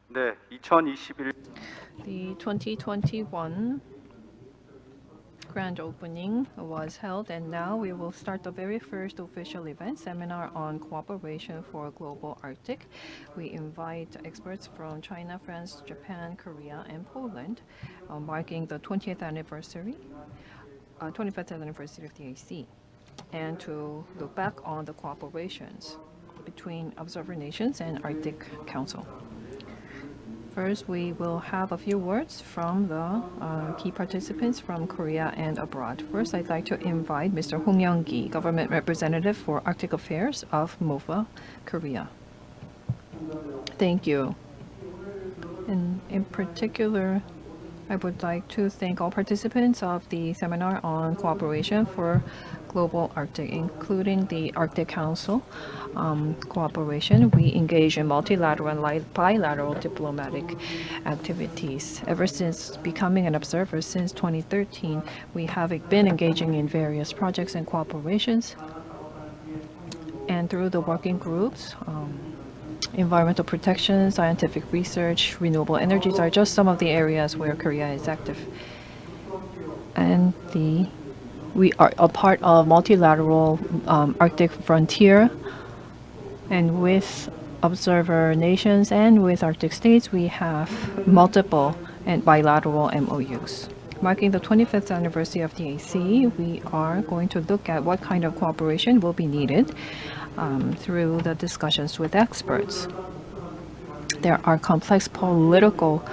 네, 2021 The 2021 grand opening was held, and now we will start the very first official event, seminar on cooperation for global Arctic. We invite experts from China, France, Japan, Korea, and Poland, marking the 25th anniversary of the AC, and to look back on the cooperations between observer nations and Arctic Council. First, we will have a few words from the key participants from Korea and abroad. First, I'd like to invite Mr. Hong Young-gi, Government Representative for Arctic Affairs of MOFA, Korea. Thank you. And in particular, I would like to thank all participants of the seminar on cooperation for global Arctic, including the Arctic Council cooperation. We engage in multilateral and bilateral diplomatic activities. Ever since becoming an observer since 2013, we have been engaging in various projects and cooperations. And through the working groups, environmental protection, scientific research, renewable energies are just some of the areas where Korea is active. And we are a part of multilateral Arctic frontier, and with observer nations and with Arctic states, we have multiple and bilateral MOUs. Marking the 25th anniversary of the AC, we are going to look at what kind of cooperation will be needed through the discussions with experts. There are complex political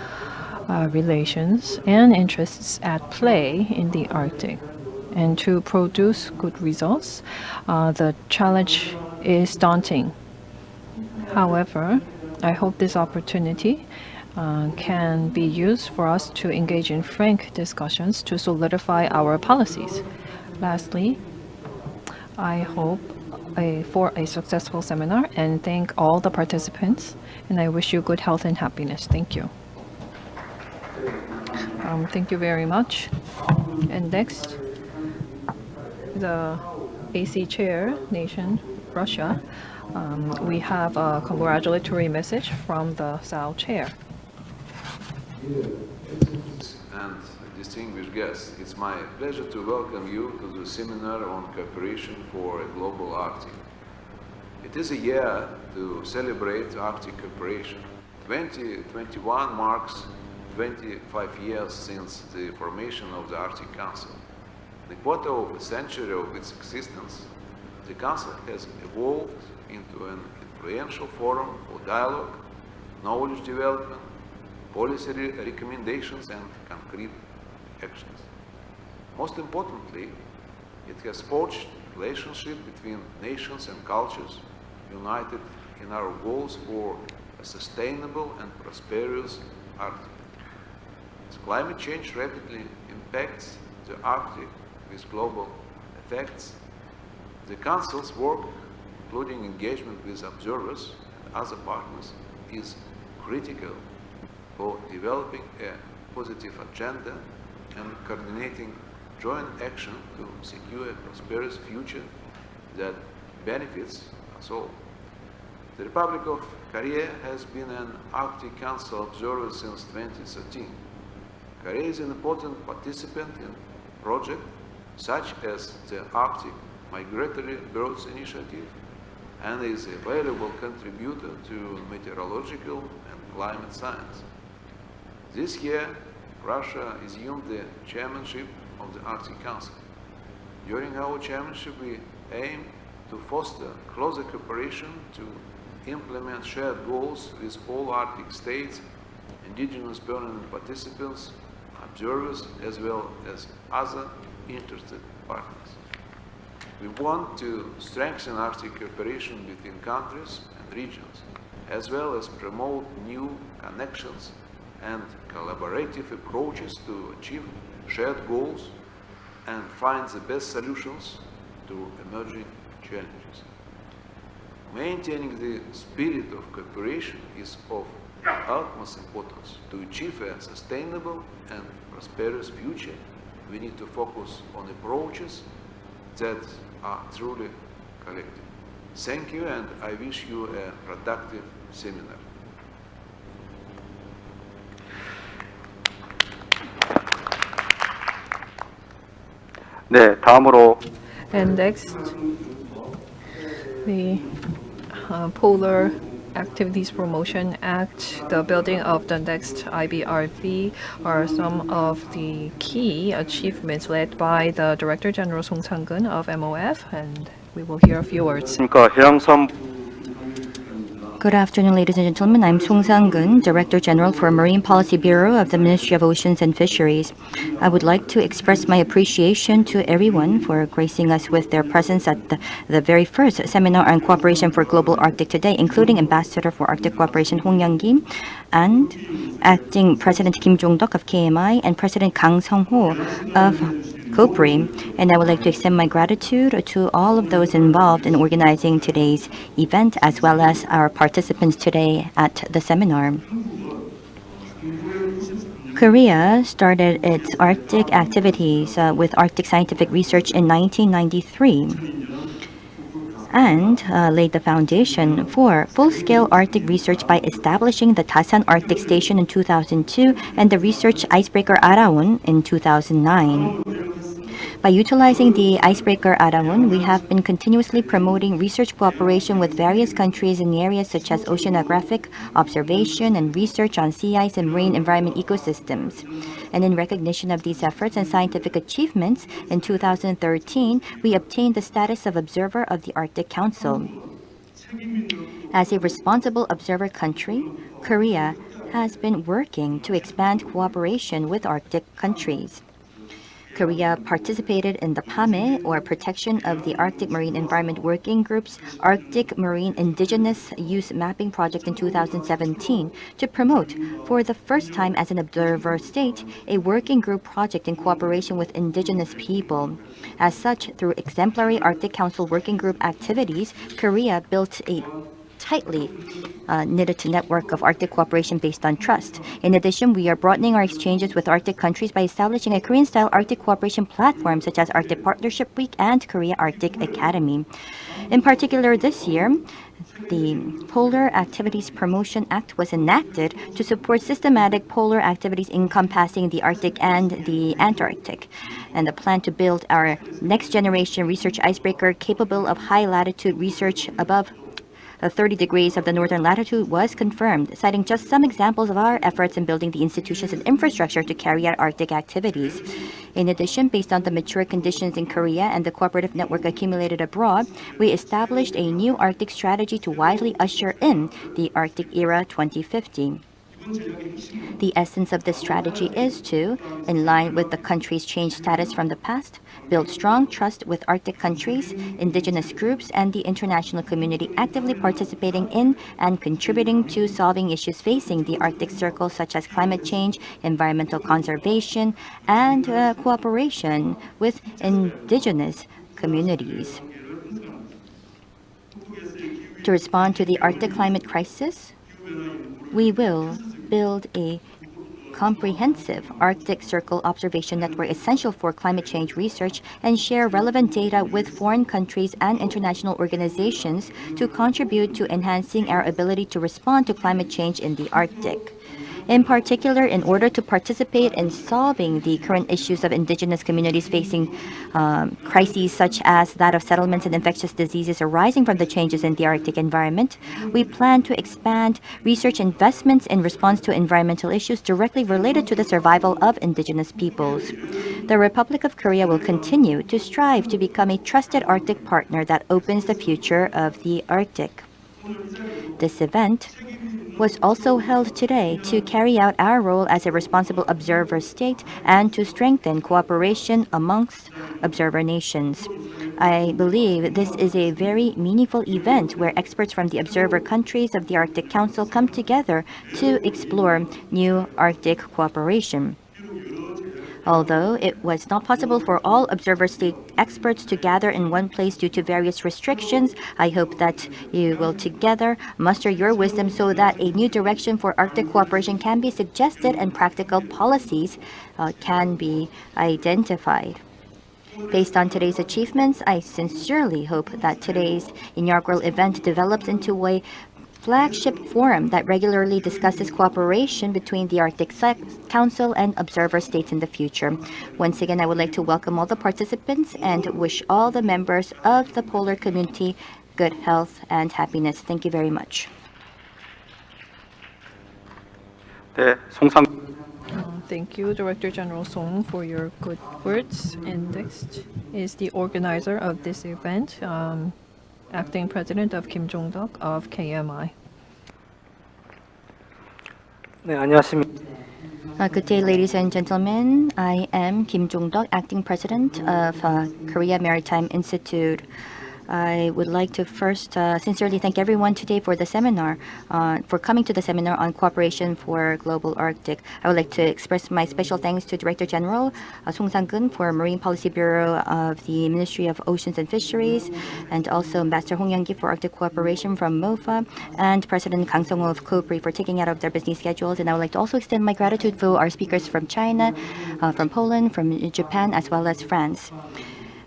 relations and interests at play in the Arctic. And to produce good results, the challenge is daunting. However, I hope this opportunity can be used for us to engage in frank discussions to solidify our policies. Lastly, I hope for a successful seminar and thank all the participants, and I wish you good health and happiness. Thank you. Thank you very much. And next, the AC chair nation, Russia. We have a congratulatory message from the SAO chair. And distinguished guests, it's my pleasure to welcome you to the seminar on cooperation for a global Arctic. It is a year to celebrate Arctic cooperation. 2021 marks 25 years since the formation of the Arctic Council. In a quarter of a century of its existence, the Council has evolved into an influential forum for dialogue, knowledge development, policy recommendations, and concrete actions. Most importantly, it has forged a relationship between nations and cultures, united in our goals for a sustainable and prosperous Arctic. As climate change rapidly impacts the Arctic with global effects, the Council's work, including engagement with observers and other partners, is critical for developing a positive agenda and coordinating joint action to secure a prosperous future that benefits us all. The Republic of Korea has been an Arctic Council observer since 2013. Korea is an important participant in projects such as the Arctic Migratory Birds Initiative and is a valuable contributor to meteorological and climate science. This year, Russia assumed the chairmanship of the Arctic Council. During our chairmanship, we aim to foster closer cooperation to implement shared goals with all Arctic states, indigenous permanent participants, observers, as well as other interested partners. We want to strengthen Arctic cooperation between countries and regions, as well as promote new connections and collaborative approaches to achieve shared goals and find the best solutions to emerging challenges. Maintaining the spirit of cooperation is of utmost importance. To achieve a sustainable and prosperous future, we need to focus on approaches that are truly collective. Thank you, and I wish you a productive seminar. 네, 다음으로 And next, the Polar Activities Promotion Act, the building of the next IBRV are some of the key achievements led by the Director General Song Sang-gun of MOF, and we will hear a few words. 해양수산 Good afternoon, ladies and gentlemen. I'm Song Sang-gun, Director General for Marine Policy Bureau of the Ministry of Oceans and Fisheries. I would like to express my appreciation to everyone for gracing us with their presence at the very first seminar on cooperation for global Arctic today, including Ambassador for Arctic Cooperation Hong Young-kim and Acting President Kim Jong-duk of KMI and President Kang Sung-ho of COPRI, and I would like to extend my gratitude to all of those involved in organizing today's event, as well as our participants today at the seminar. Korea started its Arctic activities with Arctic scientific research in 1993 and laid the foundation for full-scale Arctic research by establishing the Dasan Arctic Station in 2002 and the research icebreaker Araon in 2009. By utilizing the icebreaker Araon, we have been continuously promoting research cooperation with various countries in areas such as oceanographic observation and research on sea ice and marine environment ecosystems. And in recognition of these efforts and scientific achievements, in 2013, we obtained the status of observer of the Arctic Council. As a responsible observer country, Korea has been working to expand cooperation with Arctic countries. Korea participated in the PAME, or Protection of the Arctic Marine Environment Working Group's Arctic Marine Indigenous Use Mapping Project in 2017 to promote, for the first time as an observer state, a working group project in cooperation with indigenous people. As such, through exemplary Arctic Council working group activities, Korea built a tightly knitted network of Arctic cooperation based on trust. In addition, we are broadening our exchanges with Arctic countries by establishing a Korean-style Arctic cooperation platform such as Arctic Partnership Week and Korea Arctic Academy. In particular, this year, the Polar Activities Promotion Act was enacted to support systematic polar activities encompassing the Arctic and the Antarctic. And the plan to build our next-generation research icebreaker capable of high-latitude research above 30 degrees of the northern latitude was confirmed, citing just some examples of our efforts in building the institutions and infrastructure to carry out Arctic activities. In addition, based on the mature conditions in Korea and the cooperative network accumulated abroad, we established a new Arctic strategy to widely usher in the Arctic Era 2050. The essence of this strategy is to, in line with the country's changed status from the past, build strong trust with Arctic countries, indigenous groups, and the international community actively participating in and contributing to solving issues facing the Arctic Circle, such as climate change, environmental conservation, and cooperation with indigenous communities. To respond to the Arctic climate crisis, we will build a comprehensive Arctic Circle observation network essential for climate change research and share relevant data with foreign countries and international organizations to contribute to enhancing our ability to respond to climate change in the Arctic. In particular, in order to participate in solving the current issues of indigenous communities facing crises such as that of settlements and infectious diseases arising from the changes in the Arctic environment, we plan to expand research investments in response to environmental issues directly related to the survival of indigenous peoples. The Republic of Korea will continue to strive to become a trusted Arctic partner that opens the future of the Arctic. This event was also held today to carry out our role as a responsible observer state and to strengthen cooperation amongst observer nations. I believe this is a very meaningful event where experts from the observer countries of the Arctic Council come together to explore new Arctic cooperation. Although it was not possible for all observer state experts to gather in one place due to various restrictions, I hope that you will together muster your wisdom so that a new direction for Arctic cooperation can be suggested and practical policies can be identified. Based on today's achievements, I sincerely hope that today's inaugural event develops into a flagship forum that regularly discusses cooperation between the Arctic Council and observer states in the future. Once again, I would like to welcome all the participants and wish all the members of the polar community good health and happiness. Thank you very much. 네, 송상 Thank you, Director General Song, for your good words. And next is the organizer of this event, Acting President of Kim Jong-duk of KMI. 네, 안녕하십니까. Good day, ladies and gentlemen. I am Kim Jong-duk, Acting President of Korea Maritime Institute. I would like to first sincerely thank everyone today for the seminar, for coming to the seminar on cooperation for global Arctic. I would like to express my special thanks to Director General Song Sang-keun for Marine Policy Bureau of the Ministry of Oceans and Fisheries, and also Ambassador Hong Young-gi for Arctic Cooperation from MOFA, and President Kang Sung-ho of COPRI for taking out of their busy schedules. And I would like to also extend my gratitude to our speakers from China, from Poland, from Japan, as well as France.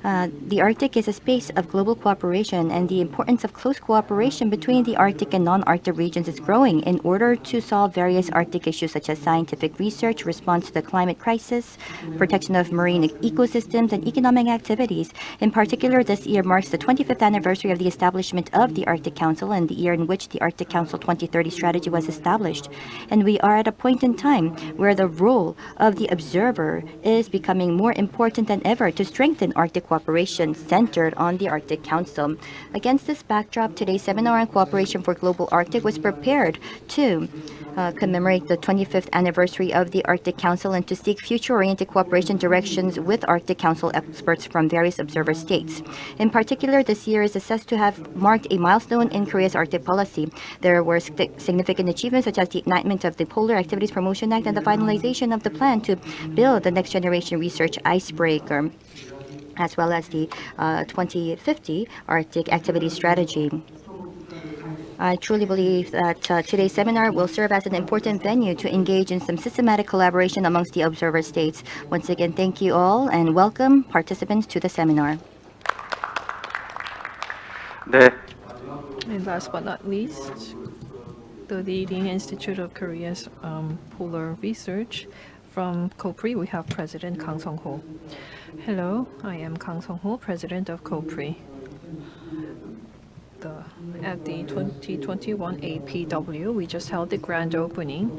The Arctic is a space of global cooperation, and the importance of close cooperation between the Arctic and non-Arctic regions is growing in order to solve various Arctic issues such as scientific research, response to the climate crisis, protection of marine ecosystems, and economic activities. In particular, this year marks the 25th anniversary of the establishment of the Arctic Council and the year in which the Arctic Council 2030 strategy was established. And we are at a point in time where the role of the observer is becoming more important than ever to strengthen Arctic cooperation centered on the Arctic Council. Against this backdrop, today's seminar on cooperation for global Arctic was prepared to commemorate the 25th anniversary of the Arctic Council and to seek future-oriented cooperation directions with Arctic Council experts from various observer states. In particular, this year is assessed to have marked a milestone in Korea's Arctic policy. There were significant achievements such as the enactment of the Polar Activities Promotion Act and the finalization of the plan to build the next-generation research icebreaker, as well as the 2050 Arctic Activity Strategy. I truly believe that today's seminar will serve as an important venue to engage in some systematic collaboration amongst the observer states. Once again, thank you all and welcome participants to the seminar. 네, And last but not least, the leading institute of Korea's polar research. From COPRI, we have President Kang Sung-ho. Hello, I am Kang Sung-ho, President of COPRI. At the 2021 APW, we just held the grand opening.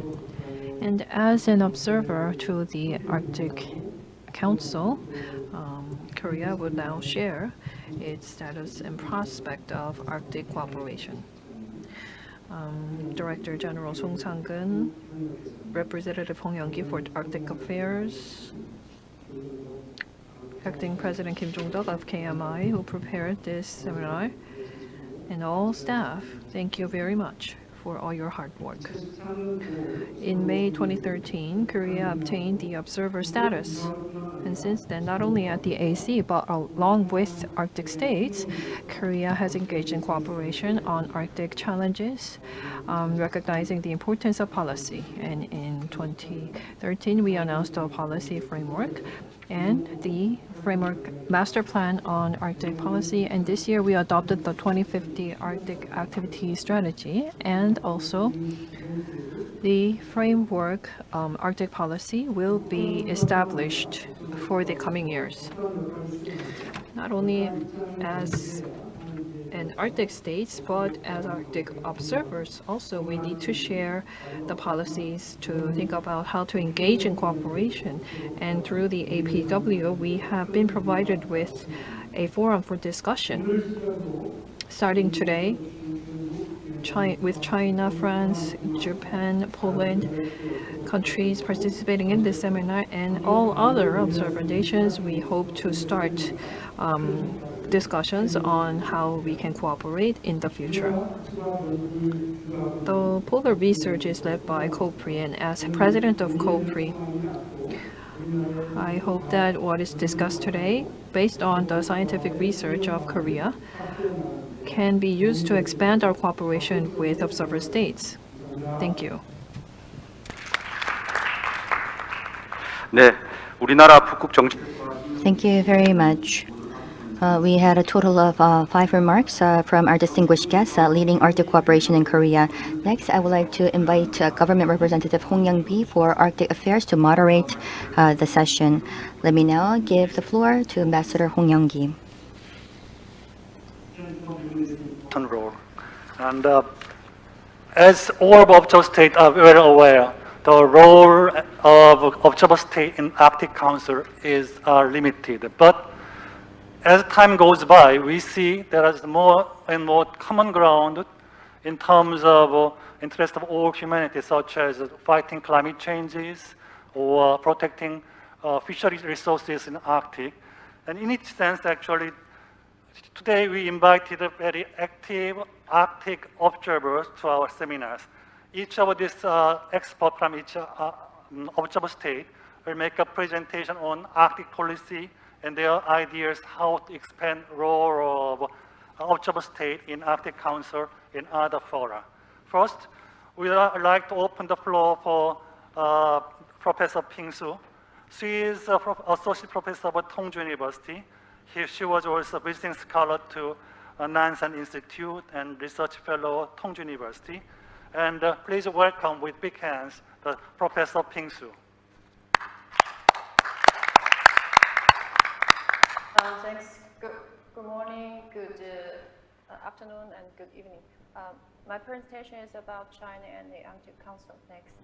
And as an observer to the Arctic Council, Korea will now share its status and prospect of Arctic cooperation. Director General Song Sang-keun, Representative Hong Young-gi for Arctic Affairs, Acting President Kim Jong-duk of KMI, who prepared this seminar, and all staff, thank you very much for all your hard work. In May 2013, Korea obtained the observer status. And since then, not only at the AC, but along with Arctic states, Korea has engaged in cooperation on Arctic challenges, recognizing the importance of policy. And in 2013, we announced a policy framework and the framework master plan on Arctic policy. And this year, we adopted the 2050 Arctic Activity Strategy, and also the framework Arctic policy will be established for the coming years. Not only as an Arctic states, but as Arctic observers, also we need to share the policies to think about how to engage in cooperation. And through the APW, we have been provided with a forum for discussion. Starting today, with China, France, Japan, Poland, countries participating in this seminar, and all other observer nations, we hope to start discussions on how we can cooperate in the future. The polar research is led by COPRI, and as president of COPRI, I hope that what is discussed today, based on the scientific research of Korea, can be used to expand our cooperation with observer states. Thank you. 네, 우리나라 북극 정책 Thank you very much. We had a total of 5 remarks from our distinguished guests leading Arctic cooperation in Korea. Next, I would like to invite Government Representative Hong Young-bi for Arctic Affairs to moderate the session. Let me now give the floor to Ambassador Hong Young-gi. Role. And as all observer states are very aware, the role of observer state in Arctic Council is limited. But as time goes by, we see there is more and more common ground in terms of interest of all humanity, such as fighting climate changes or protecting fisheries resources in Arctic. And in its sense, actually, today we invited very active Arctic observers to our seminars. Each of these experts from each observer state will make a presentation on Arctic policy and their ideas how to expand role of observer state in Arctic Council and other fora. First, we would like to open the floor for Professor Ping Su. She is Associate Professor at Tongju University. She was also a visiting scholar to Nansen Institute and Research Fellow at Tongju University. And please welcome with big hands the Professor Ping Su. Thanks. Good morning, good afternoon, and good evening. My presentation is about China and the Arctic Council. Next.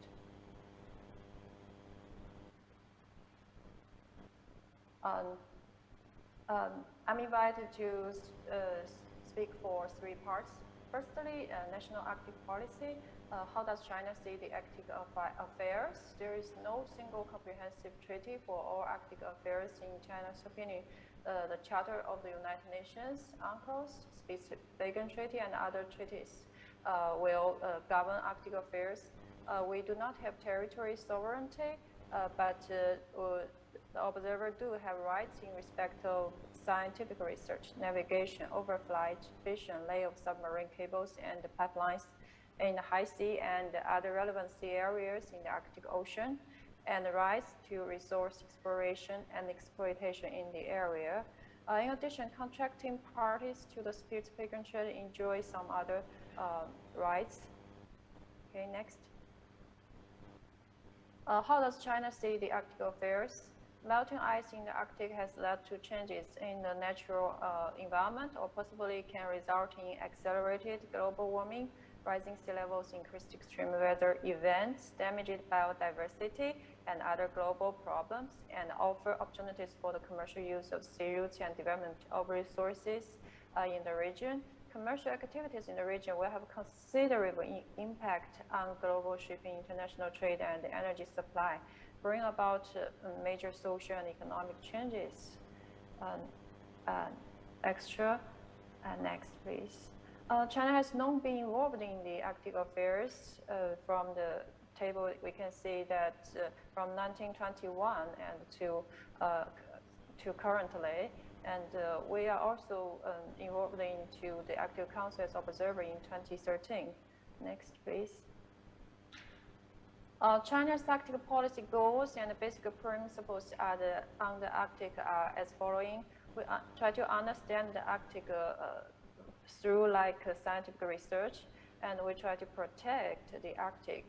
I'm invited to speak for 3 parts. Firstly, national Arctic policy. How does China see the Arctic affairs? There is no single comprehensive treaty for all Arctic affairs in China's opinion. The Charter of the United Nations, UNCLOS, Spitsbergen Treaty, and other treaties will govern Arctic affairs. We do not have territory sovereignty, but the observer do have rights in respect of scientific research, navigation, overflight, vision, lay of submarine cables and pipelines in the high sea and other relevant sea areas in the Arctic Ocean, and the rights to resource exploration and exploitation in the area. In addition, contracting parties to the Spitsbergen Treaty enjoy some other rights. Okay, next. How does China see the Arctic affairs? Melting ice in the Arctic has led to changes in the natural environment, or possibly can result in accelerated global warming, rising sea levels, increased extreme weather events, damaged biodiversity, and other global problems, and offer opportunities for the commercial use of sea routes and development of resources in the region. Commercial activities in the region will have considerable impact on global shipping, international trade, and energy supply, bring about major social and economic changes. Next, please. China has long been involved in the Arctic affairs. From the table, we can see that from 1921 and to currently, and we are also involved into the Arctic Council as observer in 2013. Next, please. China's Arctic policy goals and basic principles on the Arctic are as following. We try to understand the Arctic through scientific research, and we try to protect the Arctic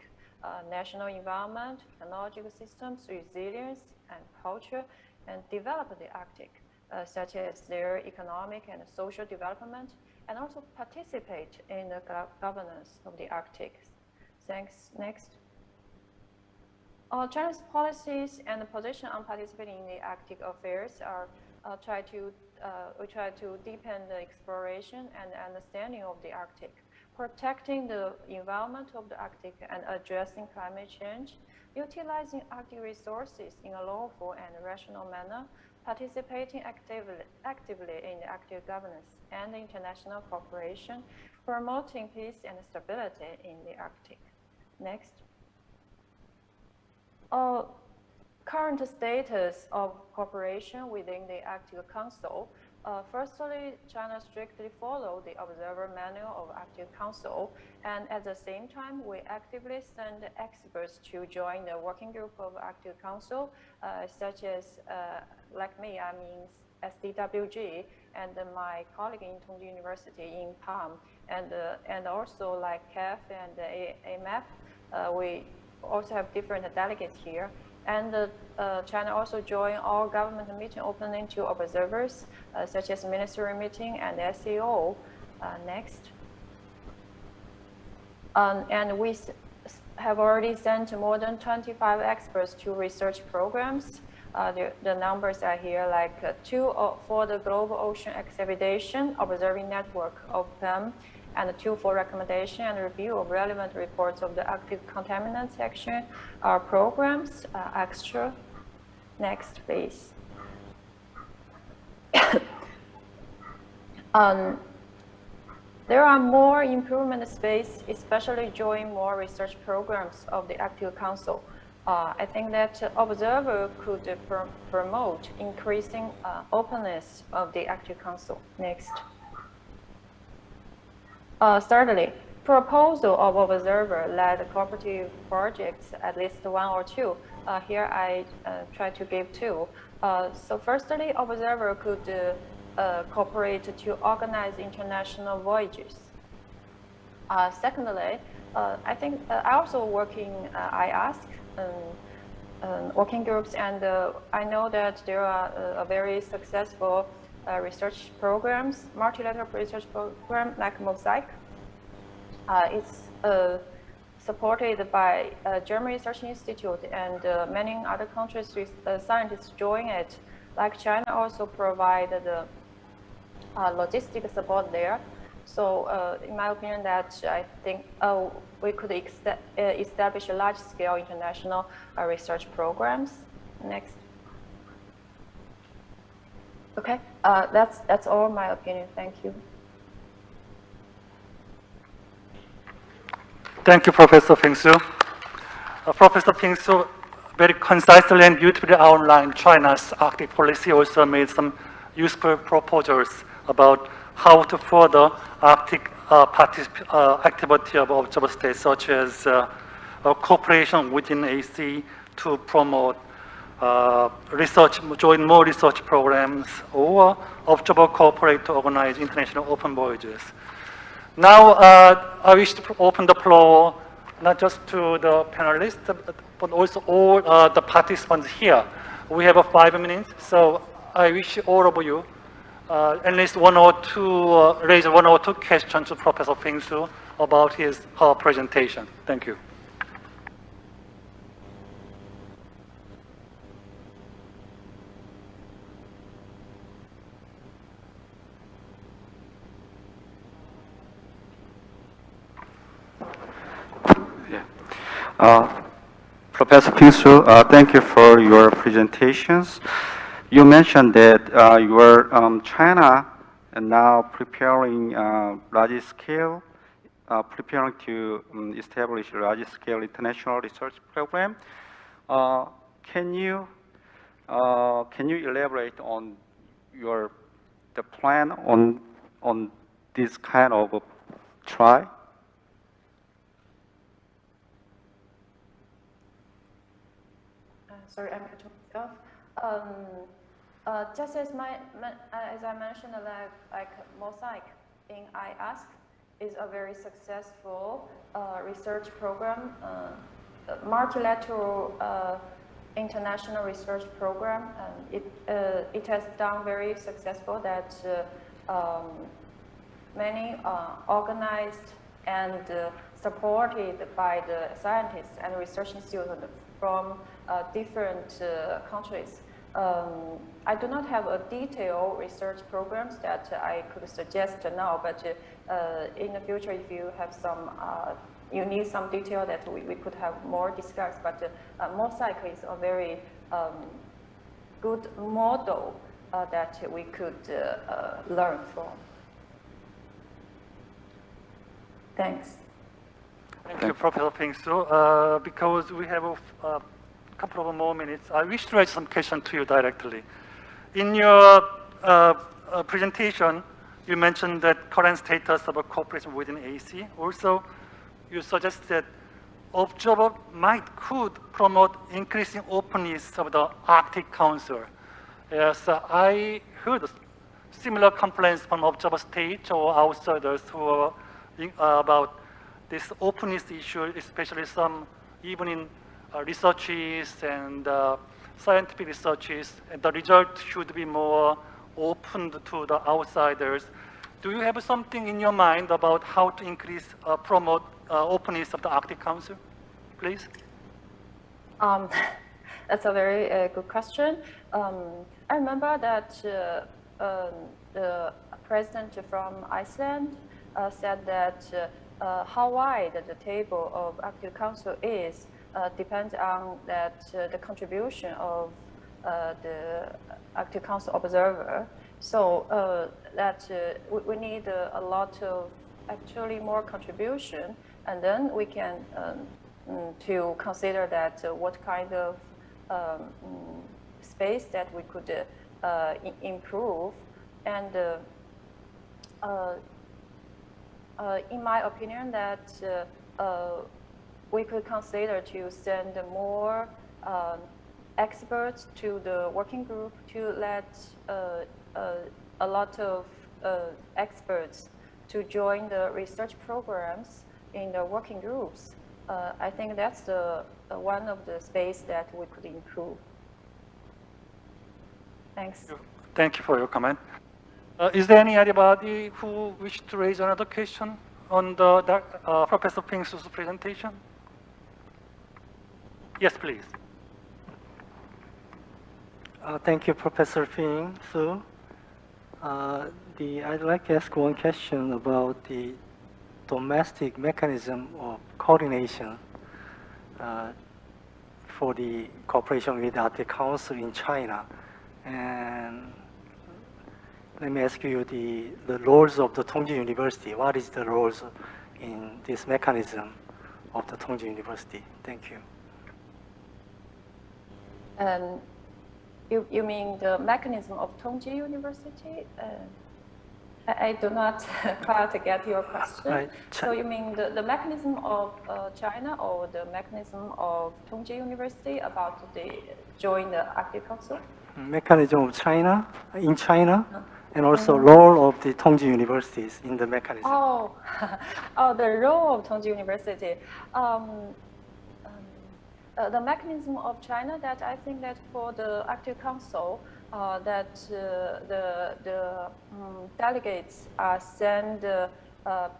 national environment, ecological systems, resilience, and culture, and develop the Arctic, such as their economic and social development, and also participate in the governance of the Arctic. Thanks. Next. China's policies and position on participating in the Arctic affairs are we try to deepen the exploration and understanding of the Arctic, protecting the environment of the Arctic and addressing climate change, utilizing Arctic resources in a lawful and rational manner, participating actively in the Arctic governance and international cooperation, promoting peace and stability in the Arctic. Next. Current status of cooperation within the Arctic Council. Firstly, China strictly follows the Observer Manual of Arctic Council, and at the same time, we actively send experts to join the working group of Arctic Council, such as, like me, SDWG, and my colleague in Tongji University in Palm, and also like CAF and AMF, we also have different delegates here. And China also joined all government meeting opening to observers, such as ministerial meeting and SEO. Next. And we have already sent more than 25 experts to research programs. The numbers are here, like 2 for the Global Ocean Expedition Observing Network of them, and 2 for recommendation and review of relevant reports of the active contaminants action programs. Extra. Next, please. There are more improvement space, especially during more research programs of the Active Council. I think that observer could promote increasing openness of the Active Council. Next. Thirdly, proposal of observer-led cooperative projects, at least 1 or 2. Here I try to give 2. So firstly, observer could cooperate to organize international voyages. Secondly, I think I also I ask working groups, and I know that there are a very successful research programs, multilateral research program like Mosaic. It's supported by German Research Institute, and many other countries with scientists join it. Like China also provided the logistic support there. So in my opinion, that I think we could establish a large-scale international research programs. Next. Okay, that's all my opinion. Thank you. Thank you, Professor Ping-Su. Professor Ping-Su very concisely and beautifully outlined China's Arctic policy, also made some useful proposals about how to further Arctic activity of observer states, such as cooperation within AC to promote research, join more research programs, or observer cooperate to organize international open voyages. Now, I wish to open the floor not just to the panelists, but also all the participants here. We have 5 minutes, so I wish all of you at least raise 1 or 2 questions to Professor Ping-Su about her presentation. Thank you. Professor Ping-Su, thank you for your presentations. You mentioned that China and now preparing large-scale, preparing to establish a large-scale international research program. Can you elaborate on the plan on this kind of try? Sorry, I'm cutting off. Just as I mentioned, like Mosaic in IASC is a very successful research program, multilateral international research program. It has done very successful that many organized and supported by the scientists and research institutes from different countries. I do not have a detailed research programs that I could suggest now, but in the future, if you have some, you need some detail that we could have more discussed. But Mosaic is a very good model that we could learn from. Thanks. Thank you, Professor Ping-Su. Because we have a couple of more minutes, I wish to raise some questions to you directly. In your presentation, you mentioned that current status of a cooperation within AC. Also, you suggest that observer could promote increasing openness of the Arctic Council. Yes, I heard similar complaints from observer states or outsiders who are about this openness issue, especially some even in researches and scientific researches, and the result should be more open to the outsiders. Do you have something in your mind about how to increase, promote openness of the Arctic Council, please? That's a very good question. I remember that the president from Iceland said that how wide the table of Arctic Council is depends on that the contribution of the Arctic Council observer. So that we need a lot of actually more contribution, and then we can to consider that what kind of space that we could improve. And in my opinion, that we could consider to send more experts to the working group to let a lot of experts to join the research programs in the working groups. I think that's the one of the space that we could improve. Thanks. Thank you for your comment. Is there anybody who wishes to raise another question on the Professor Pingsu's presentation? Yes, please. Thank you, Professor Ping Su. I'd like to ask one question about the domestic mechanism of coordination for the cooperation with the Arctic Council in China. And let me ask you the roles of the Tongji University. What is the roles in this mechanism of the Tongji University? Thank you. You mean the mechanism of Tongji University? I do not quite get your question. Right. So you mean the mechanism of China or the mechanism of Tongji University about the join the Arctic Council? Mechanism of China, in China, and also role of the Tongji universities in the mechanism. Oh, oh, the role of Tongji University. The mechanism of China, that I think that for the Arctic Council, that the delegates are sent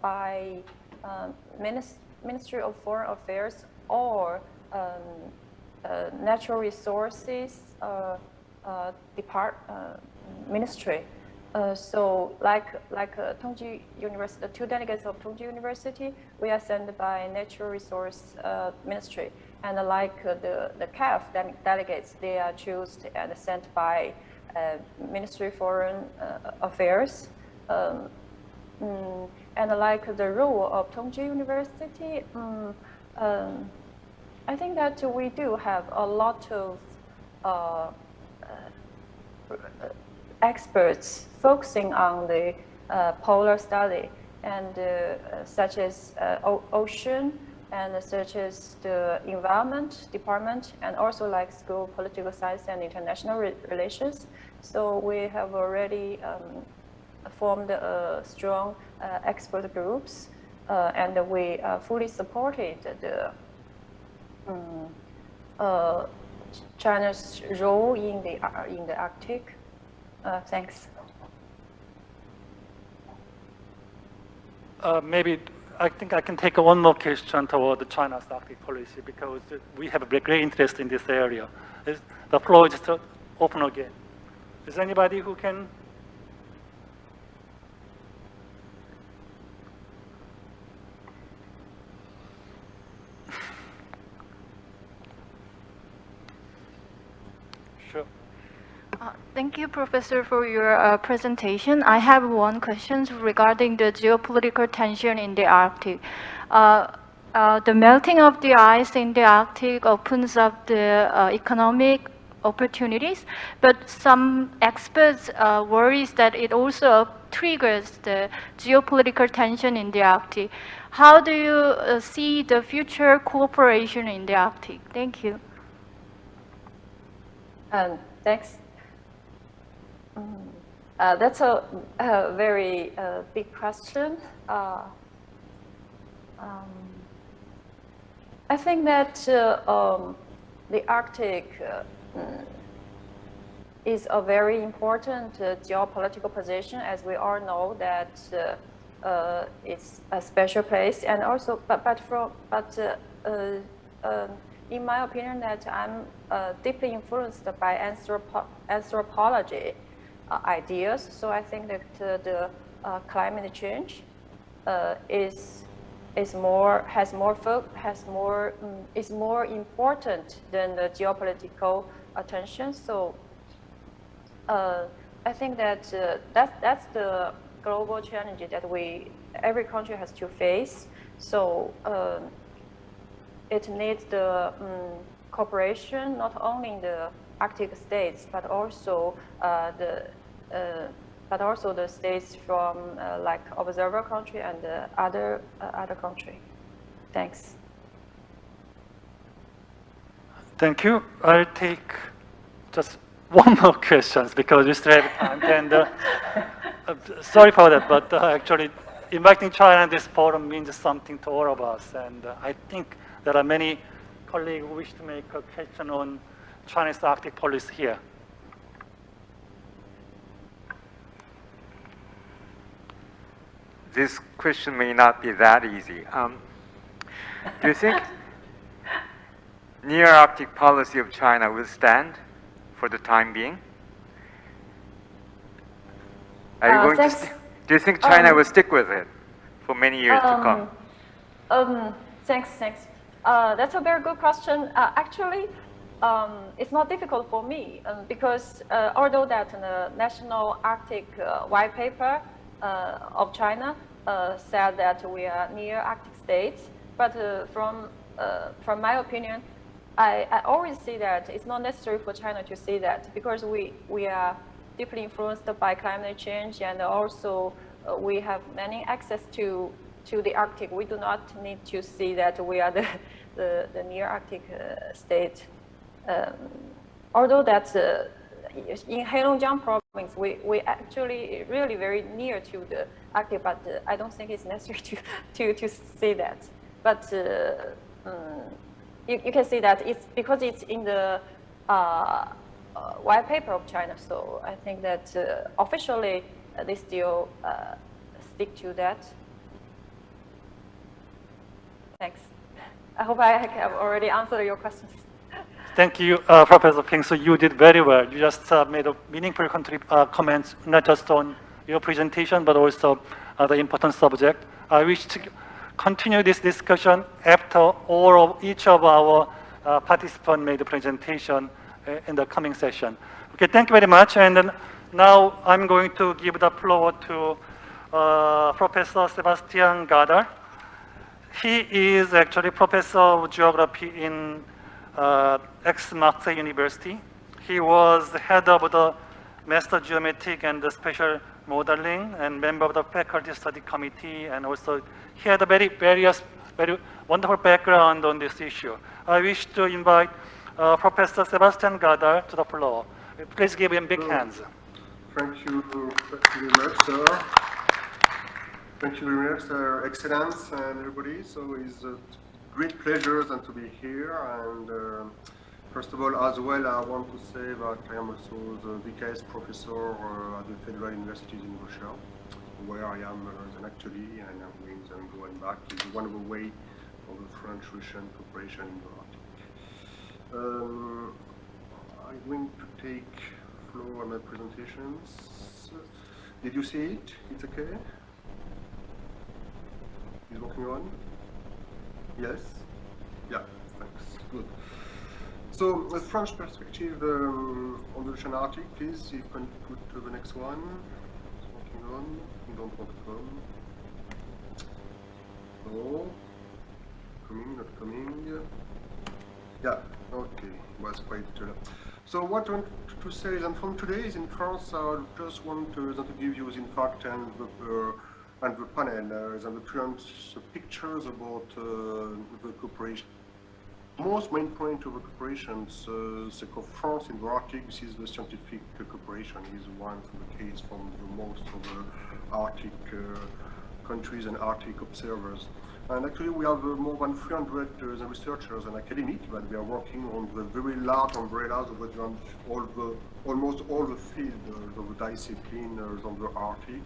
by Ministry of Foreign Affairs or Natural Resources Ministry. So like Tongji University, the two delegates of Tongji University, we are sent by Natural Resource Ministry. And like the CAF delegates, they are chosen and sent by Ministry of Foreign Affairs. And like the role of Tongji University, I think that we do have a lot of experts focusing on the polar study, and such as ocean, and such as the environment department, and also like school political science and international relations. So we have already formed strong expert groups, and we fully supported the China's role in the Arctic. Thanks. Maybe I think I can take one more question toward China's Arctic policy, because we have a great interest in this area. The floor is open again. Is there anybody who can? Sure. Thank you, Professor, for your presentation. I have one question regarding the geopolitical tension in the Arctic. The melting of the ice in the Arctic opens up the economic opportunities, but some experts worries that it also triggers the geopolitical tension in the Arctic. How do you see the future cooperation in the Arctic? Thank you. Thanks. That's a very big question. I think that the Arctic is a very important geopolitical position, as we all know that it's a special place, and also, in my opinion, that I'm deeply influenced by anthropology ideas. So I think that the climate change is more important than the geopolitical attention. So I think that that's the global challenge that every country has to face. So it needs the cooperation not only in the Arctic states, but also the states from like observer country and other country. Thanks. Thank you. I'll take just one more question because we still have time. And sorry for that, but actually inviting China in this forum means something to all of us. And I think there are many colleagues who wish to make a question on China's Arctic policy here. This question may not be that easy. Do you think near Arctic policy of China will stand for the time being? Are you going thanks. to do you think China will stick with it for many years to come? Thanks. That's a very good question. Actually, it's not difficult for me because although that the National Arctic White Paper of China said that we are near Arctic states, but from my opinion, I always see that it's not necessary for China to see that because we are deeply influenced by climate change, and also we have many access to the Arctic. We do not need to see that we are the near Arctic state. Although that's in Heilongjiang province, we actually really very near to the Arctic, but I don't think it's necessary to see that. But you can see that it's because it's in the white paper of China. So I think that officially they still stick to that. Thanks. I hope I have already answered your questions. Thank you, Professor Ping. So you did very well. You just made a meaningful comments, not just on your presentation, but also the important subject. I wish to continue this discussion after each of our participants made a presentation in the coming session. Okay, thank you very much. And then now I'm going to give the floor to Professor Sebastian Gardar. He is actually professor of geography in Aix-Marseille University. He was head of the Master Geometric and the Spatial Modeling and member of the Faculty Study Committee, and also he had a very wonderful background on this issue. I wish to invite Professor Sebastian Gardar to the floor. Please give him big hands. Thank you very much, sir. Thank you very much, Sir Excellence and everybody. So it's a great pleasure to be here. And first of all, as well, I want to say that I am also the VKS professor at the Federal Universities in Russia, where I am actually, and I'm going back is one of the way of the French-Russian cooperation in the Arctic. I'm going to take floor on my presentations. Did you see it? It's okay? Is working on? Yes? Yeah, thanks. Good. So, the French perspective on the Russian Arctic, please, you can put the next one. It's working on. You don't want to come. No. Coming, not coming. Yeah, okay. Was quite. So, what I want to say is, and from today is in France, I just want to give you, in fact, and the panel and the current pictures about the cooperation most main point of the cooperation, so France in the Arctic, this is the scientific cooperation, is one of the case from the most of the Arctic countries and Arctic observers. And actually we have more than 300 researchers and academics that we are working on the very large umbrellas of almost all the fields of the discipline on the Arctic.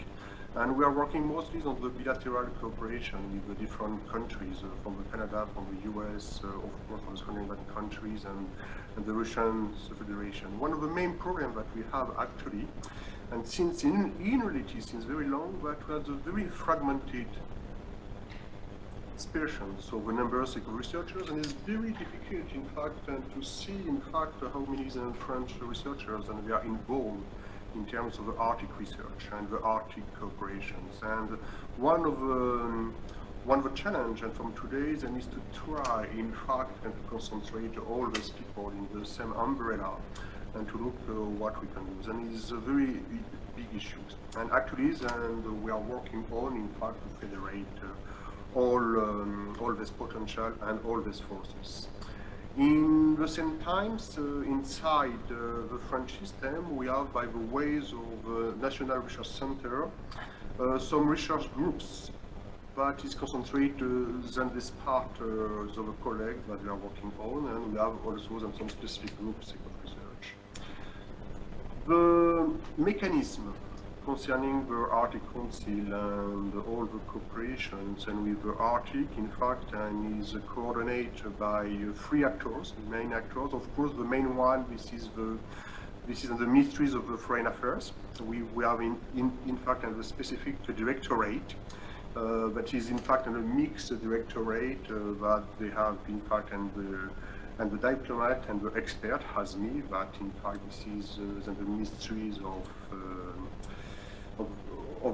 And we are working mostly on the bilateral cooperation with the different countries, from the Canada, from the US, of course from the Scandinavian countries and the Russian Federation. One of the main problems that we have actually, and since in reality since very long, that we have a very fragmented dispersion, so the numbers of researchers, and it's very difficult in fact to see in fact how many French researchers and they are involved in terms of the Arctic research and the Arctic cooperations. And one of the challenge and from today is to try in fact and to concentrate all these people in the same umbrella and to look what we can do. And it's a very big issue. And actually, and we are working on in fact to federate all this potential and all these forces. In the same times, inside the French system, we have, by the ways of National Research Center, some research groups that is concentrated in this part of the colleagues that we are working on, and we have also some specific groups of research. The mechanism concerning the Arctic Council and all the cooperations and with the Arctic, in fact, and is coordinated by three actors, main actors. Of course, the main one, this is the Ministries of the Foreign Affairs. So we have in fact the specific directorate that is in fact a mixed directorate that they have in fact and the diplomat and the expert has me, that in fact this is the Ministries of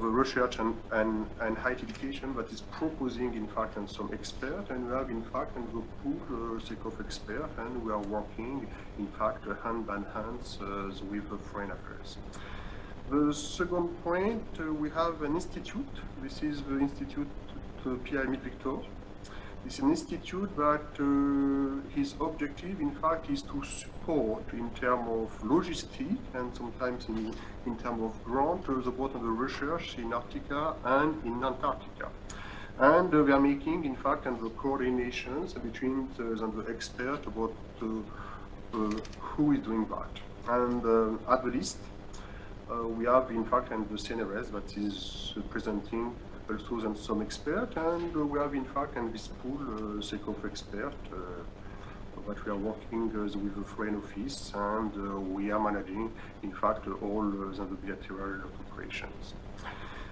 research and higher education that is proposing in fact and some expert, and we have in fact and the pool set of expert, and we are working in fact hand by hand with the foreign affairs. The second point, we have an institute. This is the Institute Pierre-Emile Victor. It's an institute that his objective, in fact, is to support in terms of logistics and sometimes in terms of grant support of the research in Arctica and in Antarctica. And we are making, in fact, the coordinations between the expert about who is doing that. And at the list, we have, in fact, the CNRS that is presenting also some expert, and we have in fact this pool set of expert that we are working with the Foreign Office, and we are managing in fact all the bilateral operations.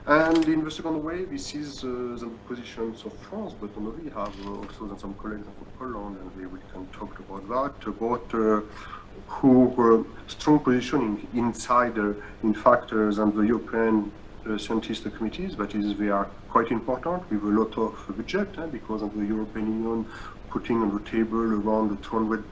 And in the second way, this is the positions of France, but we have also some colleagues from Poland, and we can talk about that, about who strong positioning inside, in fact, than the European scientist committees, but they are quite important with a lot of budget, because of the European Union putting on the table around 200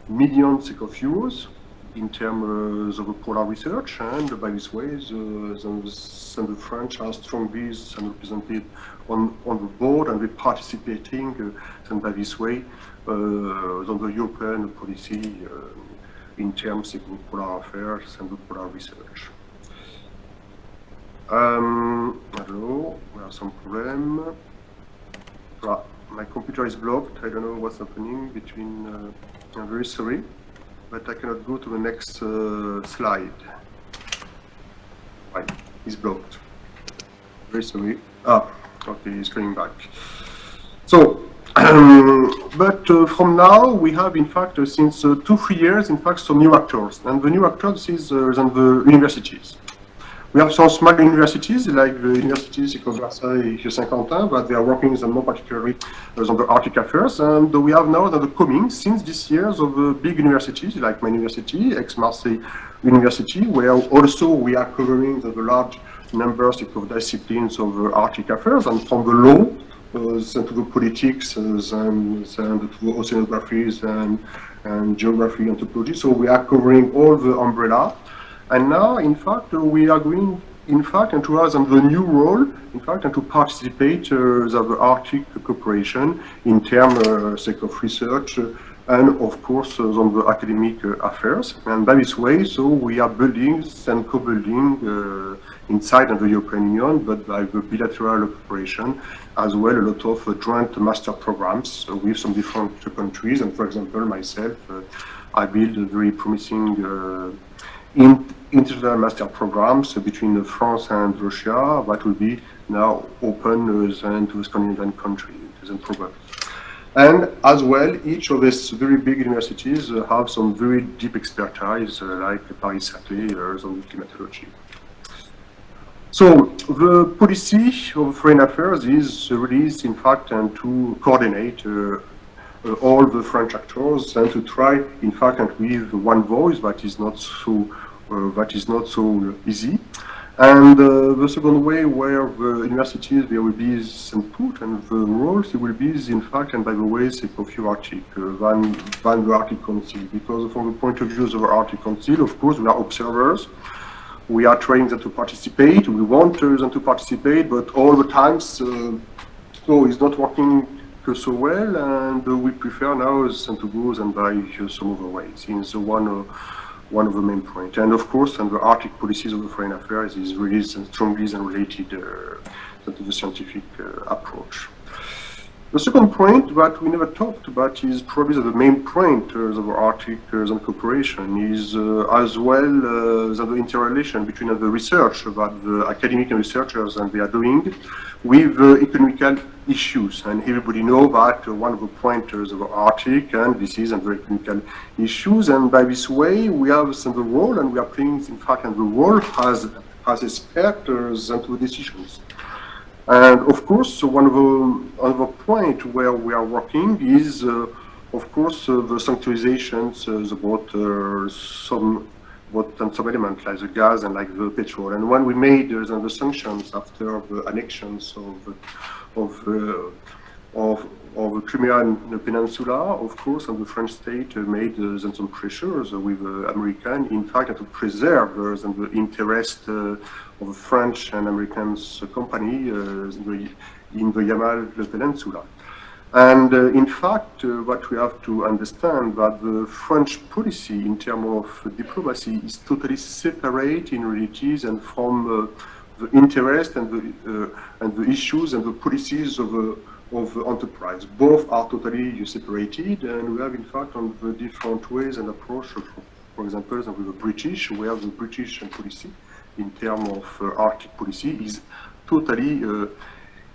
million of euros in terms of polar research, and by this way, the French are strongly represented on the board, and they're participating, and by this way, on the European policy in terms of polar affairs and polar research. I don't know, we have some problem. My computer is blocked, I don't know what's happening between, I'm very sorry, but I cannot go to the next slide. Right, it's blocked. Very sorry. Okay, it's coming back. So, but from now we have in fact since 2-3 years in fact some new actors, and the new actors is the universities. We have some small universities like the universities of Versailles, Saint-Quentin, but they are working more particularly on the Arctic affairs, and we have now the coming since this year of the big universities like my university, Aix-Marseille University, where also we are covering the large numbers of disciplines of Arctic affairs, and from the law to the politics and to the oceanographies and geography, anthropology. So we are covering all the umbrella. And now, in fact, we are going in fact, and to have the new role, in fact, and to participate the Arctic cooperation in terms of research and, of course, on the academic affairs. And by this way, so we are building and co-building inside of the European Union, but by the bilateral cooperation, as well a lot of joint master programs with some different countries. And for example, myself, I build a very promising international master programs between France and Russia that will be now open to Scandinavian countries and probably. And as well, each of these very big universities have some very deep expertise, like Paris-Saclay on climatology. So the policy of foreign affairs is released, in fact, and to coordinate all the French actors and to try, in fact, and with one voice that is not so easy. And the second way where the universities there will be input and the roles will be, in fact, and by the way, of your Arctic than the Arctic Council, because from the point of view of the Arctic Council, of course, we are observers. We are trying them to participate. We want them to participate, but all the times, so it's not working so well, and we prefer now to go and by some other ways. It's one of the main points. And of course, and the Arctic policies of the foreign affairs is really strongly related to the scientific approach. The second point that we never talked about is probably the main point of the Arctic and cooperation is as well the interrelation between the research that the academic and researchers and they are doing with economical issues. And everybody knows that one of the pointers of the Arctic and this is the economical issues. And by this way, we have the role and we are playing, in fact, and the role as experts and the decisions. And of course, one of the point where we are working is, of course, the sanctuarizations about some elements like the gas and like the petrol. And when we made the sanctions after the annexions of the Crimean Peninsula, of course, and the French state made some pressures with American, in fact, to preserve the interest of French and American company in the Yamal Peninsula. And in fact, what we have to understand that the French policy in terms of diplomacy is totally separate in realities and from the interest and the issues and the policies of the enterprise. Both are totally separated, and we have in fact on the different ways and approach. For example, with the British, we have the British policy in terms of Arctic policy is totally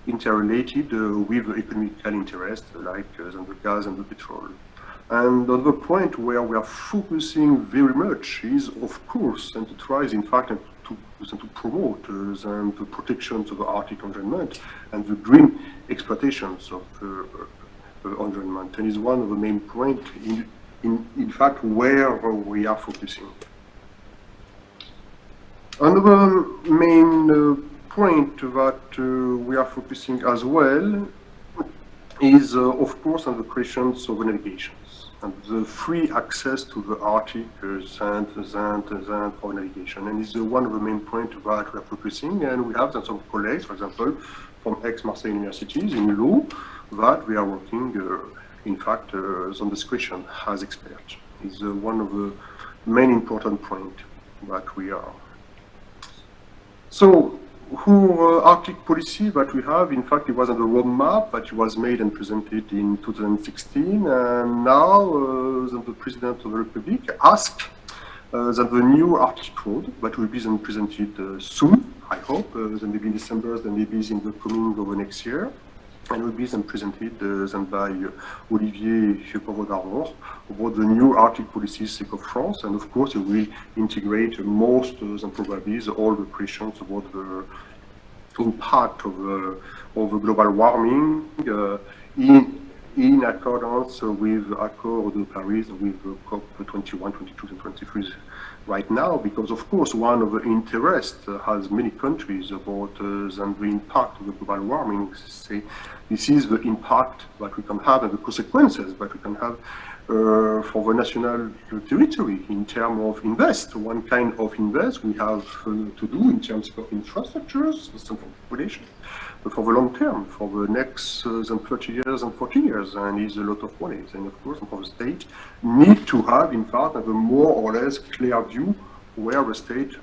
interrelated with economical interest like the gas and the petrol. And another point where we are focusing very much is, of course, and to try, in fact, to promote the protection of the Arctic environment and the green exploitations of the environment. And is one of the main points, in fact, where we are focusing. Another main point that we are focusing as well is, of course, on the questions of navigations and the free access to the Arctic for navigation. And it's one of the main points that we are focusing. And we have some colleagues, for example, from ex-Marseille universities in law, that we are working, in fact, on this question as experts. It's one of the main important points that we are. So, Arctic policy that we have, in fact, it was on the roadmap that was made and presented in 2016, and now the President of the Republic asked that the new Arctic Road that will be then presented soon, I hope, then maybe in December, then maybe in the coming of the next year, and will be then presented then by Olivier Poivre-d'Armor about the new Arctic policies of France, and of course it will integrate most and probably all the questions about the impact of the global warming in accordance with the Accord de Paris, with COP21, 22, and 23 right now, because of course one of the interests has many countries about the impact of the global warming. Say, this is the impact that we can have and the consequences that we can have for the national territory in terms of invest. One kind of invest we have to do in terms of infrastructures, some population, but for the long term, for the next 30 years and 40 years, and is a lot of money. And of course, for the state, need to have, in fact, a more or less clear view where the state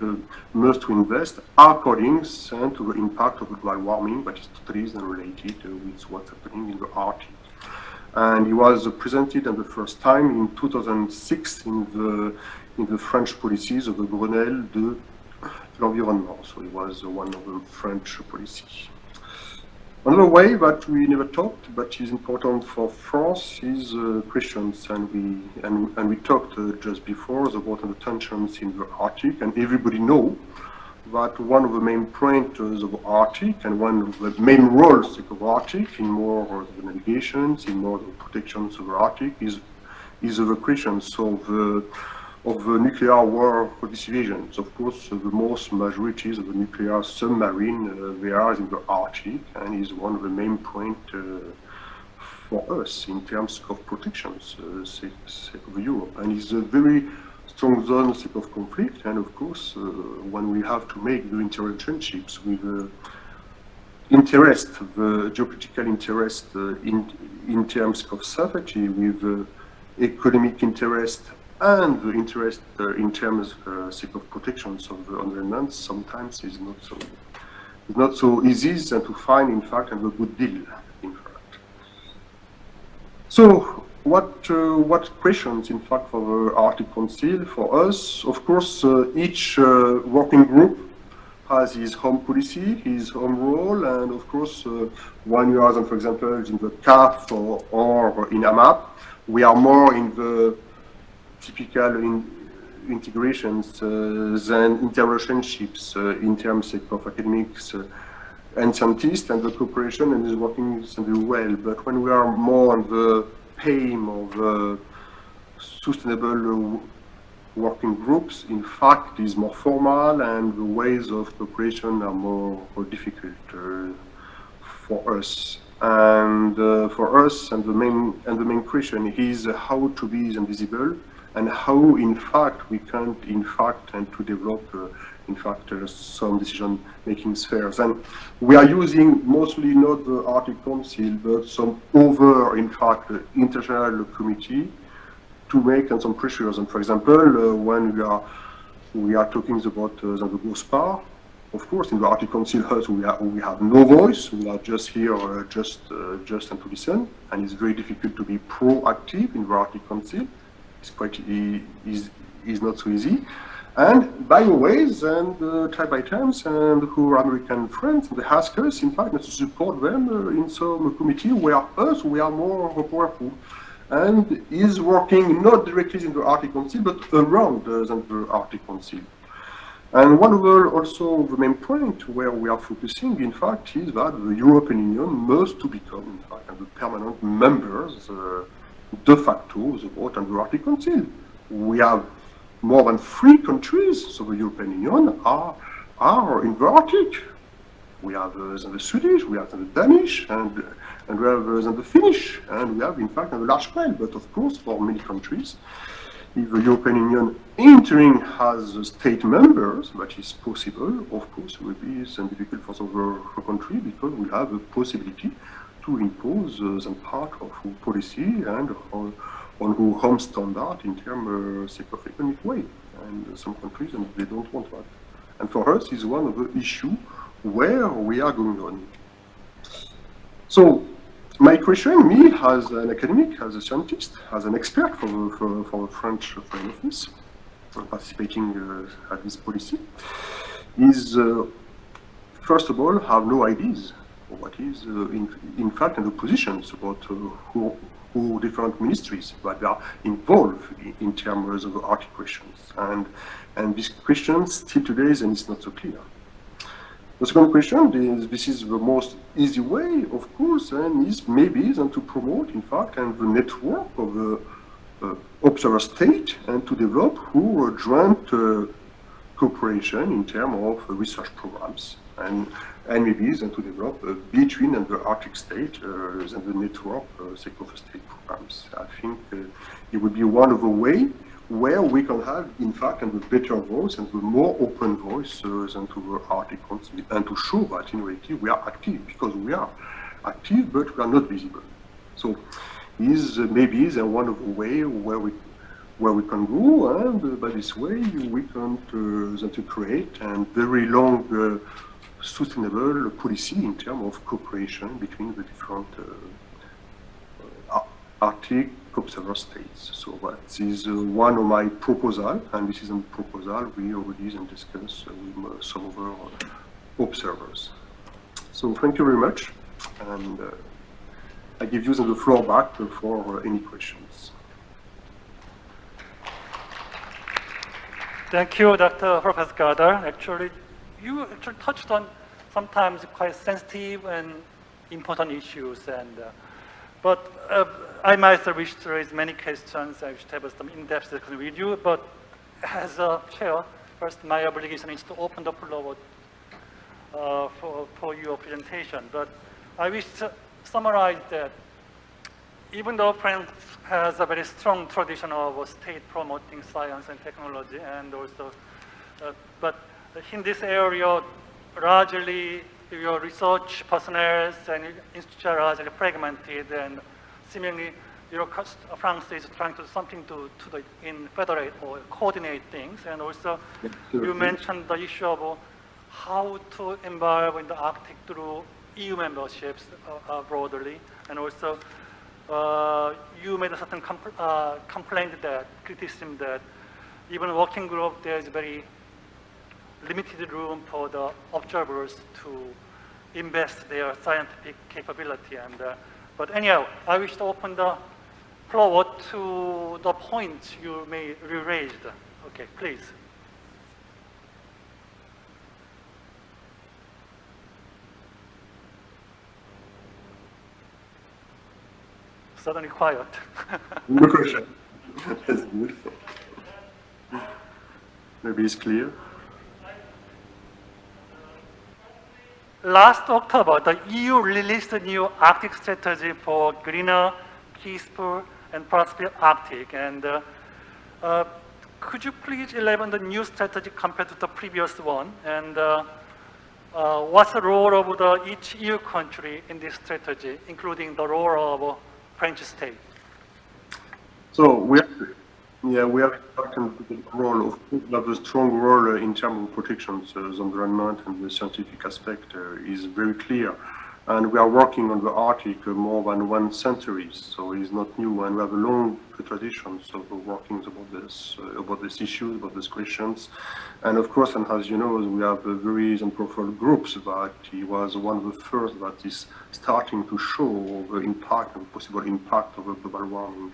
must invest according to the impact of global warming, that is totally unrelated with what's happening in the Arctic. And he was presented at the first time in 2006 in the French policies of the Grenelle de l'Environnement. So it was one of the French policies. Another way that we never talked, but is important for France, is questions, and we talked just before about the tensions in the Arctic, and everybody know that one of the main pointers of the Arctic and one of the main roles of the Arctic in more of the navigations, in more of the protections of the Arctic is the questions of the nuclear war decisions. Of course, the most majorities of the nuclear submarine they are in the Arctic, and is one of the main points for us in terms of protections of Europe, and is a very strong zone of conflict. And of course, when we have to make the interrelationships with interest, the geopolitical interest in terms of safety, with economic interest and the interest in terms of protections of the environment, sometimes is not so easy and to find, in fact, a good deal, in fact. So, what questions, in fact, for the Arctic Council? For us, of course, each working group has his home policy, his home role, and of course, when you are, for example, in the CAF or in AMAP, we are more in the typical integrations than interrelationships in terms of academics and scientists, and the cooperation and is working very well. But when we are more on the aim of sustainable working groups, in fact, is more formal, and the ways of cooperation are more difficult for us. And for us, and the main question is how to be invisible, and how, in fact, we can, in fact, and to develop, in fact, some decision-making spheres. And we are using mostly not the Arctic Council, but some other, in fact, international committee to make some pressures. And for example, when we are talking about the GOSPA, of course, in the Arctic Council, we have no voice. We are just here, just and to listen, and it's very difficult to be proactive in the Arctic Council. It's quite is not so easy. And by the ways, and time by times, and who are American friends, they ask us, in fact, to support them in some committee where we are more powerful, and is working not directly in the Arctic Council, but around the Arctic Council. And one of the main point where we are focusing, in fact, is that the European Union must to become, in fact, the permanent members de facto of the Arctic Council. We have more than 3 countries, so the European Union are in the Arctic. We have the Swedish, we have the Danish, and we have the Finnish, and we have, in fact, a large scale. But of course, for many countries, if the European Union entering as state members, that is possible, of course, it will be difficult for the country, because we have a possibility to impose some part of our policy and on our home standard in terms of economic way. And some countries, and they don't want that. And for us, is one of the issues where we are going on. So, my question, me as an academic, as a scientist, as an expert for the French Foreign Office, participating at this policy, is first of all have no ideas what is in fact in the positions about who different ministries that are involved in terms of Arctic questions, and these questions still today and it's not so clear. The second question is, this is the most easy way, of course, and is maybe then to promote, in fact, and the network of the observer state, and to develop who joint cooperation in terms of research programs. And and maybe then to develop between and the Arctic state and the network sector-state programs. I think it would be one of the way where we can have, in fact, and the better voice and the more open voice than to the Arctic Council, and to show that in reality we are active, because we are active, but we are not visible. So is maybe one of the way where we can go, and by this way we can then to create a very long sustainable policy in terms of cooperation between the different Arctic observer states. So that is one of my proposal, and this is a proposal we already discussed with some of our observers. So thank you very much, and I give you the floor back for any questions. Thank you, Dr. Professor Gardar. Actually, you touched on sometimes quite sensitive and important issues, and but I myself wish to raise many questions. I wish to have some in-depth discussion with you, but as a chair, first my obligation is to open the floor for your presentation. But I wish to summarize that even though France has a very strong tradition of state promoting science and technology, and also, but in this area, largely your research personnel and institutes are largely fragmented, and seemingly France is trying to do something to federate or coordinate things. And also, you mentioned the issue of how to involve in the Arctic through EU memberships broadly, and also you made a certain complaint that, criticism that even working group, there is very limited room for the observers to invest their scientific capability. And but anyhow, I wish to open the floor to the points you may raised. Okay, please. Suddenly quiet. No question. That's good. Maybe it's clear. Last October, the EU released a new Arctic strategy for greener, peaceful, and prosperous Arctic. And could you please elaborate on the new strategy compared to the previous one? And what's the role of each EU country in this strategy, including the role of French state? So we have talking the role of a strong role in terms of protection. So the environment and the scientific aspect is very clear, and we are working on the Arctic more than 1 century. So it's not new, and we have a long tradition of working about this issue, about these questions. And of course, and as you know, we have very powerful groups, but he was one of the first that is starting to show the impact, the possible impact of global warming.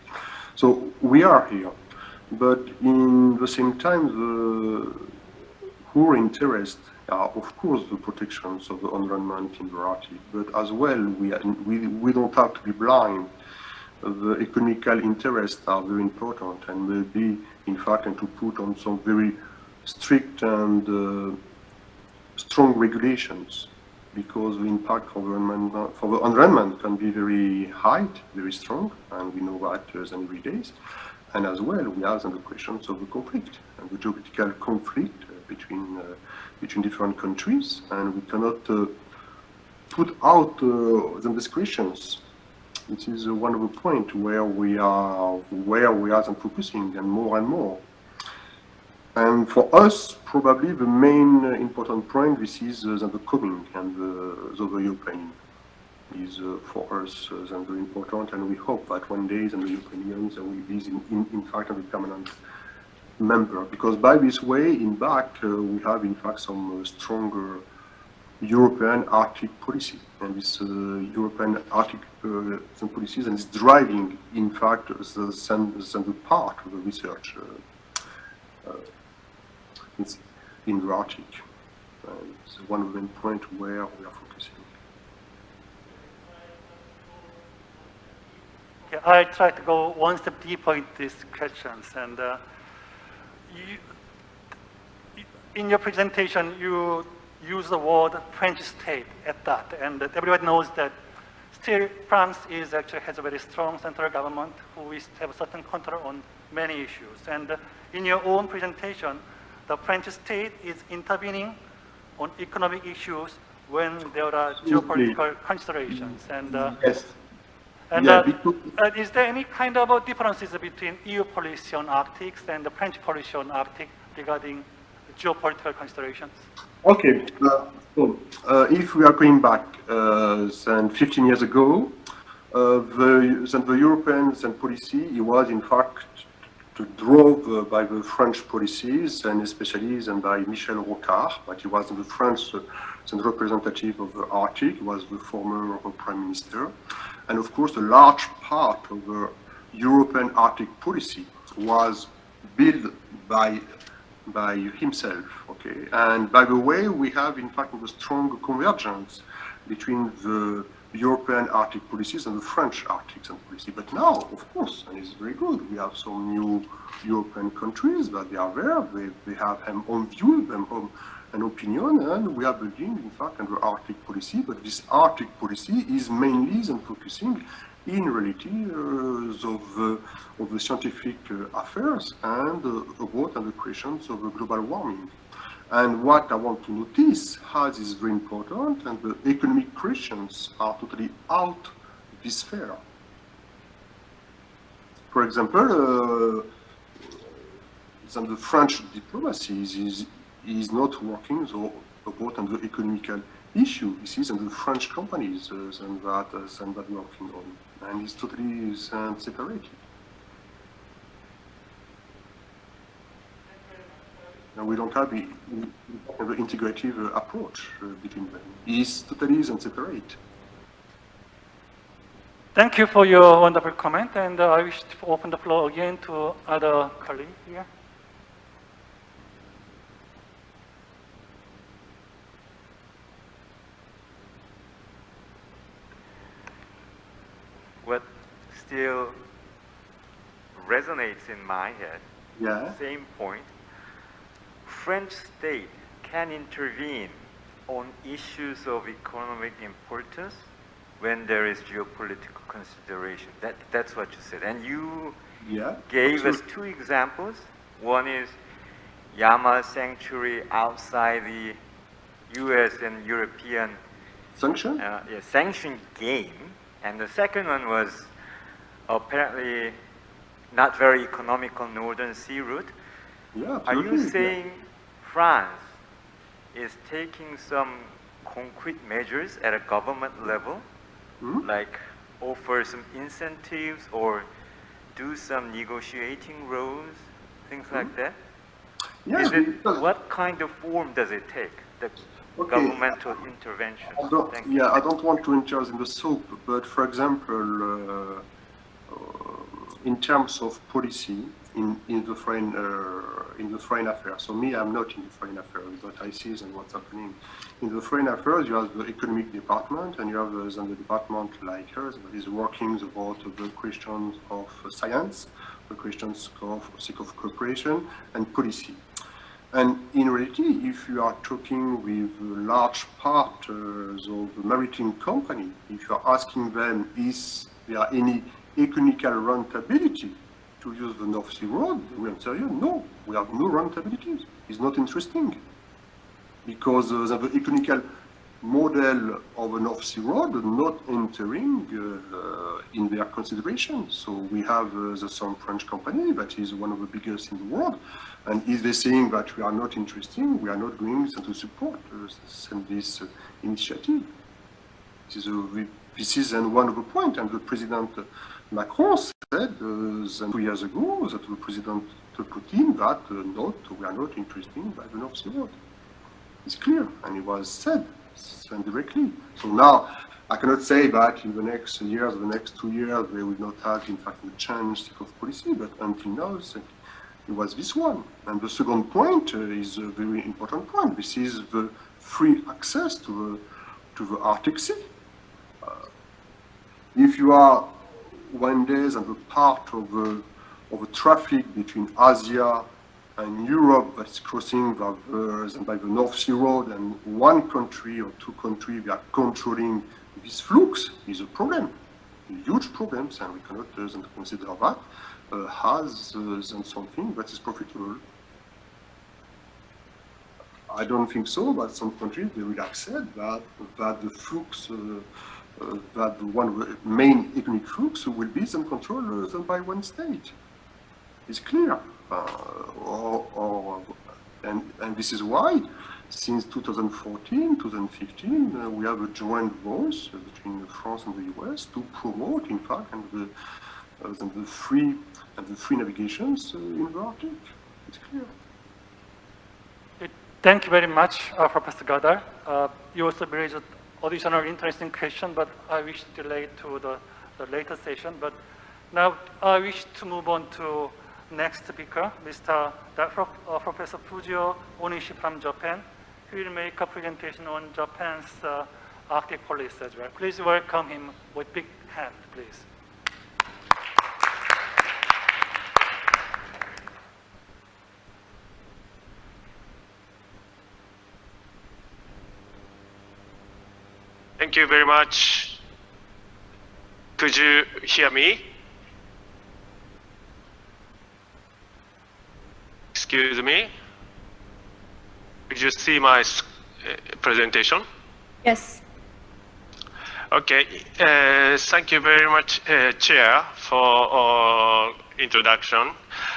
So we are here, but in the same time, our interest are of course the protections of the environment in the Arctic, but as well we don't have to be blind. The economical interests are very important, and maybe in fact and to put on some very strict and strong regulations, because the impact for the environment can be very high, very strong, and we know that every day. And as well, we have the questions of the conflict and the geopolitical conflict between different countries, and we cannot put out these questions. It is one of the points where we are focusing and more. And for us, probably the main important point, this is the coming and the European is for us very important, and we hope that one day the European Union will be in fact a permanent member, because by this way, in back, we have in fact some stronger European Arctic policy, and this European Arctic policies and is driving in fact the part of the research in the Arctic. It's one of the main points where we are focusing. Okay, I try to go one step deeper into these questions, and in your presentation, you use the word French state at that. And everybody knows that still France actually has a very strong central government who is have certain control on many issues. And in your own presentation, the French state is intervening on economic issues when there are geopolitical considerations. And Yes. and Yeah, because- is there any kind of differences between EU policy on Arctic and the French policy on Arctic regarding geopolitical considerations? Okay, if we are going back then 15 years ago, the European policy it was in fact drove by the French policies and especially then by Michel Rocard, but he was the French representative of the Arctic, he was the former Prime Minister. And of course, a large part of the European Arctic policy was built by himself, okay? And by the way, we have in fact a strong convergence between the European Arctic policies and the French Arctic policy. But now, of course, and it's very good, we have some new European countries that they are there, they have their own view, their own an opinion, and we are building, in fact, on the Arctic policy, but this Arctic policy is mainly focusing in reality of the scientific affairs and about the questions of global warming. And what I want to notice, as is very important, and the economic questions are totally out of this sphere. For example, the French diplomacy is not working about the economical issue. This is the French companies that working on, and it's totally separated. And we don't have the integrative approach between them. It's totally separate. Thank you for your wonderful comment, and I wish to open the floor again to other colleagues here. What still resonates in my head, Yeah. same point, French state can intervene on issues of economic importance when there is geopolitical consideration. That's what you said. And you Yeah. gave us two examples. One is Yama Sanctuary outside the US and European Sanction? sanction game. And the second one was apparently not very economical Northern Sea route. Yeah, Are absolutely. you saying France is taking some concrete measures at a government level, like offer some incentives or do some negotiating roles, things like that? Yeah, Is it, because- what kind of form does it take, the Okay. governmental intervention? Thank you. I don't want to enter in the soup, but for example, in terms of policy in the foreign affairs. So me, I'm not in the foreign affairs, but I see and what's happening in the foreign affairs. You have the economic department, and you have the department like hers that is working about the questions of science, the questions of cooperation and policy. And in reality, if you are talking with large partners of the maritime company, if you are asking them, is there any economical rentability to use the North Sea Road, they will answer you, no, we have no rentability. It's not interesting. Because the economical model of a North Sea Road not entering in their consideration. So we have some French company that is one of the biggest in the world, and if they're saying that we are not interested, we are not going to support this initiative. This is one of the points, and the President Macron said 2 years ago that the President Putin that we are not interested by the North Sea Road. It's clear, and it was said directly. So now, I cannot say that in the next years, the next 2 years, they will not have, in fact, a change of policy, but until now, it was this one. And the second point is a very important point. This is the free access to the Arctic Sea. If you are one day and the part of the traffic between Asia and Europe that's crossing by the North Sea Road, and one country or two countries that are controlling this flux is a problem, a huge problem, and we cannot consider that as something that is profitable. I don't think so, but some countries, they will accept that the flux, that the one main economic flux will be some controlled by one state. It's clear. And this is why, since 2014, 2015, we have a joint voice between France and the US to promote, in fact, the free navigations in the Arctic. It's clear. Thank you very much, Professor Gadar. You also raised additional interesting question, but I wish to delay to the later session. But now I wish to move on to next speaker, Professor Fujio Onishi from Japan. He will make a presentation on Japan's Arctic policy as well. Please welcome him with big hand, please. Thank you very much. Could you hear me? Excuse me. Could you see my presentation? Yes. Okay. Thank you very much, Chair, for introduction.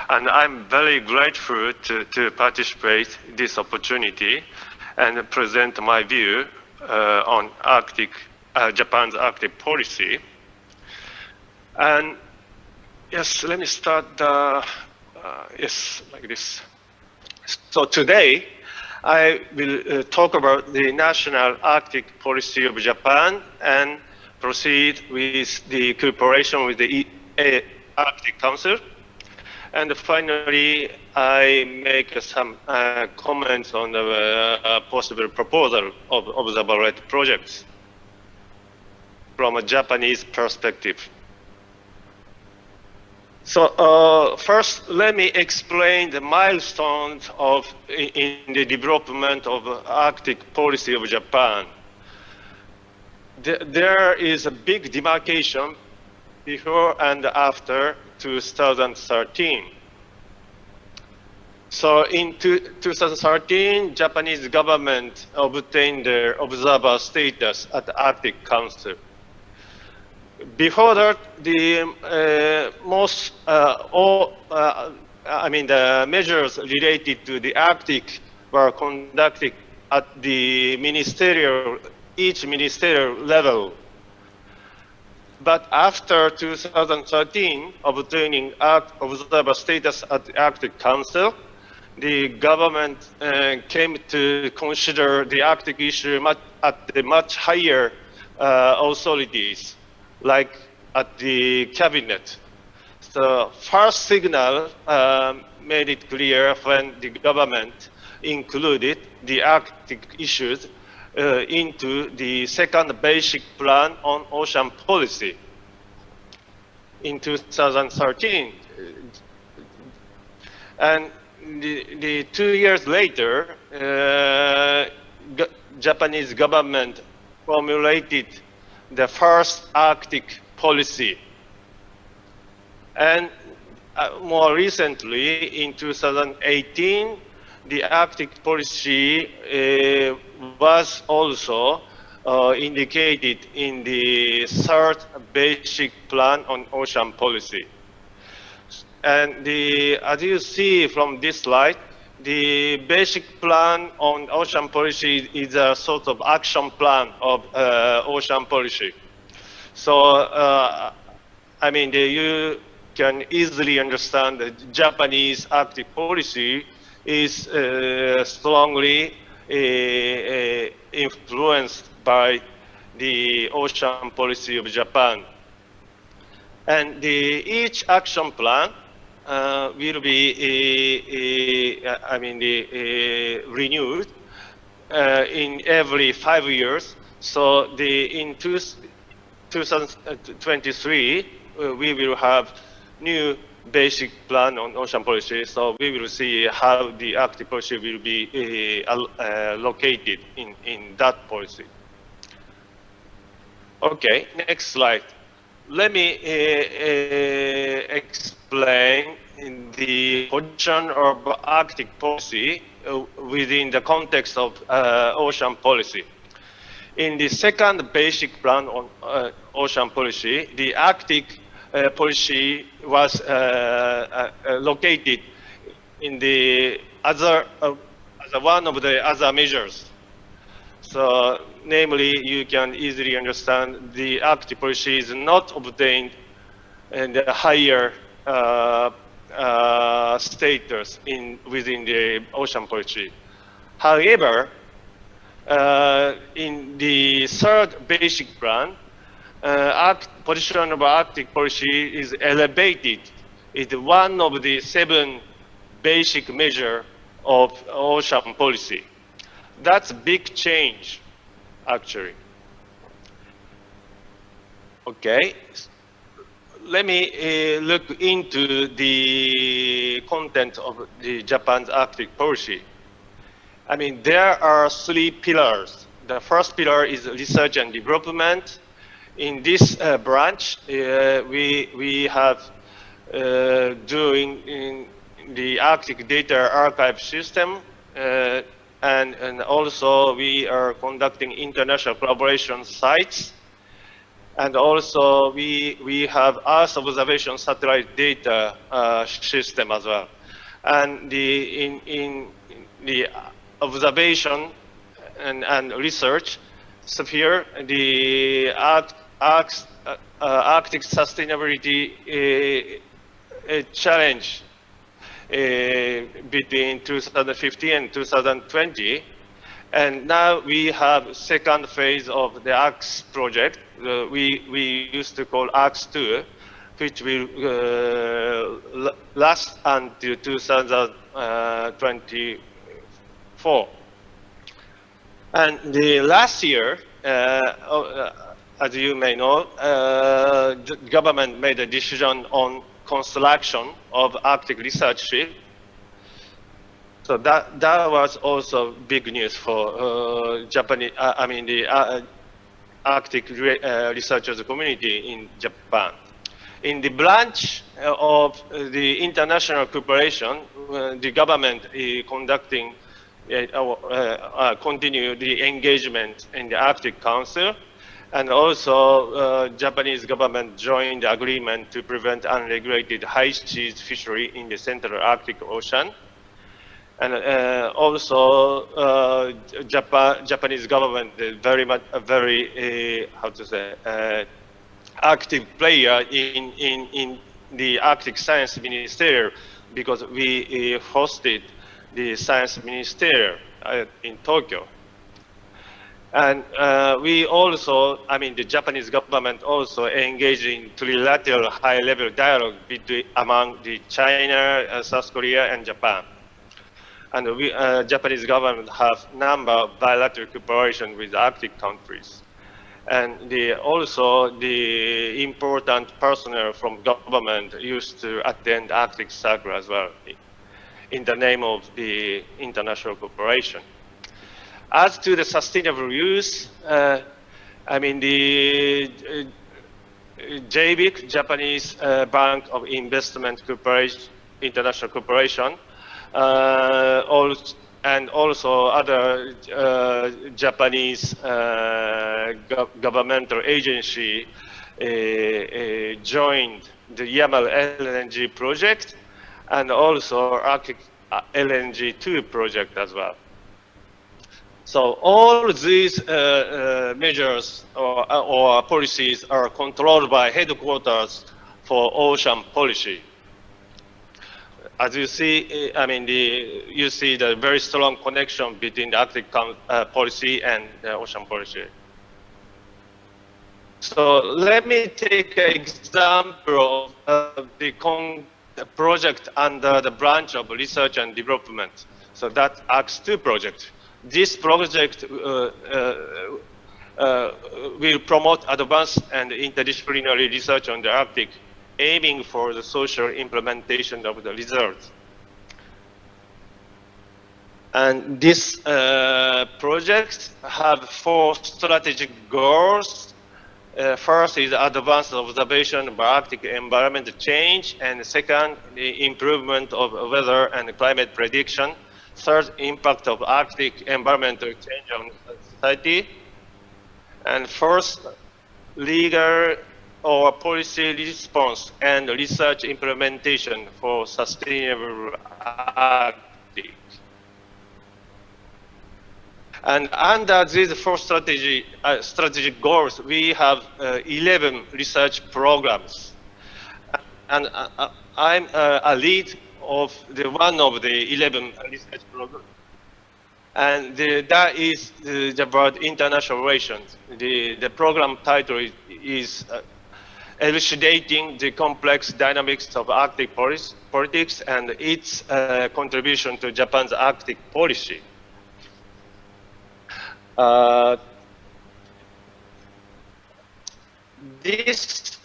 And I'm very grateful to participate in this opportunity and present my view on Japan's Arctic policy. And yes, let me start yes, like this. So today, I will talk about the national Arctic policy of Japan and proceed with the cooperation with the Arctic Council. And finally, I make some comments on the possible proposal of observatory projects from a Japanese perspective. So first, let me explain the milestones in the development of Arctic policy of Japan. There is a big demarcation before and after 2013. So in 2013, Japanese government obtained their observer status at the Arctic Council. Before that, the the measures related to the Arctic were conducted at the each ministerial level. But after 2013, obtaining observer status at the Arctic Council, the government came to consider the Arctic issue at the much higher authorities, like at the cabinet. The first signal made it clear when the government included the Arctic issues into the second basic plan on ocean policy in 2013. And the 2 years later, Japanese government formulated the first Arctic policy. And more recently, in 2018, the Arctic policy was also indicated in the third basic plan on ocean policy. And as you see from this slide, the basic plan on ocean policy is a sort of action plan of ocean policy. So, you can easily understand that Japanese Arctic policy is strongly influenced by the ocean policy of Japan. And each action plan will be renewed in every 5 years. So in 2023, we will have new basic plan on ocean policy. So we will see how the Arctic policy will be located in that policy. Okay, next slide. Let me explain the position of Arctic policy within the context of ocean policy. In the second basic plan on ocean policy, the Arctic policy was located in the other, as one of the other measures. So, namely, you can easily understand the Arctic policy is not obtained in the higher status within the ocean policy. However, in the third basic plan, position of Arctic policy is elevated. It's one of the 7 basic measures of ocean policy. That's a big change, actually. Okay, let me look into the content of the Japan's Arctic policy. I mean, there are 3 pillars. The first pillar is research and development. In this branch, we have doing in the Arctic data archive system, and also we are conducting international collaboration sites. And also we have Earth observation satellite data system as well. And in the observation and research sphere, the Arctic sustainability challenge between 2015 and 2020. And now we have second phase of the ARCS project. We used to call ARCS 2, which will last until 2024. And the last year, as you may know, the government made a decision on construction of Arctic research ship. So that was also big news for Japanese, the Arctic researchers community in Japan. In the branch of the international cooperation, the government is conducting, continue the engagement in the Arctic Council, and also Japanese government joined the agreement to prevent unregulated high seas fishery in the Central Arctic Ocean. And also, Japanese government is very much a very active player in the Arctic Science Ministerial, because we hosted the Science Ministerial in Tokyo. And we also, the Japanese government also engaged in trilateral high-level dialogue among the China, South Korea, and Japan. And we, Japanese government have number of bilateral cooperation with Arctic countries. And also the important personnel from government used to attend Arctic Circle as well, in the name of the international cooperation. As to the sustainable use, the JBIC, Japanese Bank of Investment Corporation, International Corporation, and also other Japanese governmental agency joined the Yamal LNG project, and also Arctic LNG 2 project as well. So all these measures or policies are controlled by headquarters for ocean policy. As you see, you see the very strong connection between the Arctic policy and the ocean policy. So let me take an example of the project under the branch of research and development. So that's ARCS 2 project. This project will promote advanced and interdisciplinary research on the Arctic aiming for the social implementation of the results. And these projects have 4 strategic goals. First is advanced observation of Arctic environmental change, and second, the improvement of weather and climate prediction. Third, impact of Arctic environmental change on society. And fourth, legal or policy response and research implementation for sustainable Arctic. And under these 4 strategic goals, we have 11 research programs. And I'm a lead of one of the 11 research programs. And that is about international relations. The program title is elucidating the complex dynamics of Arctic politics and its contribution to Japan's Arctic policy. This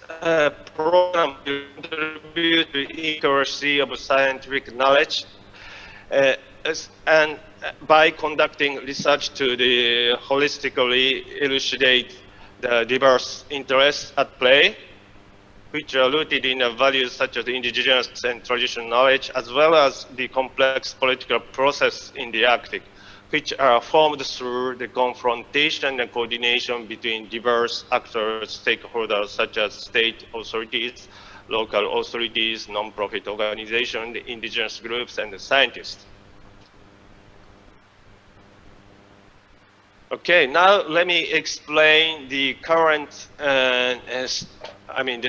program will contribute to accuracy of scientific knowledge and by conducting research to holistically elucidate the diverse interests at play, which are rooted in values such as indigenous and traditional knowledge, as well as the complex political process in the Arctic, which are formed through the confrontation and coordination between diverse actors, stakeholders such as state authorities, local authorities, non-profit organizations, indigenous groups, and scientists. Okay, now let me explain the current, the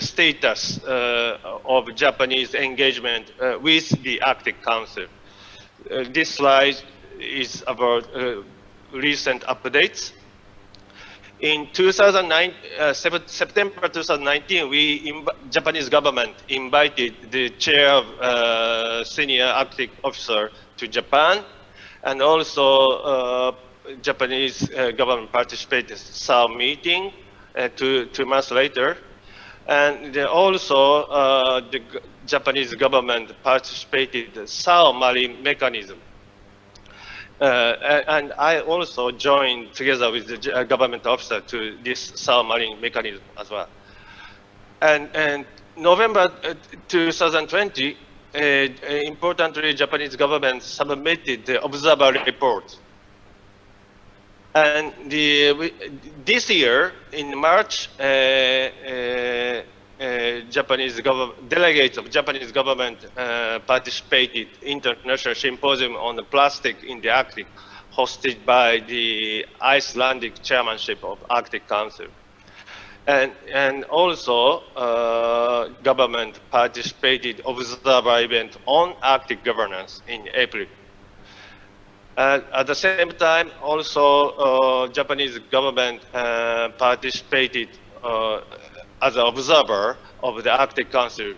status of Japanese engagement with the Arctic Council. This slide is about recent updates. In September 2019, Japanese government invited the chair of senior Arctic officer to Japan, and also Japanese government participated in SAO meeting 2 months later. And also the Japanese government participated in SAO marine mechanism. And I also joined together with the government officer to this SAO marine mechanism as well. And November 2020, importantly, Japanese government submitted the observer report. And this year, in March, delegates of Japanese government participated in international symposium on the plastic in the Arctic, hosted by the Icelandic chairmanship of Arctic Council. And also, government participated observer event on Arctic governance in April. At the same time, also, Japanese government participated as an observer of the Arctic Council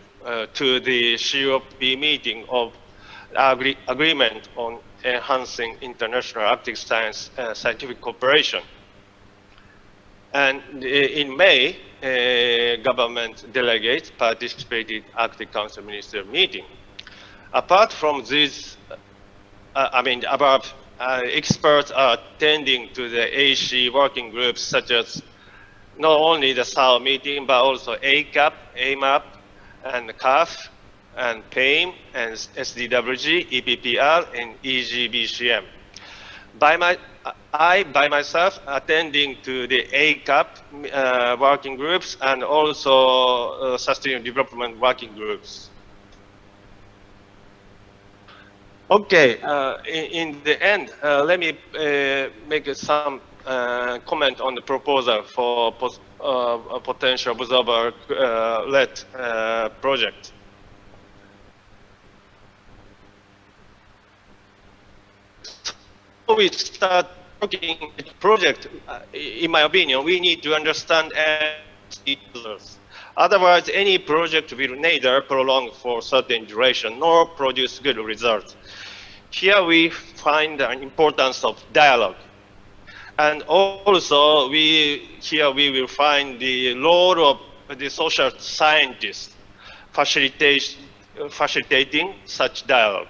to the COP meeting of agreement on enhancing international Arctic scientific cooperation. And in May, government delegates participated Arctic Council Minister meeting. Apart from this, above, experts are attending to the AC working groups, such as not only the SAO meeting, but also ACAP, AMAP, and CAF, and PAIM, and SDWG, EPPR, and EGBCM. I, by myself, attending to the ACAP working groups and also Sustainable Development working groups. Okay, in the end, let me make some comment on the proposal for a potential observer-led project. Before we start working with the project, in my opinion, we need to understand each others. Otherwise, any project will neither prolong for certain duration nor produce good results. Here we find the importance of dialogue. And also, here we will find the role of the social scientists facilitating such dialogue.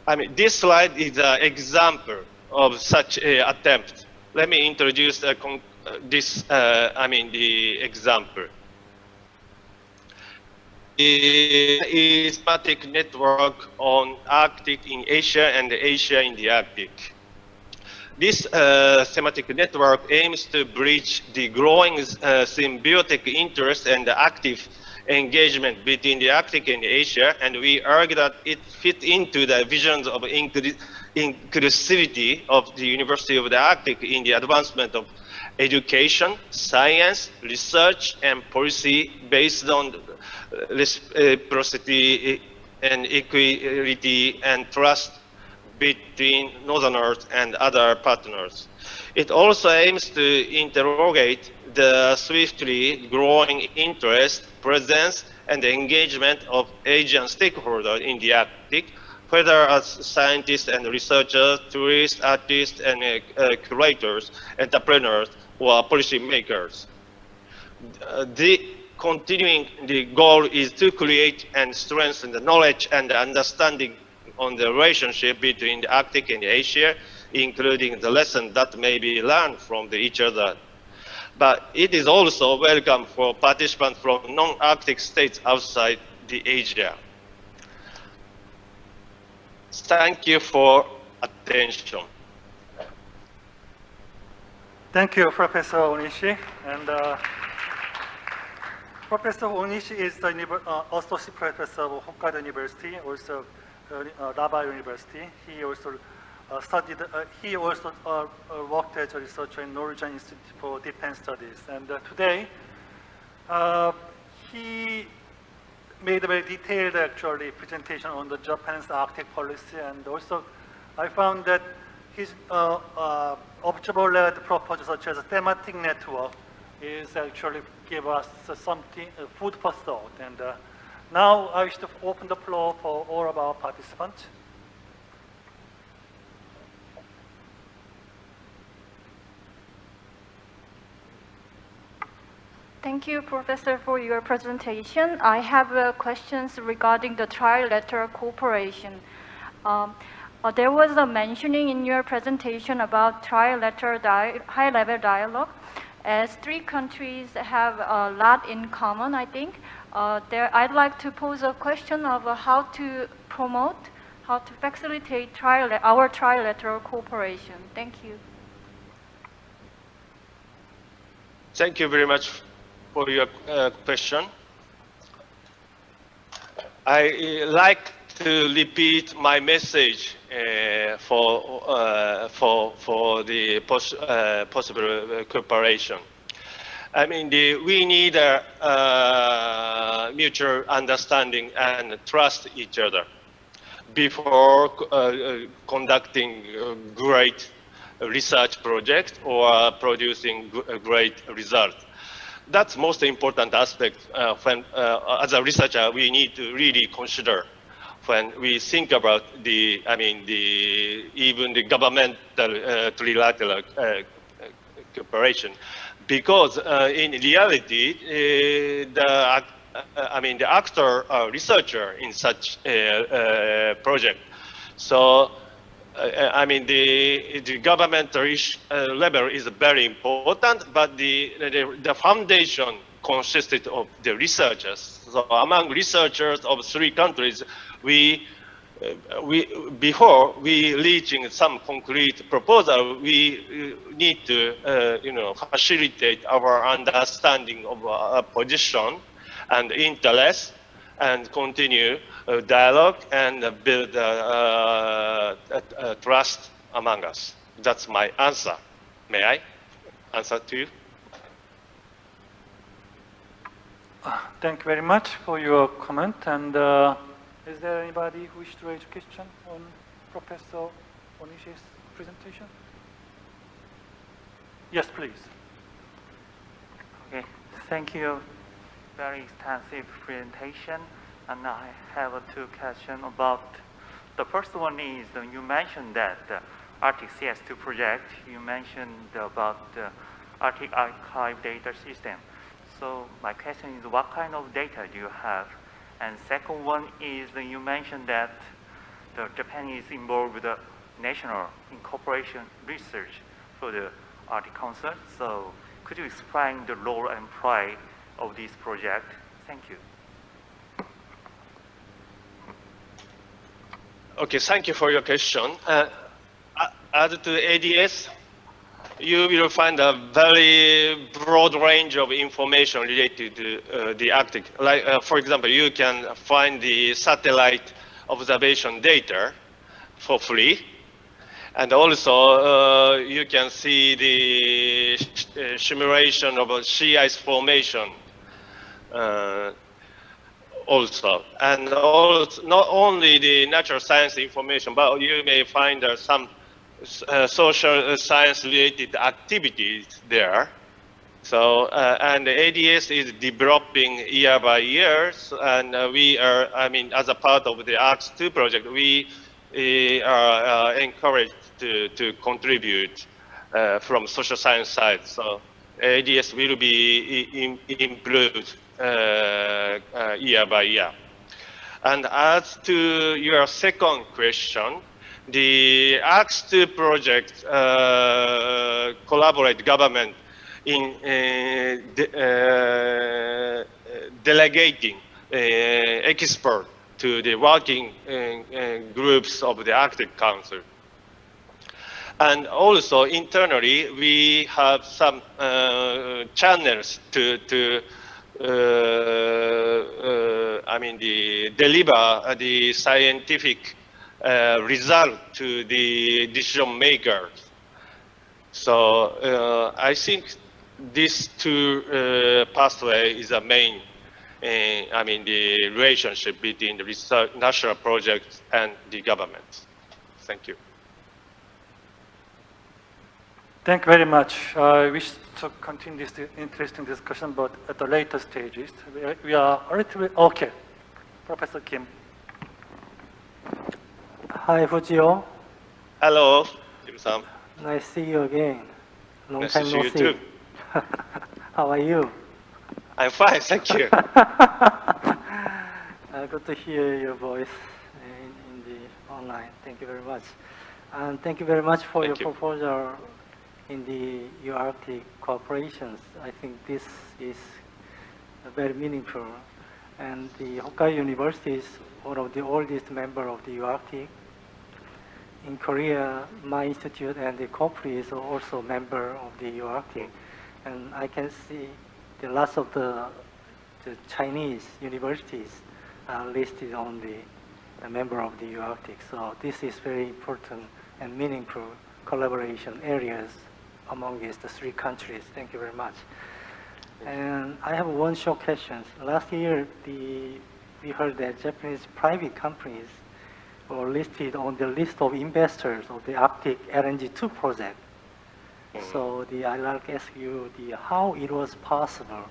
I mean, this slide is an example of such an attempt. Let me introduce the example. The thematic network on Arctic in Asia and Asia in the Arctic. This thematic network aims to bridge the growing symbiotic interest and active engagement between the Arctic and Asia, and we argue that it fits into the visions of inclusivity of the University of the Arctic in the advancement of education, science, research, and policy based on reciprocity and equality and trust between Northerners and other partners. It also aims to interrogate the swiftly growing interest, presence, and engagement of Asian stakeholders in the Arctic, whether as scientists and researchers, tourists, artists, and curators, entrepreneurs, or policymakers. The goal is to create and strengthen the knowledge and understanding on the relationship between the Arctic and Asia, including the lessons that may be learned from each other. But it is also welcome for participants from non-Arctic states outside the Asia. Thank you for attention. Thank you, Professor Onishi. And Professor Onishi is the Associate Professor of Hokkaido University, also Naba University. He also worked as a researcher in Norwegian Institute for Defense Studies. And today, he made a very detailed, actually, presentation on the Japan's Arctic policy. And also, I found that his observer-led proposal, such as a thematic network, is actually give us something, food for thought. And now I wish to open the floor for all of our participants. Thank you, Professor, for your presentation. I have questions regarding the trilateral cooperation. There was a mentioning in your presentation about trilateral high-level dialogue. As three countries have a lot in common, I think, I'd like to pose a question of how to promote, how to facilitate our trilateral cooperation. Thank you. Thank you very much for your question. I like to repeat my message for the possible cooperation. I mean, we need a mutual understanding and trust each other before conducting a great research project or producing a great result. That's most important aspect when, as a researcher, we need to really consider when we think about even the governmental trilateral cooperation, because in reality, the actor researcher in such a project. So, the governmental level is very important, but the foundation consisted of the researchers. So among researchers of three countries, before we reaching some concrete proposal, we need to facilitate our understanding of our position and interest, and continue dialogue and build trust among us. That's my answer. May I answer to you? Thank you very much for your comment. And is there anybody who wishes to raise a question on Professor Onishi's presentation? Yes, please. Okay, thank you. Very extensive presentation, and I have two questions about. The first one is you mentioned that the Arctic CS2 project. You mentioned about the Arctic Archive data system. So my question is, what kind of data do you have And second one is that you mentioned that the Japan is involved with the national incorporation research for the Arctic Council. So could you explain the role and pride of this project? Thank you. Okay, thank you for your question. As to ADS, you will find a very broad range of information related to the Arctic. Like, for example, you can find the satellite observation data for free. And also, you can see the simulation of a sea ice formation also. And also, not only the natural science information, but you may find some social science-related activities there. So, and the ADS is developing year by year, and we are, I mean, as a part of the ARCS2 project, we are encouraged to contribute from social science side. So ADS will be improved year by year. And as to your second question, the ARCS2 project collaborate government in delegating expert to the working groups of the Arctic Council. And also internally, we have some channels to deliver the scientific result to the decision makers. So I think these two pathway is a main, the relationship between the research, national projects and the government. Thank you. Thank you very much. I wish to continue this interesting discussion, but at the later stages, we are a little bit, okay. Professor Kim. Hi, Fujio. Hello, Kim-san. Nice to see you again. Long Nice time to see no you see. too. How are you? I'm fine, thank you. Good to hear your voice in the online. Thank you very much. And thank you very much for Thank your you. proposal in the EU-Arctic cooperations. I think this is very meaningful. And the Hokkaido University is one of the oldest members of the EU-Arctic. In Korea, my institute and the COPRI is also member of the EU-Arctic. And I can see the lots of the Chinese universities are listed on the member of the EU-Arctic. So this is very important and meaningful collaboration areas among these the three countries. Thank you very much. And I have one short question. Last year, we heard that Japanese private companies were listed on the list of investors of the Arctic LNG2 project. So I'd like to ask you how it was possible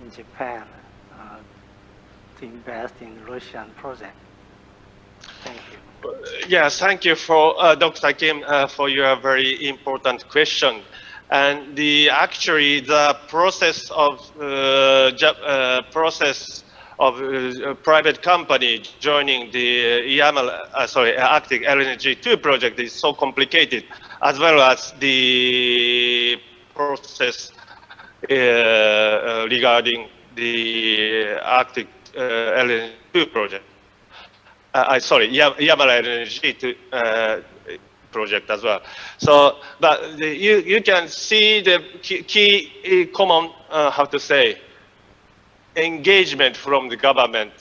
in Japan to invest in Russian project. Thank you. Yes, thank you for Dr. Kim for your very important question. And actually the process of private company joining the Arctic LNG2 project is so complicated, as well as the process regarding the Arctic LNG2 project. Yamala LNG project as well. So, but you can see the key common, engagement from the government.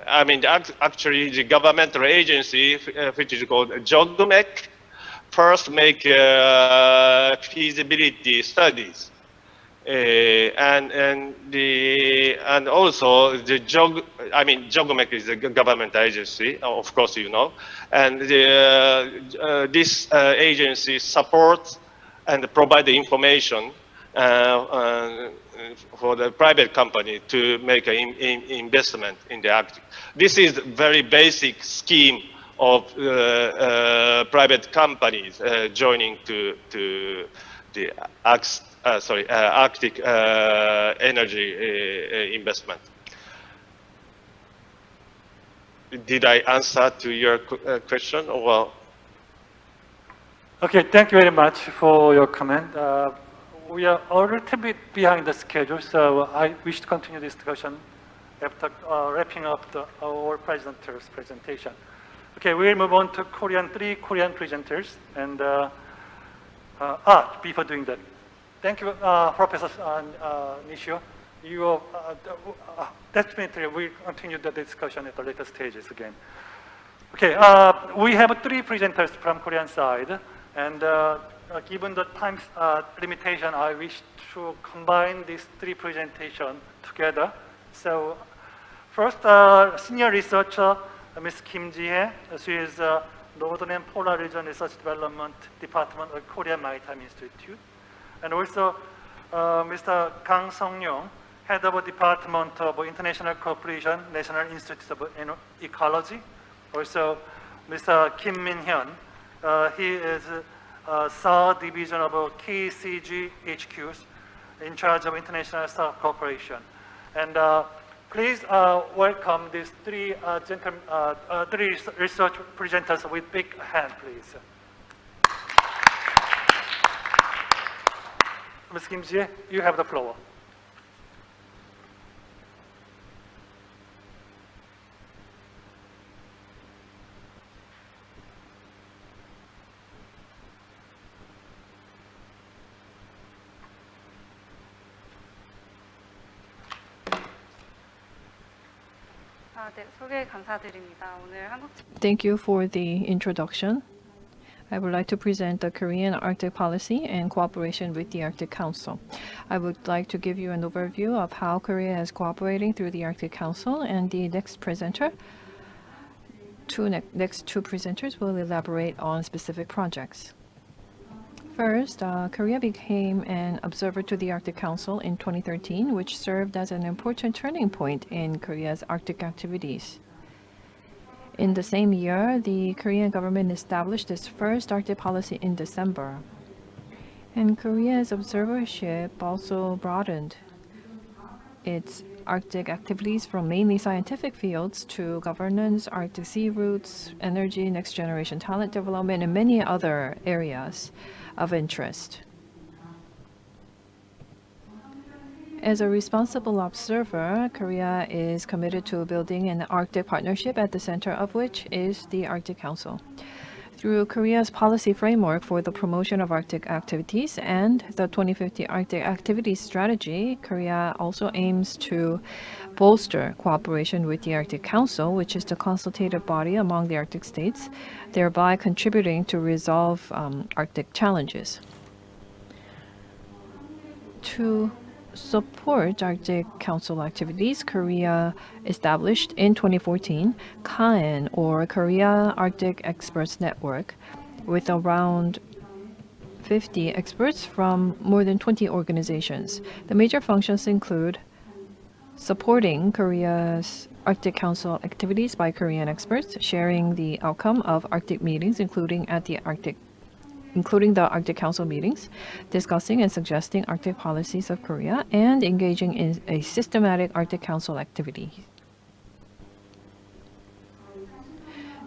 I mean, actually, the governmental agency, which is called JOGMEC, first make feasibility studies. And also the JOGMEC is a government agency, of course you know, and this agency supports and provide the information for the private company to make an investment in the Arctic. This is very basic scheme of private companies joining to the Arctic energy investment. Did I answer to your question? Well, Okay, thank you very much for your comment. We are a little bit behind the schedule, so I wish to continue this discussion after wrapping up our presenter's presentation. Okay, we'll move on to three Korean presenters, and before doing that, thank you, Professor Nishio. You definitely will continue the discussion at the later stages again. Okay, we have three presenters from Korean side, and given the time limitation, I wish to combine these three presentations together. So, first, senior researcher Ms. Kim Ji-hye. She is Northern and Polar Region Research Development Department of Korea Maritime Institute, and also Mr. Kang Sung-yong, Head of Department of International Cooperation, National Institute of Ecology. Also, Mr. Kim Min-hyun, he is South Division of KCG HQs in charge of International South Cooperation. And please welcome these three research presenters with big hand, please. Ms. Kim Ji-hye, you have the floor. 네, 소개 감사드립니다. 오늘 한국 Thank you for the introduction. I would like to present the Korean Arctic policy and cooperation with the Arctic Council. I would like to give you an overview of how Korea is cooperating through the Arctic Council, and the next presenter, next two presenters will elaborate on specific projects. First, Korea became an observer to the Arctic Council in 2013, which served as an important turning point in Korea's Arctic activities. In the same year, the Korean government established its first Arctic policy in December. And Korea's observership also broadened its Arctic activities from mainly scientific fields to governance, Arctic sea routes, energy, next generation talent development, and many other areas of interest. As a responsible observer, Korea is committed to building an Arctic partnership, at the center of which is the Arctic Council. Through Korea's policy framework for the promotion of Arctic activities and the 2050 Arctic Activities Strategy, Korea also aims to bolster cooperation with the Arctic Council, which is the consultative body among the Arctic states, thereby contributing to resolve Arctic challenges. To support Arctic Council activities, Korea established in 2014 KAEN, or Korea Arctic Experts Network, with around 50 experts from more than 20 organizations. The major functions include supporting Korea's Arctic Council activities by Korean experts, sharing the outcome of Arctic meetings, including the Arctic Council meetings, discussing and suggesting Arctic policies of Korea, and engaging in a systematic Arctic Council activity.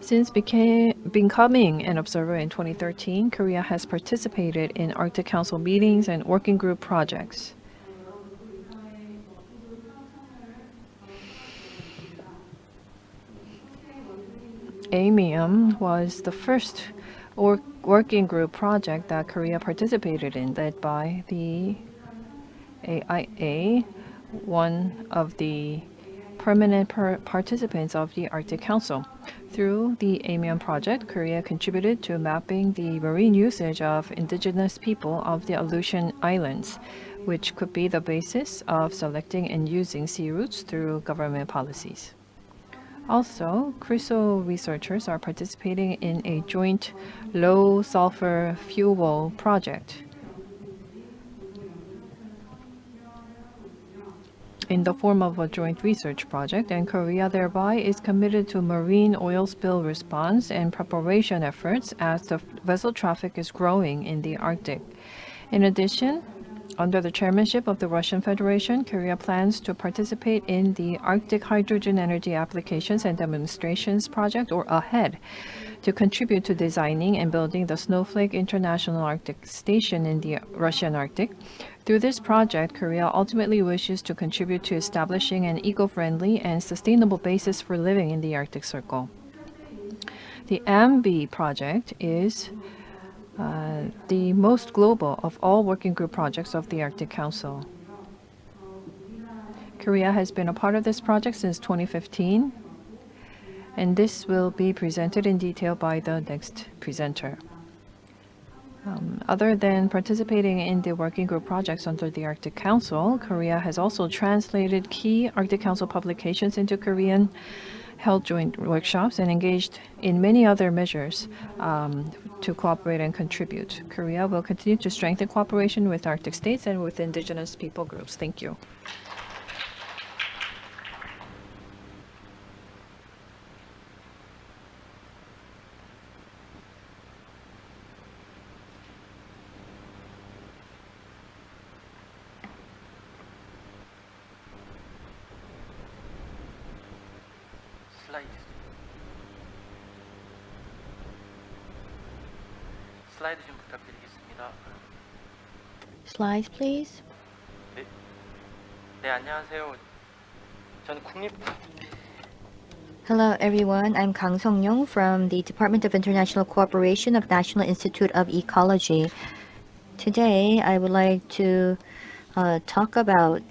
Since becoming an observer in 2013, Korea has participated in Arctic Council meetings and working group projects. AMIUM was the first working group project that Korea participated in, led by the AIA, one of the permanent participants of the Arctic Council. Through the AMIUM project, Korea contributed to mapping the marine usage of indigenous people of the Aleutian Islands, which could be the basis of selecting and using sea routes through government policies. Also, CRISO researchers are participating in a joint low-sulfur fuel project in the form of a joint research project, and Korea thereby is committed to marine oil spill response and preparation efforts as the vessel traffic is growing in the Arctic. In addition, Under the chairmanship of the Russian Federation, Korea plans to participate in the Arctic Hydrogen Energy Applications and Demonstrations Project, or AHEAD, to contribute to designing and building the Snowflake International Arctic Station in the Russian Arctic. Through this project, Korea ultimately wishes to contribute to establishing an eco-friendly and sustainable basis for living in the Arctic Circle. The AMBI project is the most global of all working group projects of the Arctic Council. Korea has been a part of this project since 2015, and this will be presented in detail by the next presenter. Other than participating in the working group projects under the Arctic Council, Korea has also translated key Arctic Council publications into Korean, held joint workshops, and engaged in many other measures to cooperate and contribute. Korea will continue to strengthen cooperation with Arctic states and with indigenous people groups. Thank you. 슬라이드 좀 부탁드리겠습니다. Slides, please. 네, 안녕하세요. 저는 Hello, everyone. I'm Kang Song-yong from the Department of International Cooperation of National Institute of Ecology. Today, I would like to talk about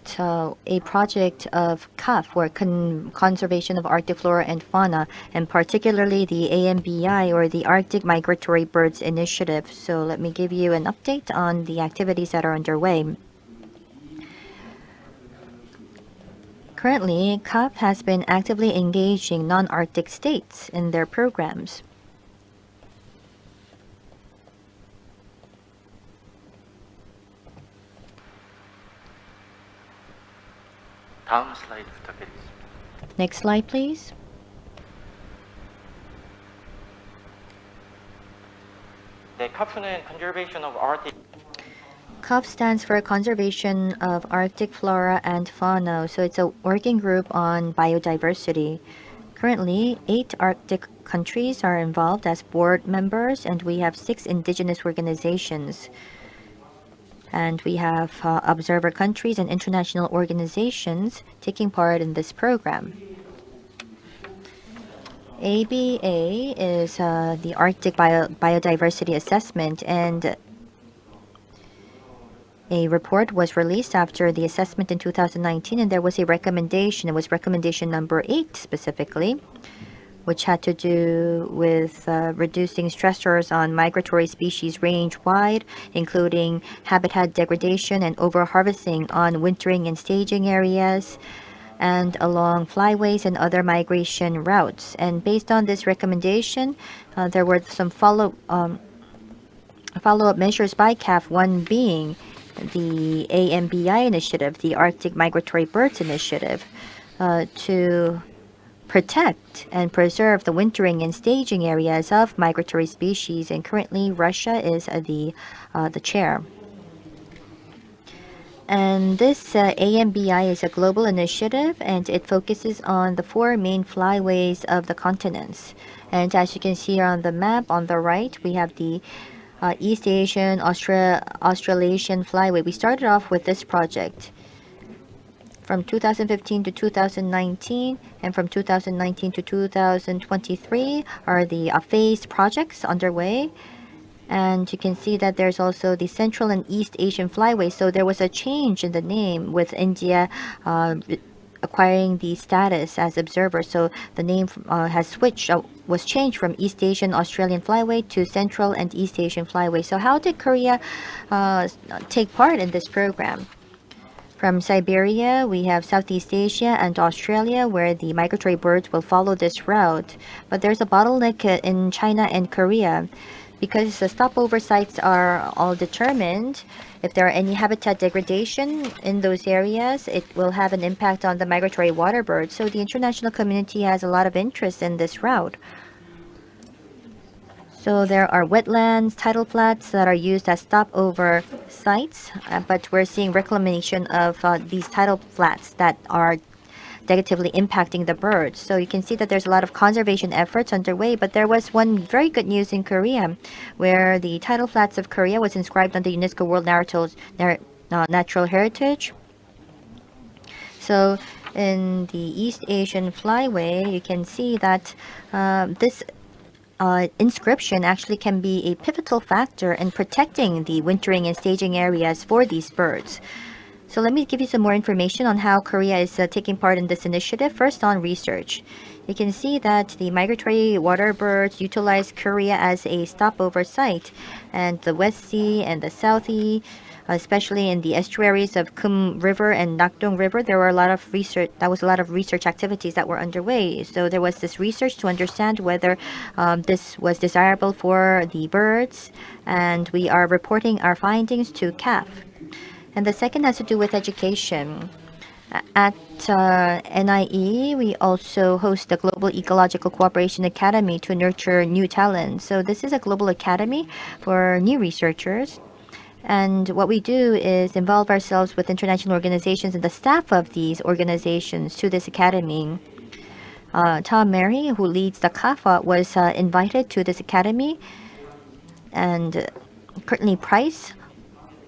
a project of CAF, or Conservation of Arctic Flora and Fauna, and particularly the AMBI, or the Arctic Migratory Birds Initiative. So let me give you an update on the activities that are underway. Currently, CAF has been actively engaging non-Arctic states in their programs. 다음 슬라이드 부탁드리겠습니다. Next slide, please. 네, CAF는 Conservation of Arctic. CUF stands for Conservation of Arctic Flora and Fauna, so it's a working group on biodiversity. Currently, 8 Arctic countries are involved as board members, and we have 6 indigenous organizations. And we have observer countries and international organizations taking part in this program. ABA is the Arctic Biodiversity Assessment, and a report was released after the assessment in 2019, and there was a recommendation. It was recommendation number 8 specifically, which had to do with reducing stressors on migratory species range-wide, including habitat degradation and over-harvesting on wintering and staging areas, and along flyways and other migration routes. And based on this recommendation, there were some follow-up measures by CAF, one being the AMBI initiative, the Arctic Migratory Birds Initiative, to protect and preserve the wintering and staging areas of migratory species. And currently, Russia is the chair. And this AMBI is a global initiative, and it focuses on the 4 main flyways of the continents. And as you can see on the map on the right, we have the East Asian, Australasian flyway. We started off with this project from 2015 to 2019, and from 2019 to 2023 are the phased projects underway. And you can see that there's also the Central and East Asian Flyway. So there was a change in the name with India acquiring the status as observer. So the name was changed from East Asian Australian Flyway to Central and East Asian Flyway. So how did Korea take part in this program? From Siberia, we have Southeast Asia and Australia, where the migratory birds will follow this route. But there's a bottleneck in China and Korea. Because the stopover sites are all determined, if there are any habitat degradation in those areas, it will have an impact on the migratory water birds. So the international community has a lot of interest in this route. So there are wetlands, tidal flats that are used as stopover sites, but we're seeing reclamation of these tidal flats that are negatively impacting the birds. So you can see that there's a lot of conservation efforts underway, but there was one very good news in Korea, where the tidal flats of Korea was inscribed on the UNESCO World Natural Heritage. So in the East Asian Flyway, you can see that this inscription actually can be a pivotal factor in protecting the wintering and staging areas for these birds. So let me give you some more information on how Korea is taking part in this initiative. First, on research. You can see that the migratory water birds utilize Korea as a stopover site, and the West Sea and the South Sea, especially in the estuaries of Kum River and Nakdong River, there were a lot of research. That was a lot of research activities that were underway. So there was this research to understand whether this was desirable for the birds, and we are reporting our findings to CAF. And the second has to do with education. At NIE, we also host the Global Ecological Cooperation Academy to nurture new talent. So this is a global academy for new researchers. And what we do is involve ourselves with international organizations and the staff of these organizations to this academy. Tom Mary, who leads the CAFA, was invited to this academy. And Courtney Price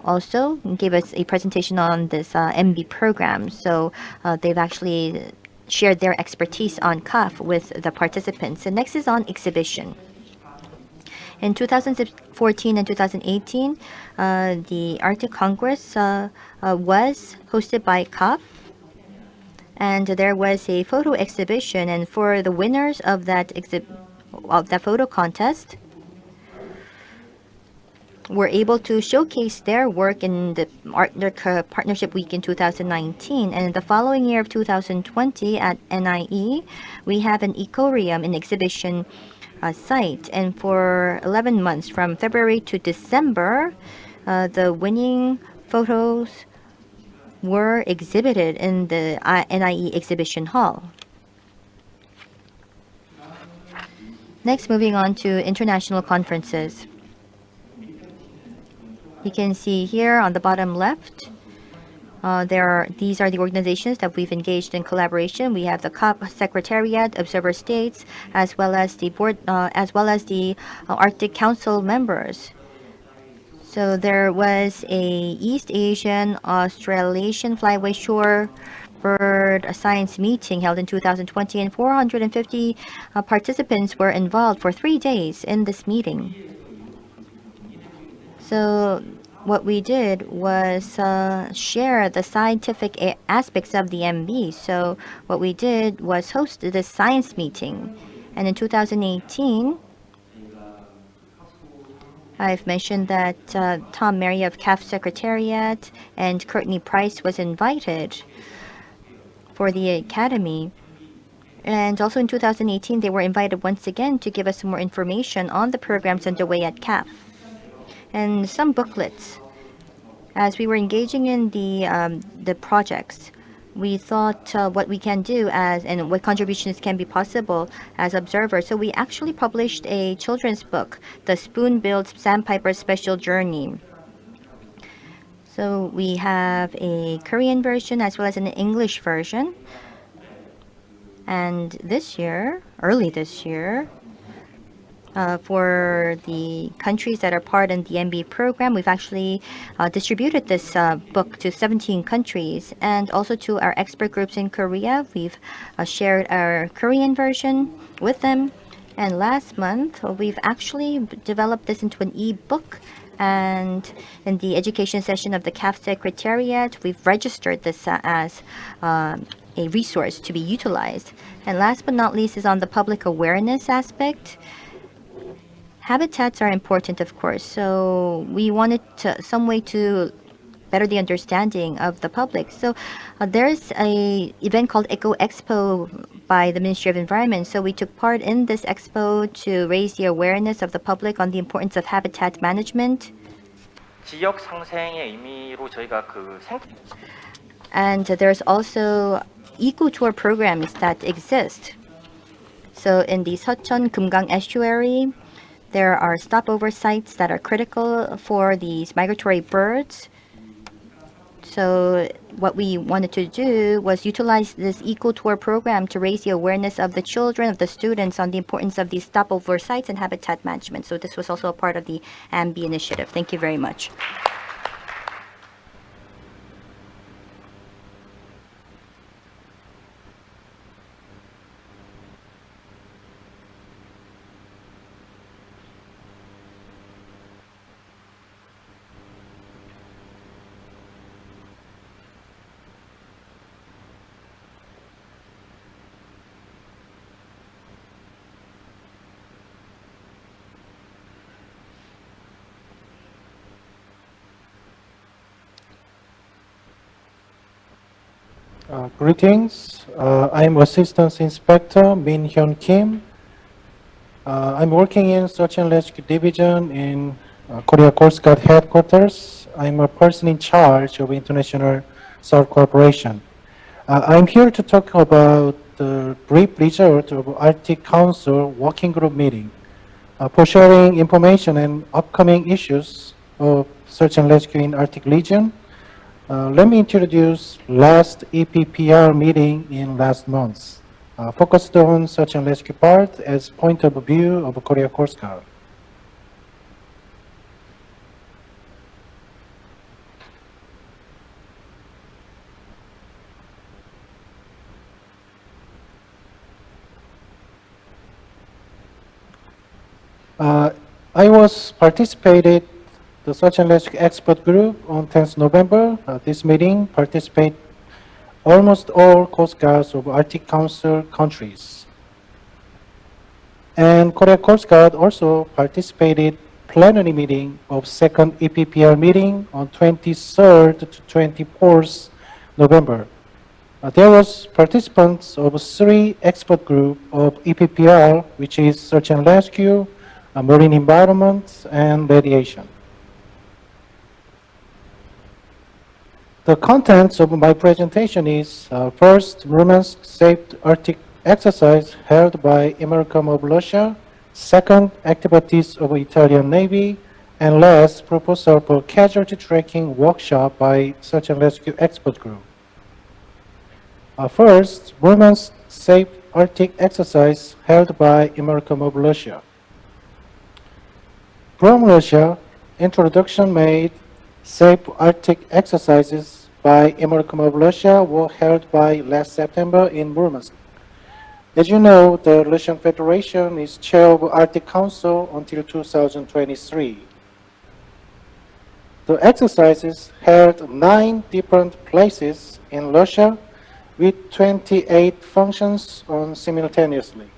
also gave us a presentation on this MB program. So they've actually shared their expertise on CAF with the participants. And next is on exhibition. In 2014 and 2018, the Arctic Congress was hosted by CAF. And there was a photo exhibition. And for the winners of that photo contest, were able to showcase their work in the Arctic Partnership Week in 2019. And in the following year of 2020 at NIE, we have an Ecorium, an exhibition site. And for 11 months, from February to December, the winning photos were exhibited in the NIE exhibition hall. Next, moving on to international conferences. You can see here on the bottom left, these are the organizations that we've engaged in collaboration. We have the COP Secretariat, Observer States, as well as the board, as well as the Arctic Council members. So there was a East Asian Australasian Flyway Shore Bird Science meeting held in 2020, and 450 participants were involved for 3 days in this meeting. So what we did was share the scientific aspects of the MB. So what we did was host this science meeting. And in 2018, I've mentioned that Tom Mary of CAF Secretariat and Courtney Price was invited for the Academy. And also in 2018, they were invited once again to give us some more information on the programs underway at CAF. And some booklets. As we were engaging in the projects, we thought what we can do and what contributions can be possible as observers. So we actually published a children's book, The Spoon-Billed Sandpiper Special Journey. So we have a Korean version as well as an English version. And this year, early this year, for the countries that are part in the MB program, we've actually distributed this book to 17 countries, and also to our expert groups in Korea. We've shared our Korean version with them. And last month, we've actually developed this into an e-book. And in the education session of the CAF Secretariat, we've registered this as a resource to be utilized. And last but not least is on the public awareness aspect. Habitats are important, of course, so we wanted some way to better the understanding of the public. So there's an event called Eco Expo by the Ministry of Environment. So we took part in this expo to raise the awareness of the public on the importance of habitat management. 지역 상생의 의미로 저희가 And there's also eco-tour programs that exist. So in the Seocheon Kumgang estuary, There are stopover sites that are critical for these migratory birds. So what we wanted to do was utilize this eco-tour program to raise the awareness of the children, of the students, on the importance of these stopover sites and habitat management. So this was also a part of the AMBI initiative. Thank you very much. Greetings. I'm Assistant Inspector Min Hyun Kim. I'm working in Search and Rescue Division in Korea Coast Guard Headquarters. I'm a person in charge of International Search Cooperation. I'm here to talk about the brief result of Arctic Council Working Group meeting for sharing information and upcoming issues of search and rescue in Arctic region. Let me introduce last EPPR meeting in last month, focused on search and rescue part as point of view of Korea Coast Guard. I was participated the Search and Rescue Expert Group on 10th November. This meeting participate almost all Coast Guards of Arctic Council countries. And Korea Coast Guard also participated plenary meeting of second EPPR meeting on 23rd to 24th November. There was participants of 3 expert group of EPPR, which is search and rescue, marine environment, and radiation. The contents of my presentation is first, Murmansk Safe Arctic exercise held by American of Russia, second, activities of Italian Navy, and last, proposal for casualty tracking workshop by Search and Rescue Expert Group. First, Murmansk Safe Arctic exercise held by American of Russia. From Russia, introduction made. Safe Arctic exercises by American of Russia were held by last September in Murmansk. As you know, the Russian Federation is chair of Arctic Council until 2023. The exercises held 9 different places in Russia with 28 functions on simultaneously.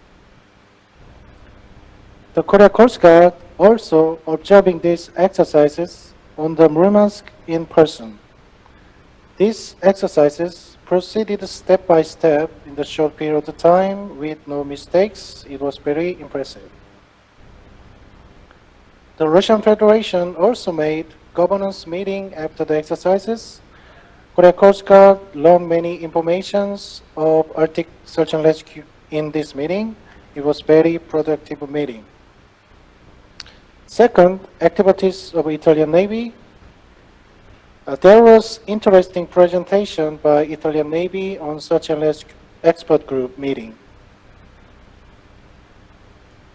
The Korea Coast Guard also observing these exercises on the Murmansk in person. These exercises proceeded step by step in the short period of time with no mistakes. It was very impressive. The Russian Federation also made governance meeting after the exercises. Korea Coast Guard learned many informations of Arctic search and rescue in this meeting. It was very productive meeting. Second, activities of Italian Navy. There was interesting presentation by Italian Navy on search and rescue expert group meeting.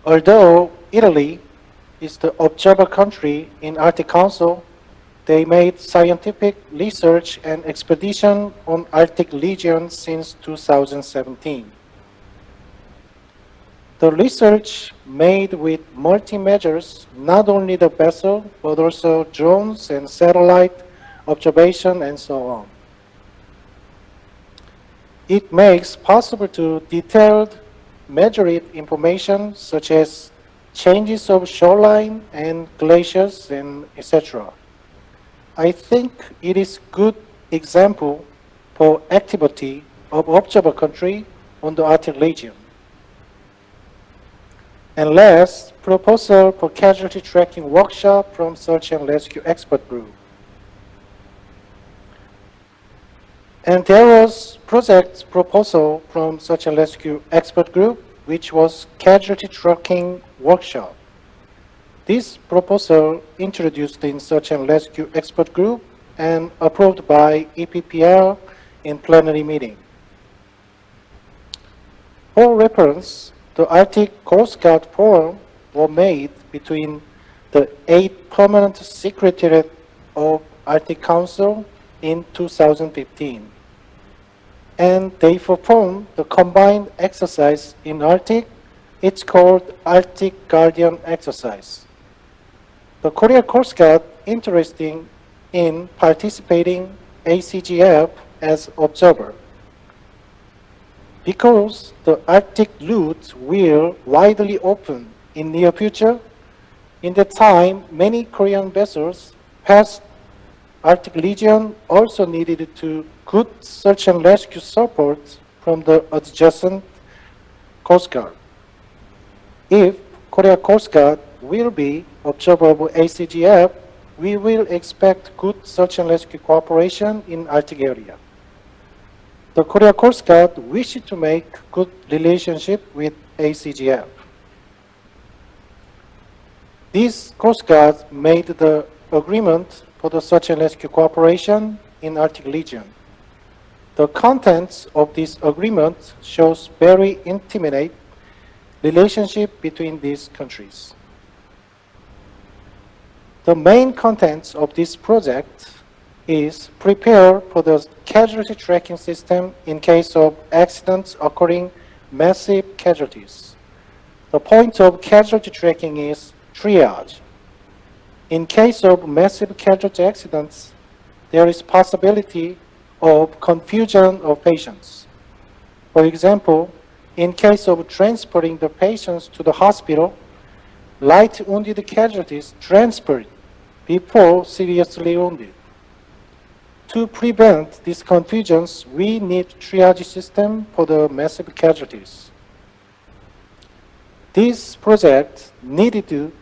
Although Italy is the observer country in Arctic Council, they made scientific research and expedition on Arctic region since 2017. The research made with multi-measures, not only the vessel, but also drones and satellite observation and so on. It makes possible to detailed measured information such as changes of shoreline and glaciers and etc. I think it is good example for activity of observer country on the Arctic region. And last, proposal for casualty tracking workshop from search and rescue expert group. And there was project proposal from search and rescue expert group, which was casualty tracking workshop. This proposal introduced in Search and Rescue Expert Group and approved by EPPR in plenary meeting. For reference, the Arctic Coast Guard Forum were made between the 8 permanent secretariat of Arctic Council in 2015. And they performed the combined exercise in Arctic. It's called Arctic Guardian Exercise. The Korea Coast Guard interested in participating ACGF as observer. Because the Arctic route will widely open in near future, in that time, many Korean vessels past Arctic region also needed to good search and rescue support from the adjacent Coast Guard. If Korea Coast Guard will be observer of ACGF, we will expect good search and rescue cooperation in Arctic area. The Korea Coast Guard wishes to make good relationship with ACGF. This Coast Guard made the agreement for the search and rescue cooperation in Arctic region. The contents of this agreement shows very intimate relationship between these countries. The main contents of this project is prepare for the casualty tracking system in case of accidents occurring massive casualties. The point of casualty tracking is triage. In case of massive casualty accidents, there is possibility of confusion of patients. For example, in case of transporting the patients to the hospital, light wounded casualties transferred before seriously wounded. To prevent these confusions, we need triage system for the massive casualties. This project needed to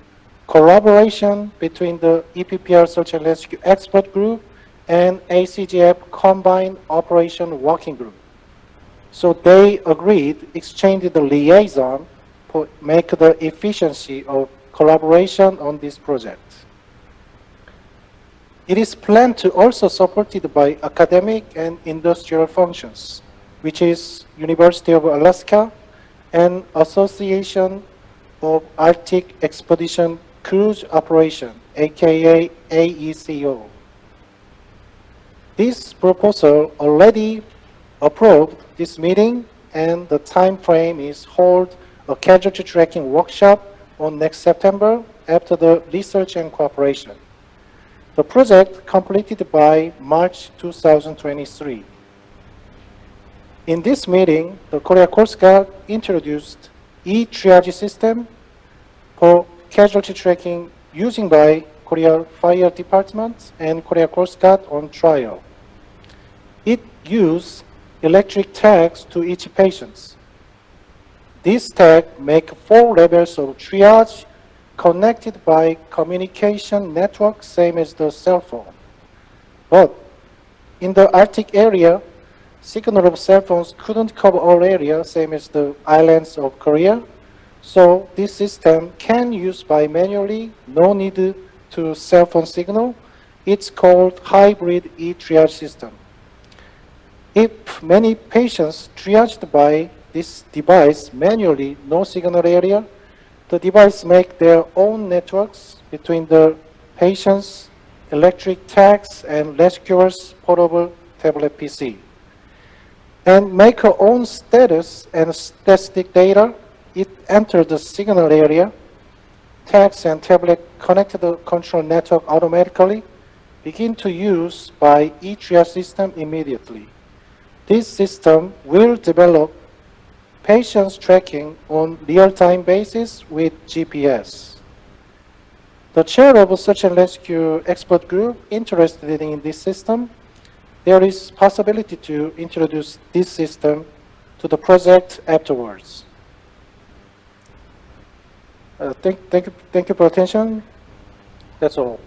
collaboration between the EPPR Search and Rescue Expert Group and ACGF Combined Operation Working Group. So they agreed, exchanged the liaison to make the efficiency of collaboration on this project. It is planned to also supported by academic and industrial functions, which is University of Alaska and Association of Arctic Expedition Cruise Operation, aka AECO. This proposal already approved this meeting, and the time frame is hold a casualty tracking workshop on next September after the research and cooperation. The project completed by March 2023. In this meeting, the Korea Coast Guard introduced e-triage system for casualty tracking using by Korea Fire Department and Korea Coast Guard on trial. It used electric tags to each patient. This tag make 4 levels of triage connected by communication network, same as the cell phone. But in the Arctic area, signal of cell phones couldn't cover all area, same as the islands of Korea. So this system can use by manually, no need to cell phone signal. It's called hybrid e-triage system. If many patients triaged by this device manually, no signal area, the device make their own networks between the patients, electric tags, and rescuers' portable tablet PC. And make her own status and statistic data. It enters the signal area. Tags and tablet connect to the control network automatically, begin to use by e-triage system immediately. This system will develop patients tracking on real-time basis with GPS. The chair of Search and Rescue Expert Group interested in this system. There is possibility to introduce this system to the project afterwards. Thank you for attention. That's all.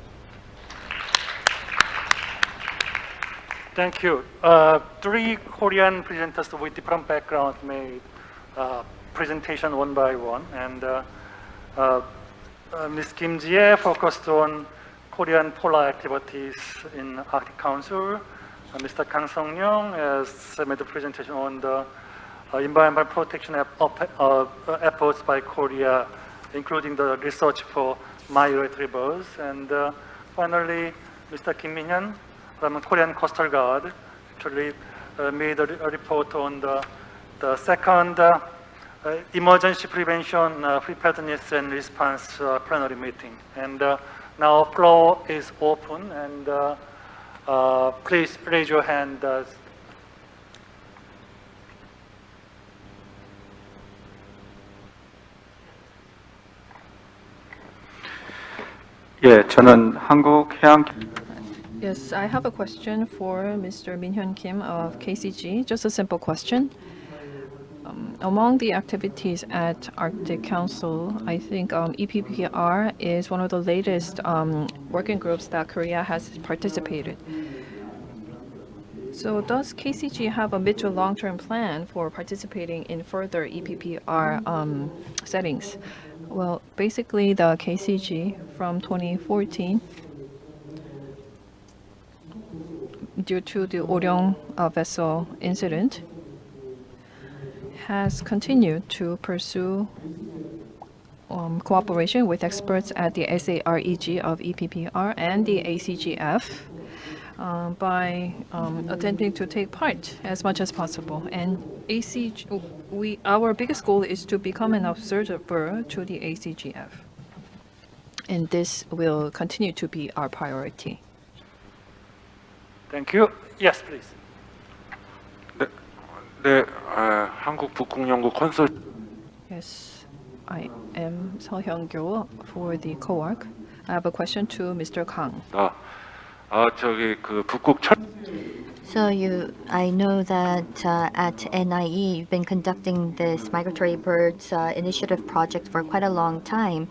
Thank you. 3 Korean presenters with different backgrounds made presentation one by one, and Ms. Kim Jie focused on Korean polar activities in Arctic Council. Mr. Kang Sung-young has made a presentation on the environmental protection efforts by Korea, including the research for migratory birds. And finally, Mr. Kim Min-hyun from Korean Coastal Guard actually made a report on the second emergency prevention, preparedness and response plenary meeting. And now floor is open, and please raise your hand. 예, 저는 한국해양 Yes, I have a question for Mr. Min-hyun Kim of KCG. Just a simple question. Among the activities at Arctic Council, I think EPPR is one of the latest working groups that Korea has participated. So does KCG have a mid to long-term plan for participating in further EPPR settings? Well, basically the KCG from 2014, due to the Oryong vessel incident, has continued to pursue cooperation with experts at the SAREG of EPPR and the ACGF by attempting to take part as much as possible. And our biggest goal is to become an observer to the ACGF. And this will continue to be our priority. Thank you. Yes, please. 네, 한국 북극연구 컨설. Yes, I am Seo Hyun-gyo for the co-work. I have a question to Mr. Kang. 저기 그 북극 철. So I know that at NIE you've been conducting this migratory birds initiative project for quite a long time.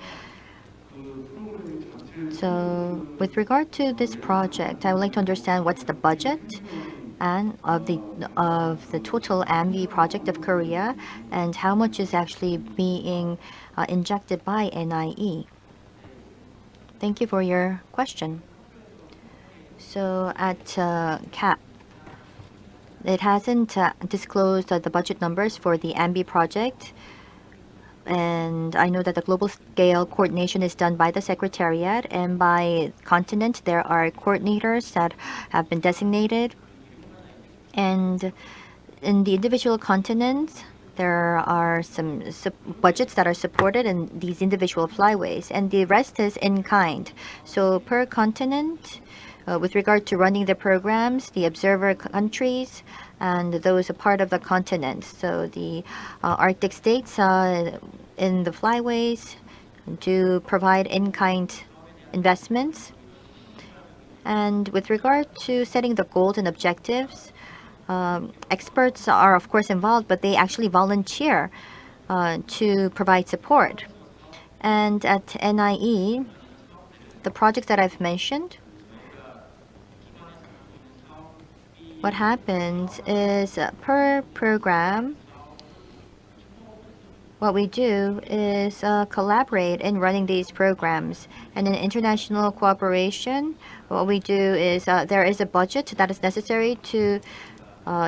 So with regard to this project, I would like to understand what's the budget and of the total AMBI project of Korea, and how much is actually being injected by NIE. Thank you for your question. So at CAP, it hasn't disclosed the budget numbers for the AMBI project, and I know that the global scale coordination is done by the Secretariat, and by continent there are coordinators that have been designated. And in the individual continents, there are some budgets that are supported in these individual flyways, and the rest is in kind. So per continent, with regard to running the programs, the observer countries, and those are part of the continent. So the Arctic states in the flyways do provide in-kind investments. And with regard to setting the goals and objectives, experts are of course involved, but they actually volunteer to provide support. And at NIE, the projects that I've mentioned, what happens is per program, what we do is collaborate in running these programs. And in international cooperation, what we do is there is a budget that is necessary to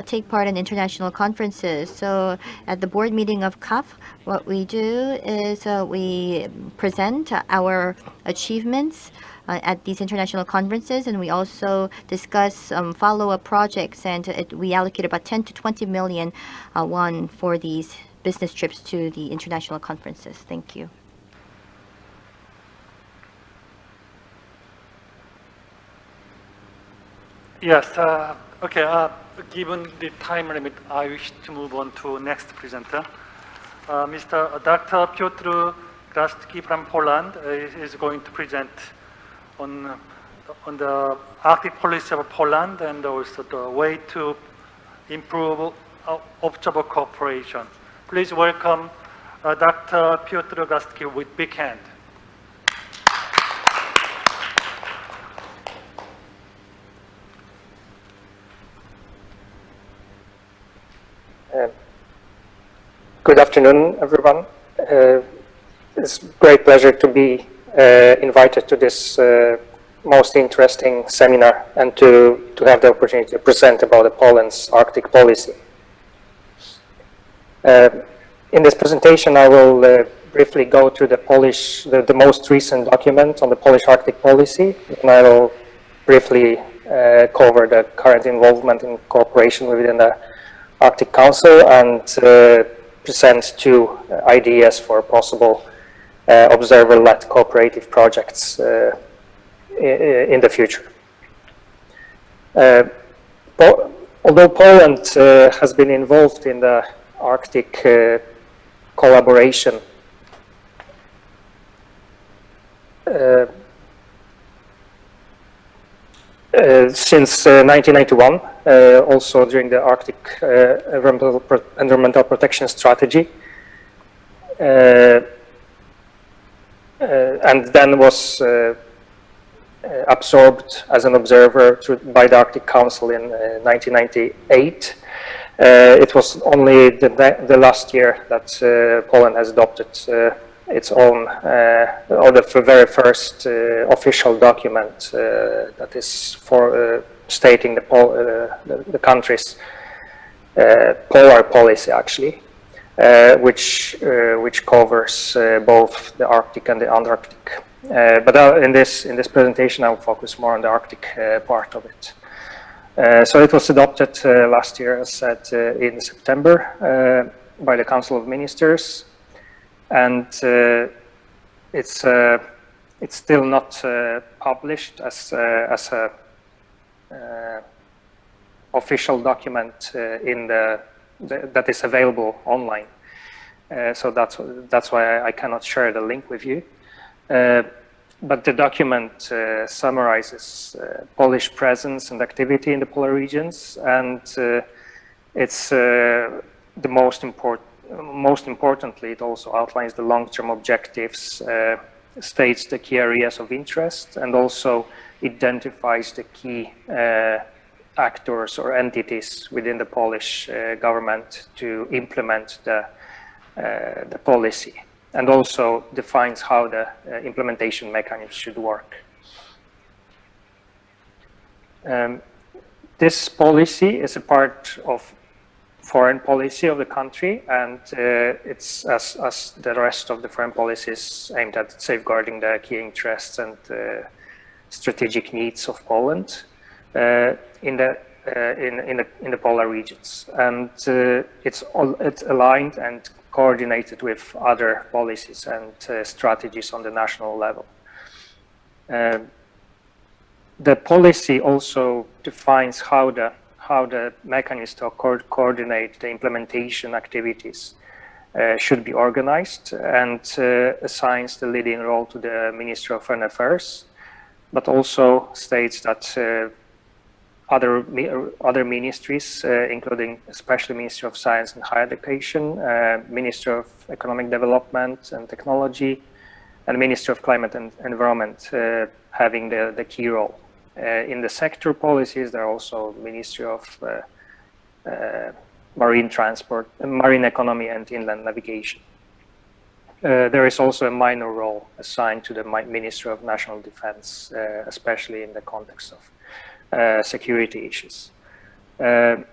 take part in international conferences. So at the board meeting of CAF, what we do is we present our achievements at these international conferences, and we also discuss follow-up projects, and we allocate about 10 to 20 million won for these business trips to the international conferences. Thank you. Yes, okay, given the time limit, I wish to move on to next presenter. Dr. Piotr Grastki from Poland is going to present on the Arctic policy of Poland and also the way to improve observer cooperation. Please welcome Dr. Piotr Grastki with big hand. Good afternoon, everyone. It's a great pleasure to be invited to this most interesting seminar and to have the opportunity to present about Poland's Arctic policy. In this presentation, I will briefly go through the most recent document on the Polish Arctic policy, and I will briefly cover the current involvement in cooperation within the Arctic Council and present two ideas for possible observer-led cooperative projects in the future. Although Poland has been involved in the Arctic collaboration since 1991, also during the Arctic Environmental Protection Strategy, and then was absorbed as an observer by the Arctic Council in 1998. It was only the last year that Poland has adopted its own, or the very first official document that is for stating the country's polar policy, actually, which covers both the Arctic and the Antarctic. But in this presentation, I will focus more on the Arctic part of it. So it was adopted last year, as said, in September by the Council of Ministers, and it's still not published as a official document that is available online. So that's why I cannot share the link with you. But the document summarizes Polish presence and activity in the polar regions, and it's most importantly, it also outlines the long-term objectives, states the key areas of interest, and also identifies the key actors or entities within the Polish government to implement the policy, and also defines how the implementation mechanism should work. This policy is a part of foreign policy of the country, and it's as the rest of the foreign policies aimed at safeguarding the key interests and strategic needs of Poland in the polar regions, and it's aligned and coordinated with other policies and strategies on the national level. The policy also defines how the mechanism to coordinate the implementation activities should be organized, and assigns the leading role to the Ministry of Foreign Affairs, but also states that other ministries, including especially Ministry of Science and Higher Education, Ministry of Economic Development and Technology, and Ministry of Climate and Environment, having the key role. In the sector policies, there are also Ministry of Marine Transport, Marine Economy and Inland Navigation. There is also a minor role assigned to the Ministry of National Defense, especially in the context of security issues. A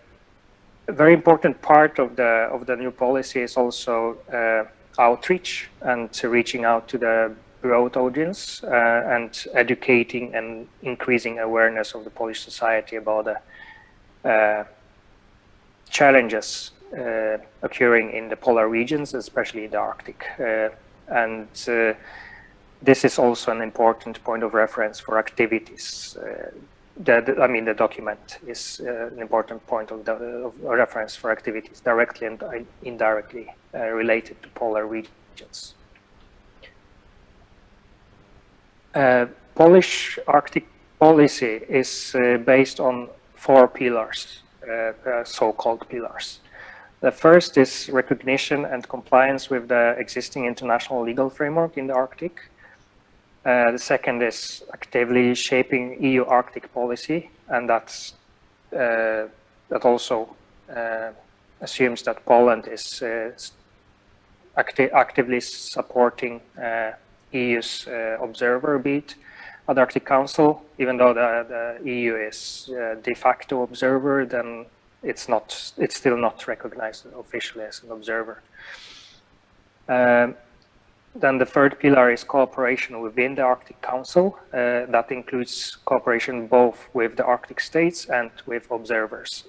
very important part of the new policy is also outreach and reaching out to the broad audience and educating and increasing awareness of the Polish society about the challenges occurring in the polar regions, especially the Arctic. And this is also an important point of reference for activities. The document is an important point of reference for activities directly and indirectly related to polar regions. Polish Arctic policy is based on 4 pillars, so-called pillars. The first is recognition and compliance with the existing international legal framework in the Arctic. The second is actively shaping EU Arctic policy, and that also assumes that Poland is actively supporting EU's observer bid at the Arctic Council. Even though the EU is de facto observer, then it's still not recognized officially as an observer. Then the third pillar is cooperation within the Arctic Council. That includes cooperation both with the Arctic states and with observers.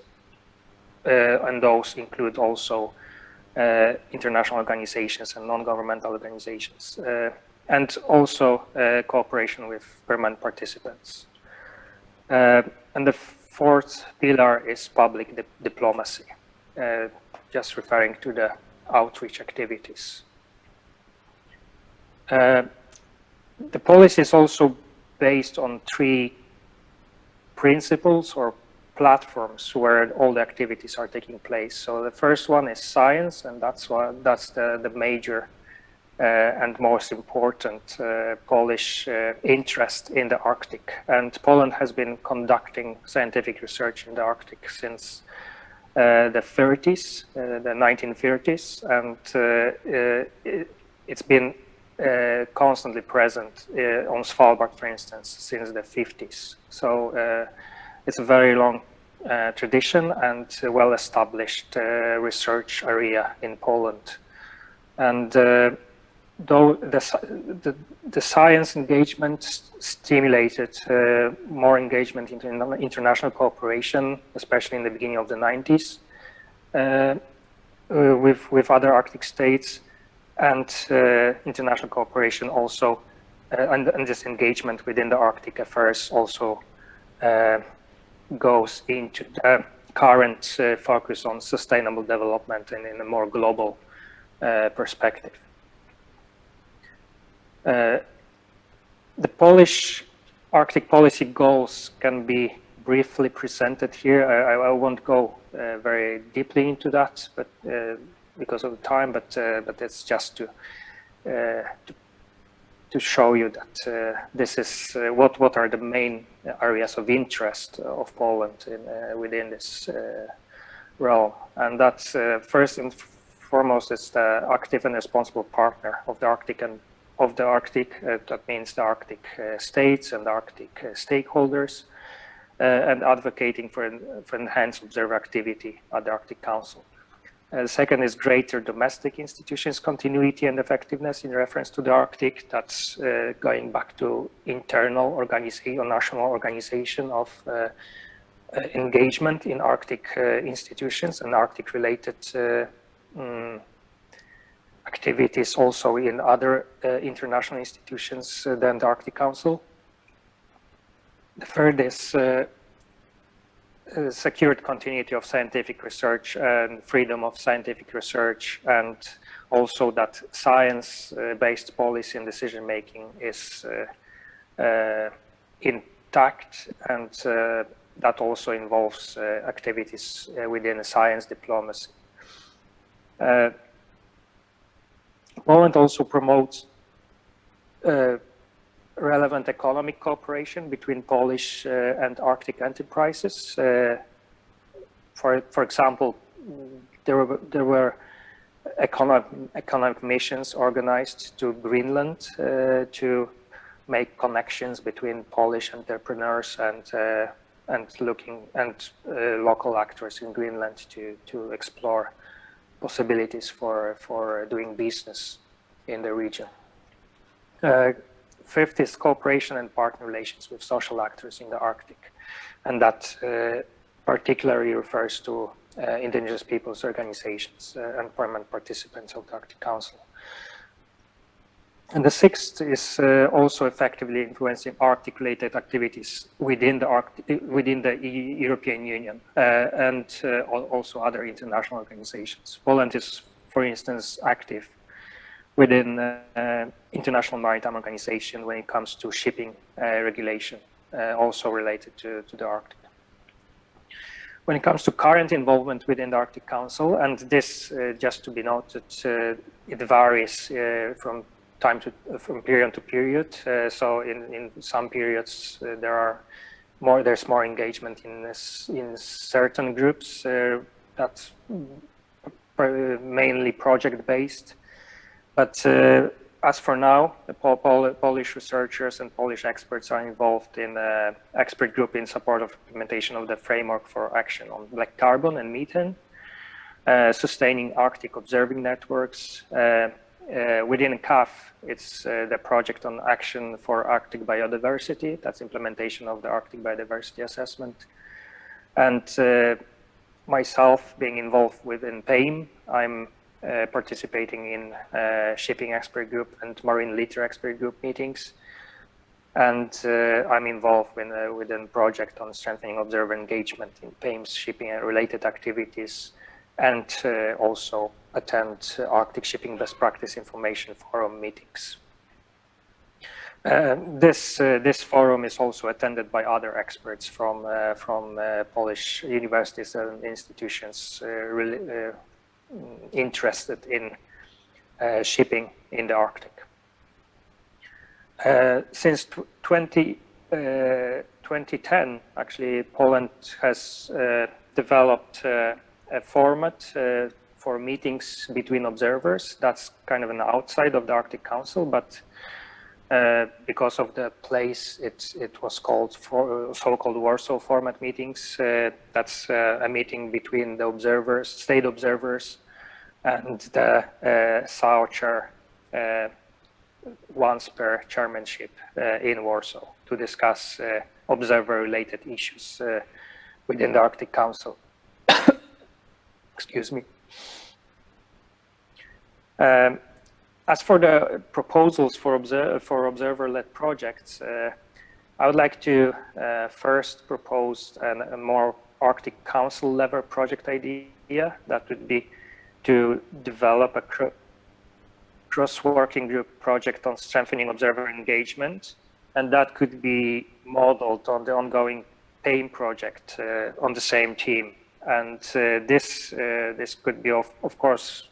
And those include also international organizations and non-governmental organizations. And also cooperation with permanent participants. And the fourth pillar is public diplomacy, just referring to the outreach activities. The policy is also based on 3 principles or platforms where all the activities are taking place. So the first one is science, and that's the major and most important Polish interest in the Arctic. And Poland has been conducting scientific research in the Arctic since the 30s, the 1930s, and it's been constantly present on Svalbard, for instance, since the 50s. So it's a very long tradition and a well-established research area in Poland. And though the science engagement stimulated more engagement into international cooperation, especially in the beginning of the 90s, with other Arctic states, and international cooperation also, and this engagement within the Arctic affairs also goes into the current focus on sustainable development and in a more global perspective. The Polish Arctic policy goals can be briefly presented here. I won't go very deeply into that, but because of the time. But it's just to show you that this is what are the main areas of interest of Poland within this realm, and that's first and foremost is the active and responsible partner of the Arctic and of the Arctic. That means the Arctic states and the Arctic stakeholders, and advocating for enhanced observer activity at the Arctic Council. The second is greater domestic institutions continuity and effectiveness in reference to the Arctic. That's going back to internal organization or national organization of engagement in Arctic institutions and Arctic related activities also in other international institutions than the Arctic Council. The third is secured continuity of scientific research and freedom of scientific research, and also that science-based policy and decision-making is intact, and that also involves activities within science diplomacy. Poland also promotes relevant economic cooperation between Polish and Arctic enterprises. For example, there were economic missions organized to Greenland to make connections between Polish entrepreneurs and local actors in Greenland to explore possibilities for doing business in the region. Fifth is cooperation and partner relations with social actors in the Arctic, and that particularly refers to indigenous peoples organizations and permanent participants of the Arctic Council. And the sixth is also effectively influencing Arctic-related activities within the European Union and also other international organizations. Poland is, for instance, active within International Maritime Organization when it comes to shipping regulation, also related to the Arctic. When it comes to current involvement within the Arctic Council, and this, just to be noted, it varies from period to period. So in some periods there's more engagement in certain groups that's mainly project based. But as for now, the Polish researchers and Polish experts are involved in an expert group in support of implementation of the framework for action on black carbon and methane, sustaining Arctic observing networks. Within CAF, it's the project on action for Arctic biodiversity. That's implementation of the Arctic biodiversity assessment. And myself being involved within PAIM, I'm participating in shipping expert group and marine litter expert group meetings. And I'm involved within project on strengthening observer engagement in PAIM's shipping and related activities, and also attend Arctic shipping best practice information forum meetings. This forum is also attended by other experts from Polish universities and institutions interested in shipping in the Arctic. Since 2010, actually, Poland has developed a format for meetings between observers. That's kind of an outside of the Arctic Council, but because of the place, it was called so-called Warsaw format meetings. That's a meeting between the observers, state observers, and the SAO-chair once per chairmanship in Warsaw to discuss observer-related issues within the Arctic Council. Excuse me. As for the proposals for observer-led projects, I would like to first propose a more Arctic Council level project idea. That would be to develop a cross-working group project on strengthening observer engagement, and that could be modeled on the ongoing PAIM project on the same team. And this could be, of course,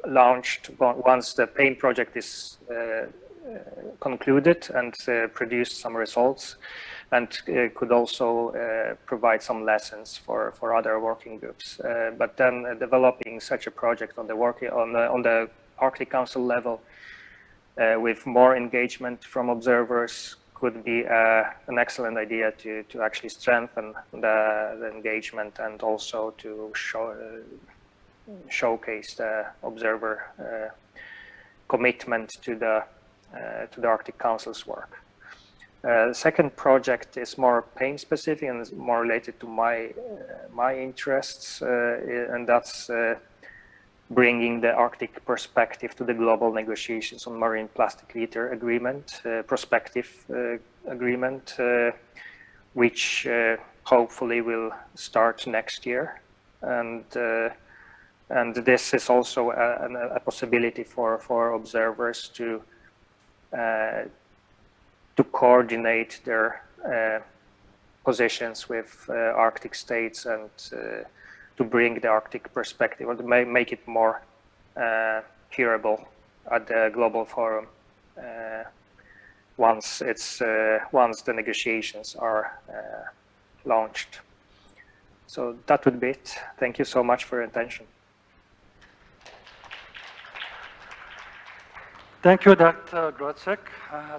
launched once the PAIM project is concluded and produced some results, and could also provide some lessons for other working groups. But then developing such a project on the Arctic Council level with more engagement from observers could be an excellent idea to actually strengthen the engagement and also to showcase the observer commitment to the Arctic Council's work. The second project is more PAIM specific and is more related to my interests, and that's bringing the Arctic perspective to the global negotiations on marine plastic litter agreement, prospective agreement, which hopefully will start next year. And this is also a possibility for observers to coordinate their positions with Arctic states and to bring the Arctic perspective, or to make it more hearable at the global forum once the negotiations are launched. So that would be it. Thank you so much for your attention. Thank you, Dr. Gracek.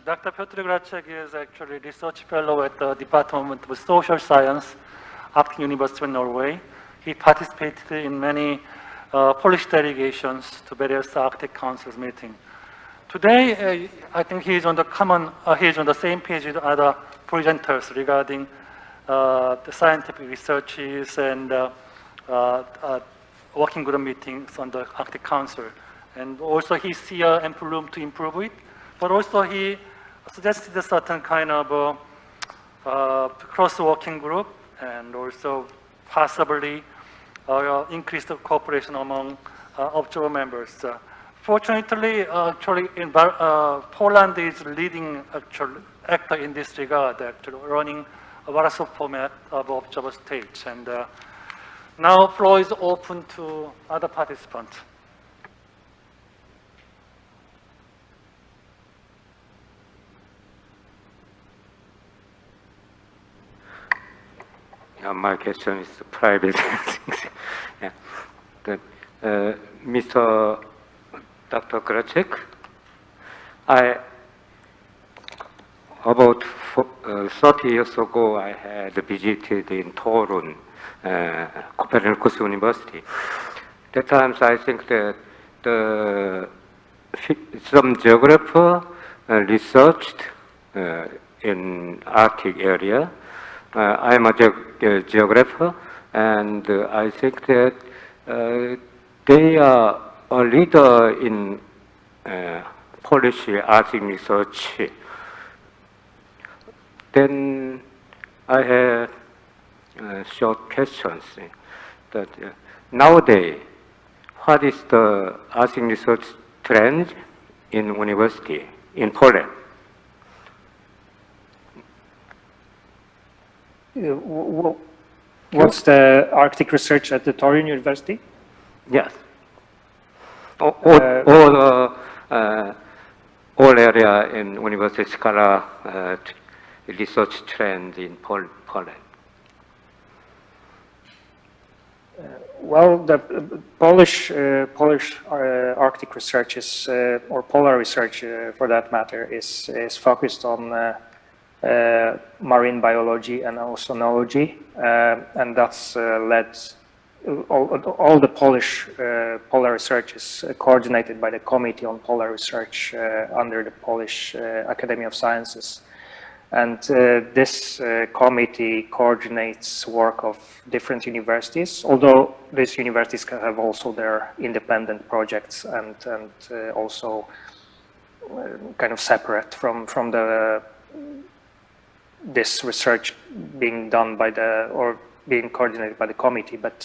Dr. Piotr Gracek is actually a research fellow at the Department of Social Science, Arctic University of Norway. He participated in many Polish delegations to various Arctic Councils meetings. Today, I think he is on the same page with other presenters regarding the scientific researches and working group meetings on the Arctic Council. And also he sees ample room to improve it, but also he suggested a certain kind of cross-working group, and also possibly increased cooperation among observer members. Fortunately, actually, Poland is leading actor in this regard, actually running a Warsaw format of observer states. And now floor is open to other participants. Yeah, my question is private. Yeah, good. Mr. Dr. Gracek. About 30 years ago, I had visited in Torun, Copernicus University. That time, I think that some geographer researched in Arctic area. I'm a geographer, and I think that they are a leader in Polish Arctic research. Then I have short questions. That nowadays, what is the Arctic research trend in university in Poland? What's the Arctic research at the Torun University? Yes. All area in University Scala research trend in Poland. Well, the Polish Arctic research is, or polar research for that matter, is focused on marine biology and oceanology, and that's led. All the Polish polar research is coordinated by the Committee on Polar Research under the Polish Academy of Sciences. And this committee coordinates work of different universities, although these universities can have also their independent projects and also kind of separate from this research being done by or being coordinated by the committee. But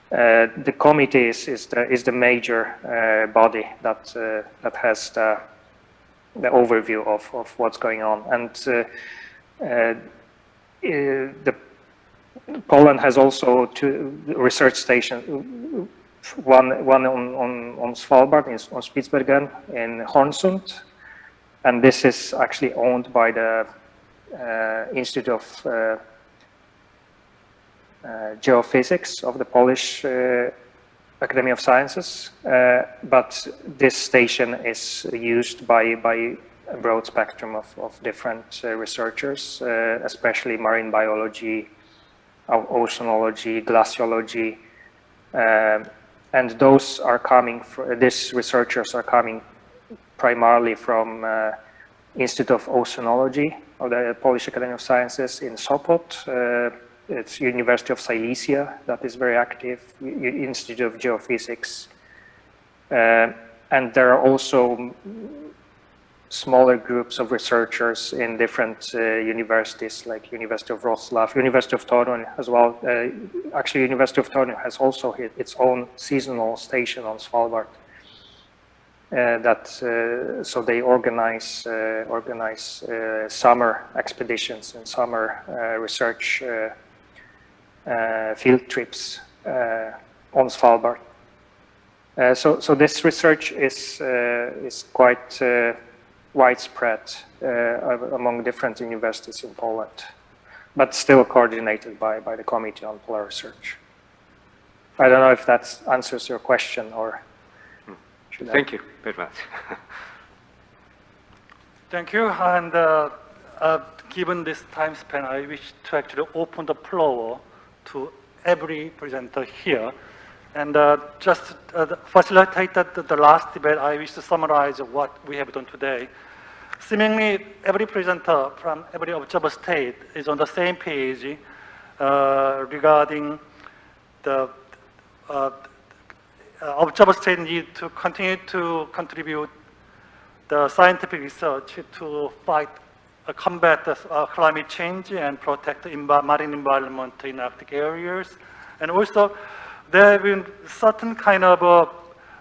the committee is the major body that has the overview of what's going on. And Poland has also two research stations, one on Svalbard, on Spitsbergen, in Hornsund, and this is actually owned by the Institute of Geophysics of the Polish Academy of Sciences, but this station is used by a broad spectrum of different researchers, especially marine biology, oceanology, glaciology, and those are coming. These researchers are coming primarily from Institute of Oceanology of the Polish Academy of Sciences in Sopot. It's University of Silesia that is very active, Institute of Geophysics. And there are also smaller groups of researchers in different universities, like University of Wrocław, University of Torun as well. Actually, University of Torun has also its own seasonal station on Svalbard. So they organize summer expeditions and summer research field trips on Svalbard. So this research is quite widespread among different universities in Poland, but still coordinated by the Committee on Polar Research. I don't know if that answers your question, or should Thank you very much. Thank you. And given this time span, I wish to actually open the floor to every presenter here. And just facilitate the last debate, I wish to summarize what we have done today. Seemingly, every presenter from every observer state is on the same page regarding the observer state need to continue to contribute the scientific research to combat climate change and protect the marine environment in Arctic areas. And also, there have been certain kind of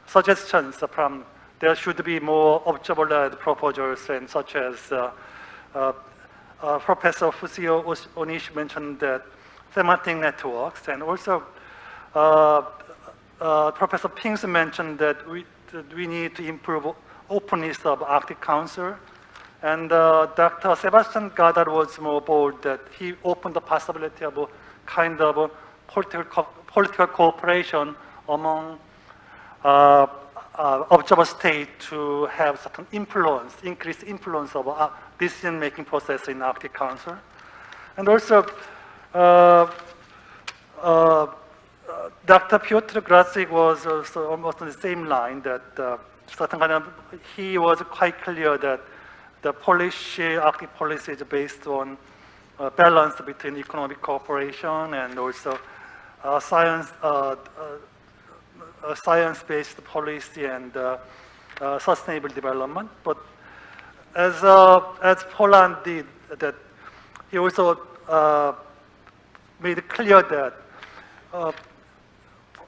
suggestions from there should be more observer-led proposals, and such as Professor Fusio Onishi mentioned that thematic networks, and also Professor Pings mentioned that we need to improve openness of Arctic Council. And Dr. Sebastian Goddard was more bold that he opened the possibility of a kind of political cooperation among observer state to have certain influence, increased influence of decision-making process in Arctic Council. And also, Dr. Piotr Grasik was also almost on the same line that certain kind of, he was quite clear that the policy, Arctic policy is based on balance between economic cooperation and also science-based policy and sustainable development. But as Poland did, that he also made it clear that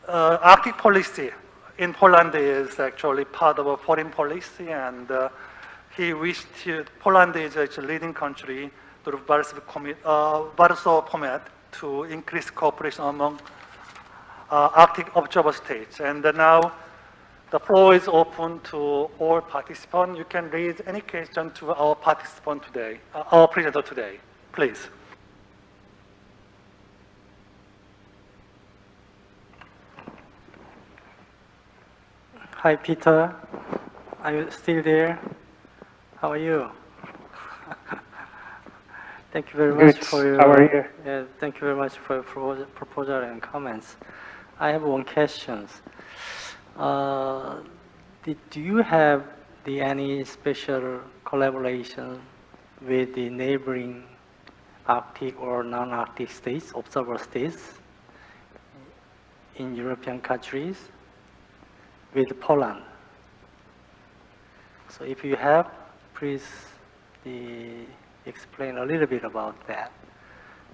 Arctic policy in Poland is actually part of a foreign policy, and he wished Poland is a leading country through Warsaw Commit to increase cooperation among Arctic observer states. And now the floor is open to all participants. You can raise any question to our participant today, our presenter today, please. Hi, Peter. Are you still there? How are you? Thank you very much for your. How are you? Yeah, thank you very much for your proposal and comments. I have one question. Do you have any special collaboration with the neighboring Arctic or non-Arctic states, observer states, in European countries, with Poland? So if you have, please explain a little bit about that.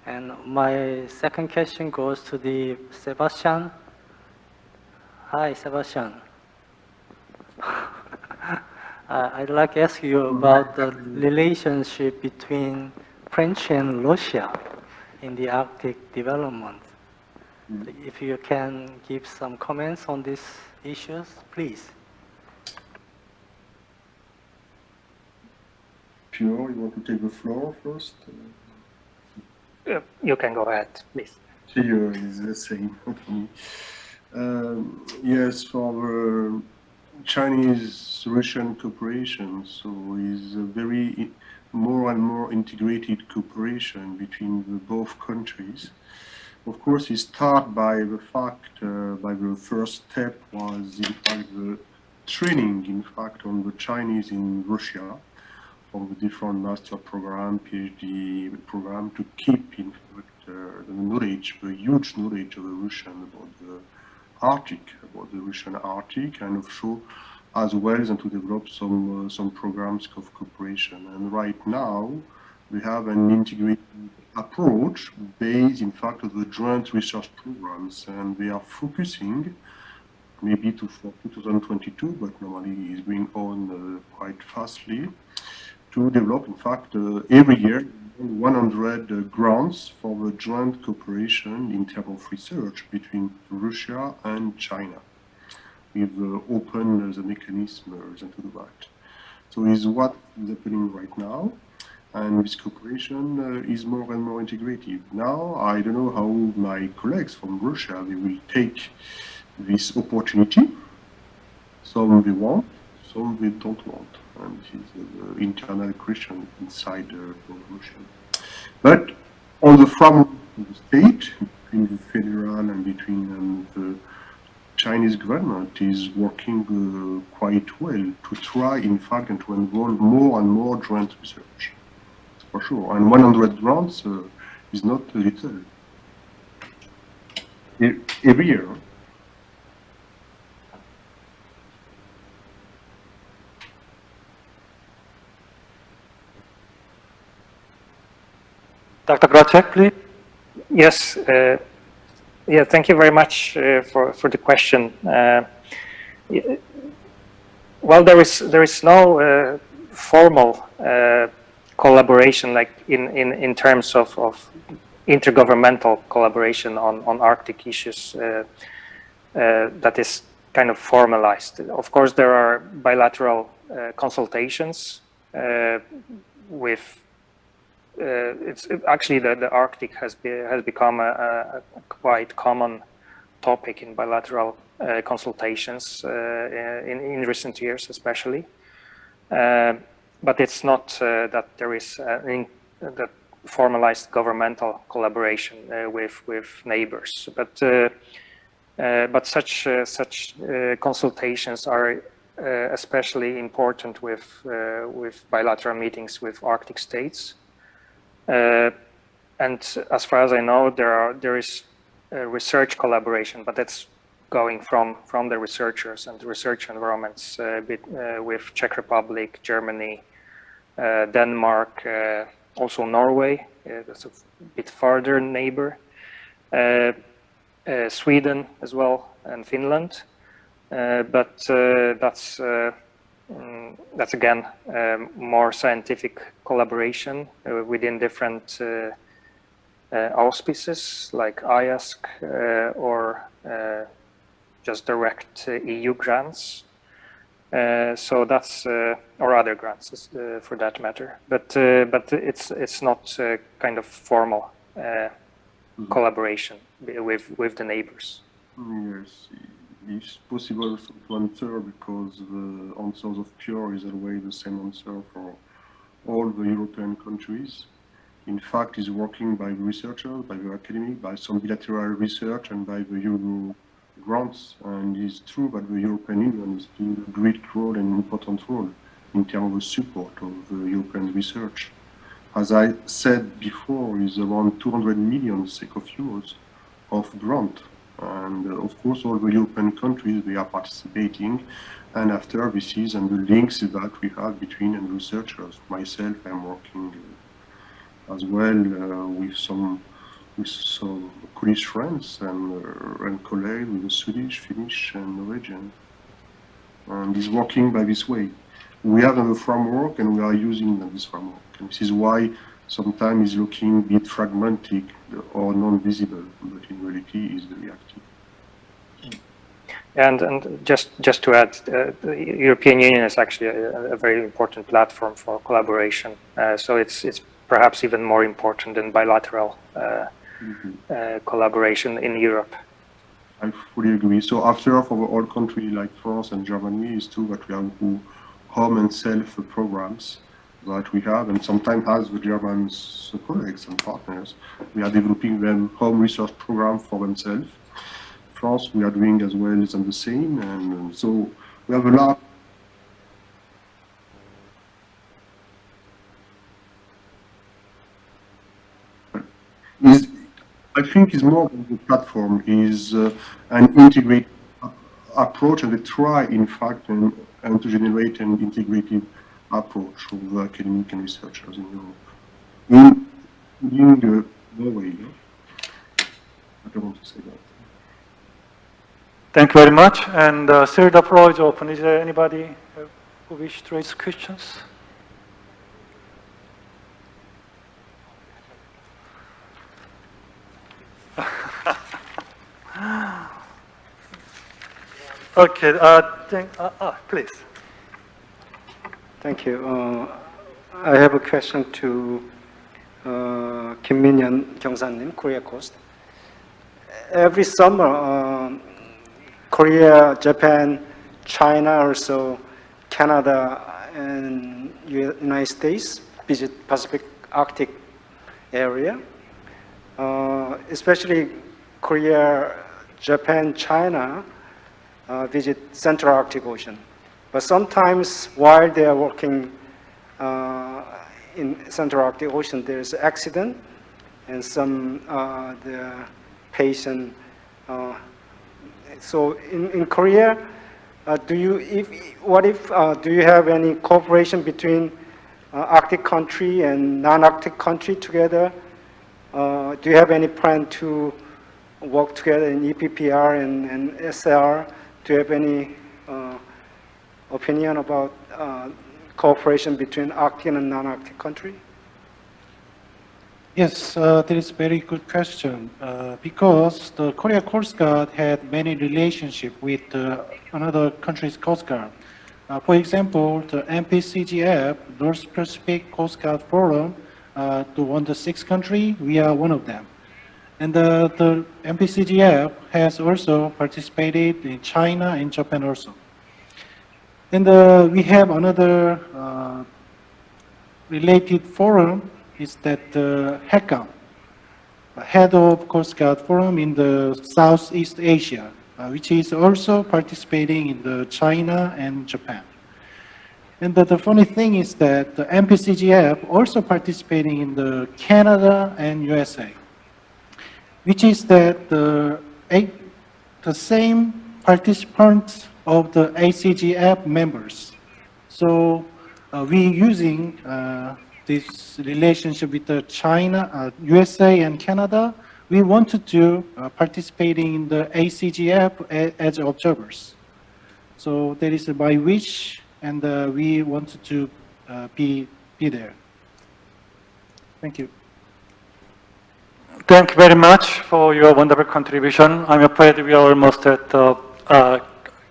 And my second question goes to the Sebastian. Hi, Sebastian. I'd like to ask you about the relationship between French and Russia in the Arctic development. If you can give some comments on these issues, please. Pure, you want to take the floor first? You can go ahead, please. Pure is the same. Yes, for the Chinese-Russian cooperation, so is a very more and more integrated cooperation between the both countries. Of course, it starts by the fact, by the first step was in fact the training, in fact, on the Chinese in Russia, from the different master program, PhD program, to keep in fact the knowledge, the huge knowledge of the Russian about the Arctic, about the Russian Arctic, and also as well as to develop some programs of cooperation. And right now, we have an integrated approach based, in fact, on the joint research programs, and we are focusing maybe for 2022, but normally is going on quite fastly, to develop, in fact, every year 100 grants for the joint cooperation in terms of research between Russia and China. We've opened the mechanism to do that. So is what is happening right now, and this cooperation is more and more integrated. Now, I don't know how my colleagues from Russia, they will take this opportunity. Some they want, some they don't want. And this is the internal question inside Russia. But on the framework of the state, between the federal and between the Chinese government is working quite well to try, in fact, and to involve more and more joint research, for sure. And 100 grants is not little. Every year. Dr. Gracek, please. Yes. Yeah, thank you very much for the question. Well, there is no formal collaboration, like in terms of intergovernmental collaboration on Arctic issues that is kind of formalized. Of course, there are bilateral consultations with. It's actually the Arctic has become a quite common topic in bilateral consultations in recent years, especially. But it's not that there is that formalized governmental collaboration with neighbors. But such consultations are especially important with bilateral meetings with Arctic states. And as far as I know, there is research collaboration, but that's going from the researchers and the research environments with Czech Republic, Germany, Denmark, also Norway, that's a bit farther neighbor, Sweden as well, and Finland. But that's again more scientific collaboration within different auspices like IASC or just direct EU grants. So that's or other grants for that matter. But it's not kind of formal collaboration with the neighbors. Yes, it's possible to answer because the answers of Pure is always the same answer for all the European countries. In fact, it's working by researchers, by the academy, by some bilateral research, and by the Euro grants. And it's true that the European Union is playing a great role and important role in terms of support of the European research. As I said before, is around 200 million euros of grant. And of course, all the European countries, they are participating. And after this is and the links that we have between and researchers. Myself, I'm working as well with some Polish friends and colleagues with the Swedish, Finnish, and Norwegian. And it's working by this way. We have a framework and we are using this framework. And this is why sometimes it's looking a bit fragmented or non-visible, but in reality is very active. And just to add, the European Union is actually a very important platform for collaboration. So it's perhaps even more important than bilateral collaboration in Europe. I fully agree. So after for all countries like France and Germany, it's true that we have home and self programs that we have, and sometimes as the German colleagues and partners, we are developing them home research program for themselves. France, we are doing as well as the same, and so we have a lot. I think is more of the platform is an integrated approach, and they try, in fact, and to generate an integrated approach of academic and researchers in Europe. In Norway, I don't want to say that. Thank you very much. And still the floor is open. Is there anybody who wishes to raise questions? Okay, please. Thank you. I have a question to Kim Min-yeon 경사님, Korea Coast. Every summer, Korea, Japan, China, also Canada, and United States visit Pacific Arctic area. Especially Korea, Japan, China visit Central Arctic Ocean. But sometimes while they are working in Central Arctic Ocean, there is an accident, and some the patient. So in Korea, do you have any cooperation between Arctic country and non-Arctic country together? Do you have any plan to work together in EPPR and SR? Do you have any opinion about cooperation between Arctic and non-Arctic country? Yes, that is a very good question. Because the Korea Coast Guard had many relationships with another country's Coast Guard. For example, the MPCGF, North Pacific Coast Guard Forum, to 1 to 6 country, we are one of them. And the MPCGF has also participated in China and Japan also. And we have another related forum is that the HECA, Head of Coast Guard Forum in the Southeast Asia, which is also participating in the China and Japan. And the funny thing is that the MPCGF also participating in the Canada and USA, which is that the same participants of the ACGF members. So we using this relationship with the China, USA and Canada, we wanted to participating in the ACGF as observers. So that is my wish, and we wanted to be there. Thank you. Thank you very much for your wonderful contribution. I'm afraid we are almost at the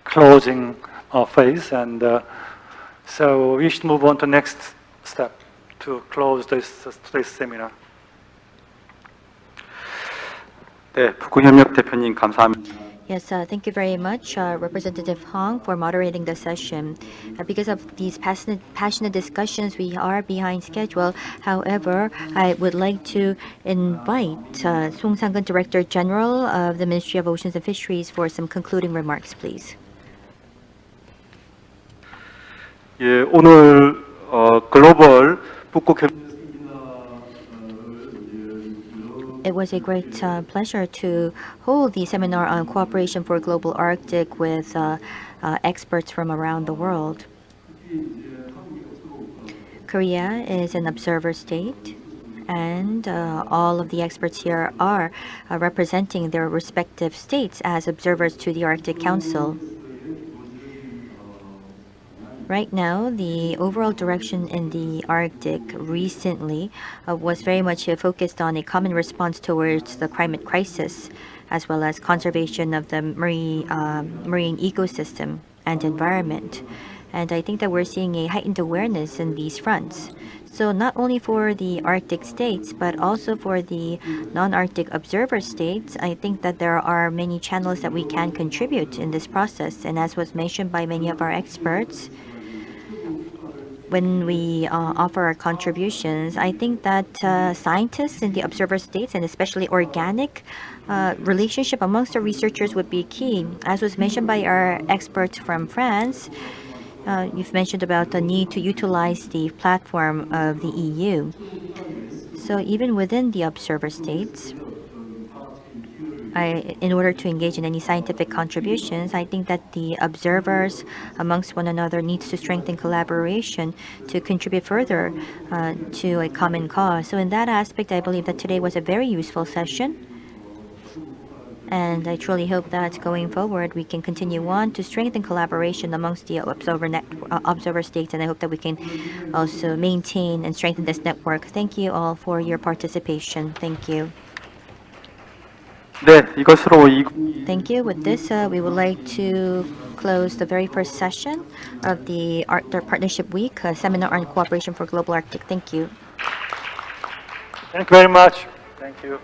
closing phase, and so we should move on to next step to close this seminar. 네, 북극협력 대표님 감사합니다. Yes, thank you very much, Representative Hong, for moderating the session. Because of these passionate discussions, we are behind schedule. However, I would like to invite Song Sang-keun, Director General of the Ministry of Oceans and Fisheries, for some concluding remarks, please. 예, 오늘 글로벌 북극협력 It was a great pleasure to hold the seminar on cooperation for global Arctic with experts from around the world. Korea is an observer state, and all of the experts here are representing their respective states as observers to the Arctic Council. Right now, the overall direction in the Arctic recently was very much focused on a common response towards the climate crisis, as well as conservation of the marine ecosystem and environment. And I think that we're seeing a heightened awareness in these fronts. So not only for the Arctic states, but also for the non-Arctic observer states, I think that there are many channels that we can contribute in this process. And as was mentioned by many of our experts, when we offer our contributions, I think that scientists in the observer states, and especially organic relationship amongst the researchers, would be key. As was mentioned by our experts from France, you've mentioned about the need to utilize the platform of the EU. So even within the observer states, in order to engage in any scientific contributions, I think that the observers amongst one another needs to strengthen collaboration to contribute further to a common cause. So in that aspect, I believe that today was a very useful session. And I truly hope that going forward, we can continue on to strengthen collaboration amongst the observer states, and I hope that we can also maintain and strengthen this network. Thank you all for your participation. Thank you. 네, 이것으로 Thank you. With this, we would like to close the very first session of the Arctic Partnership Week seminar on cooperation for global Arctic. Thank you. Thank you very much. Thank you.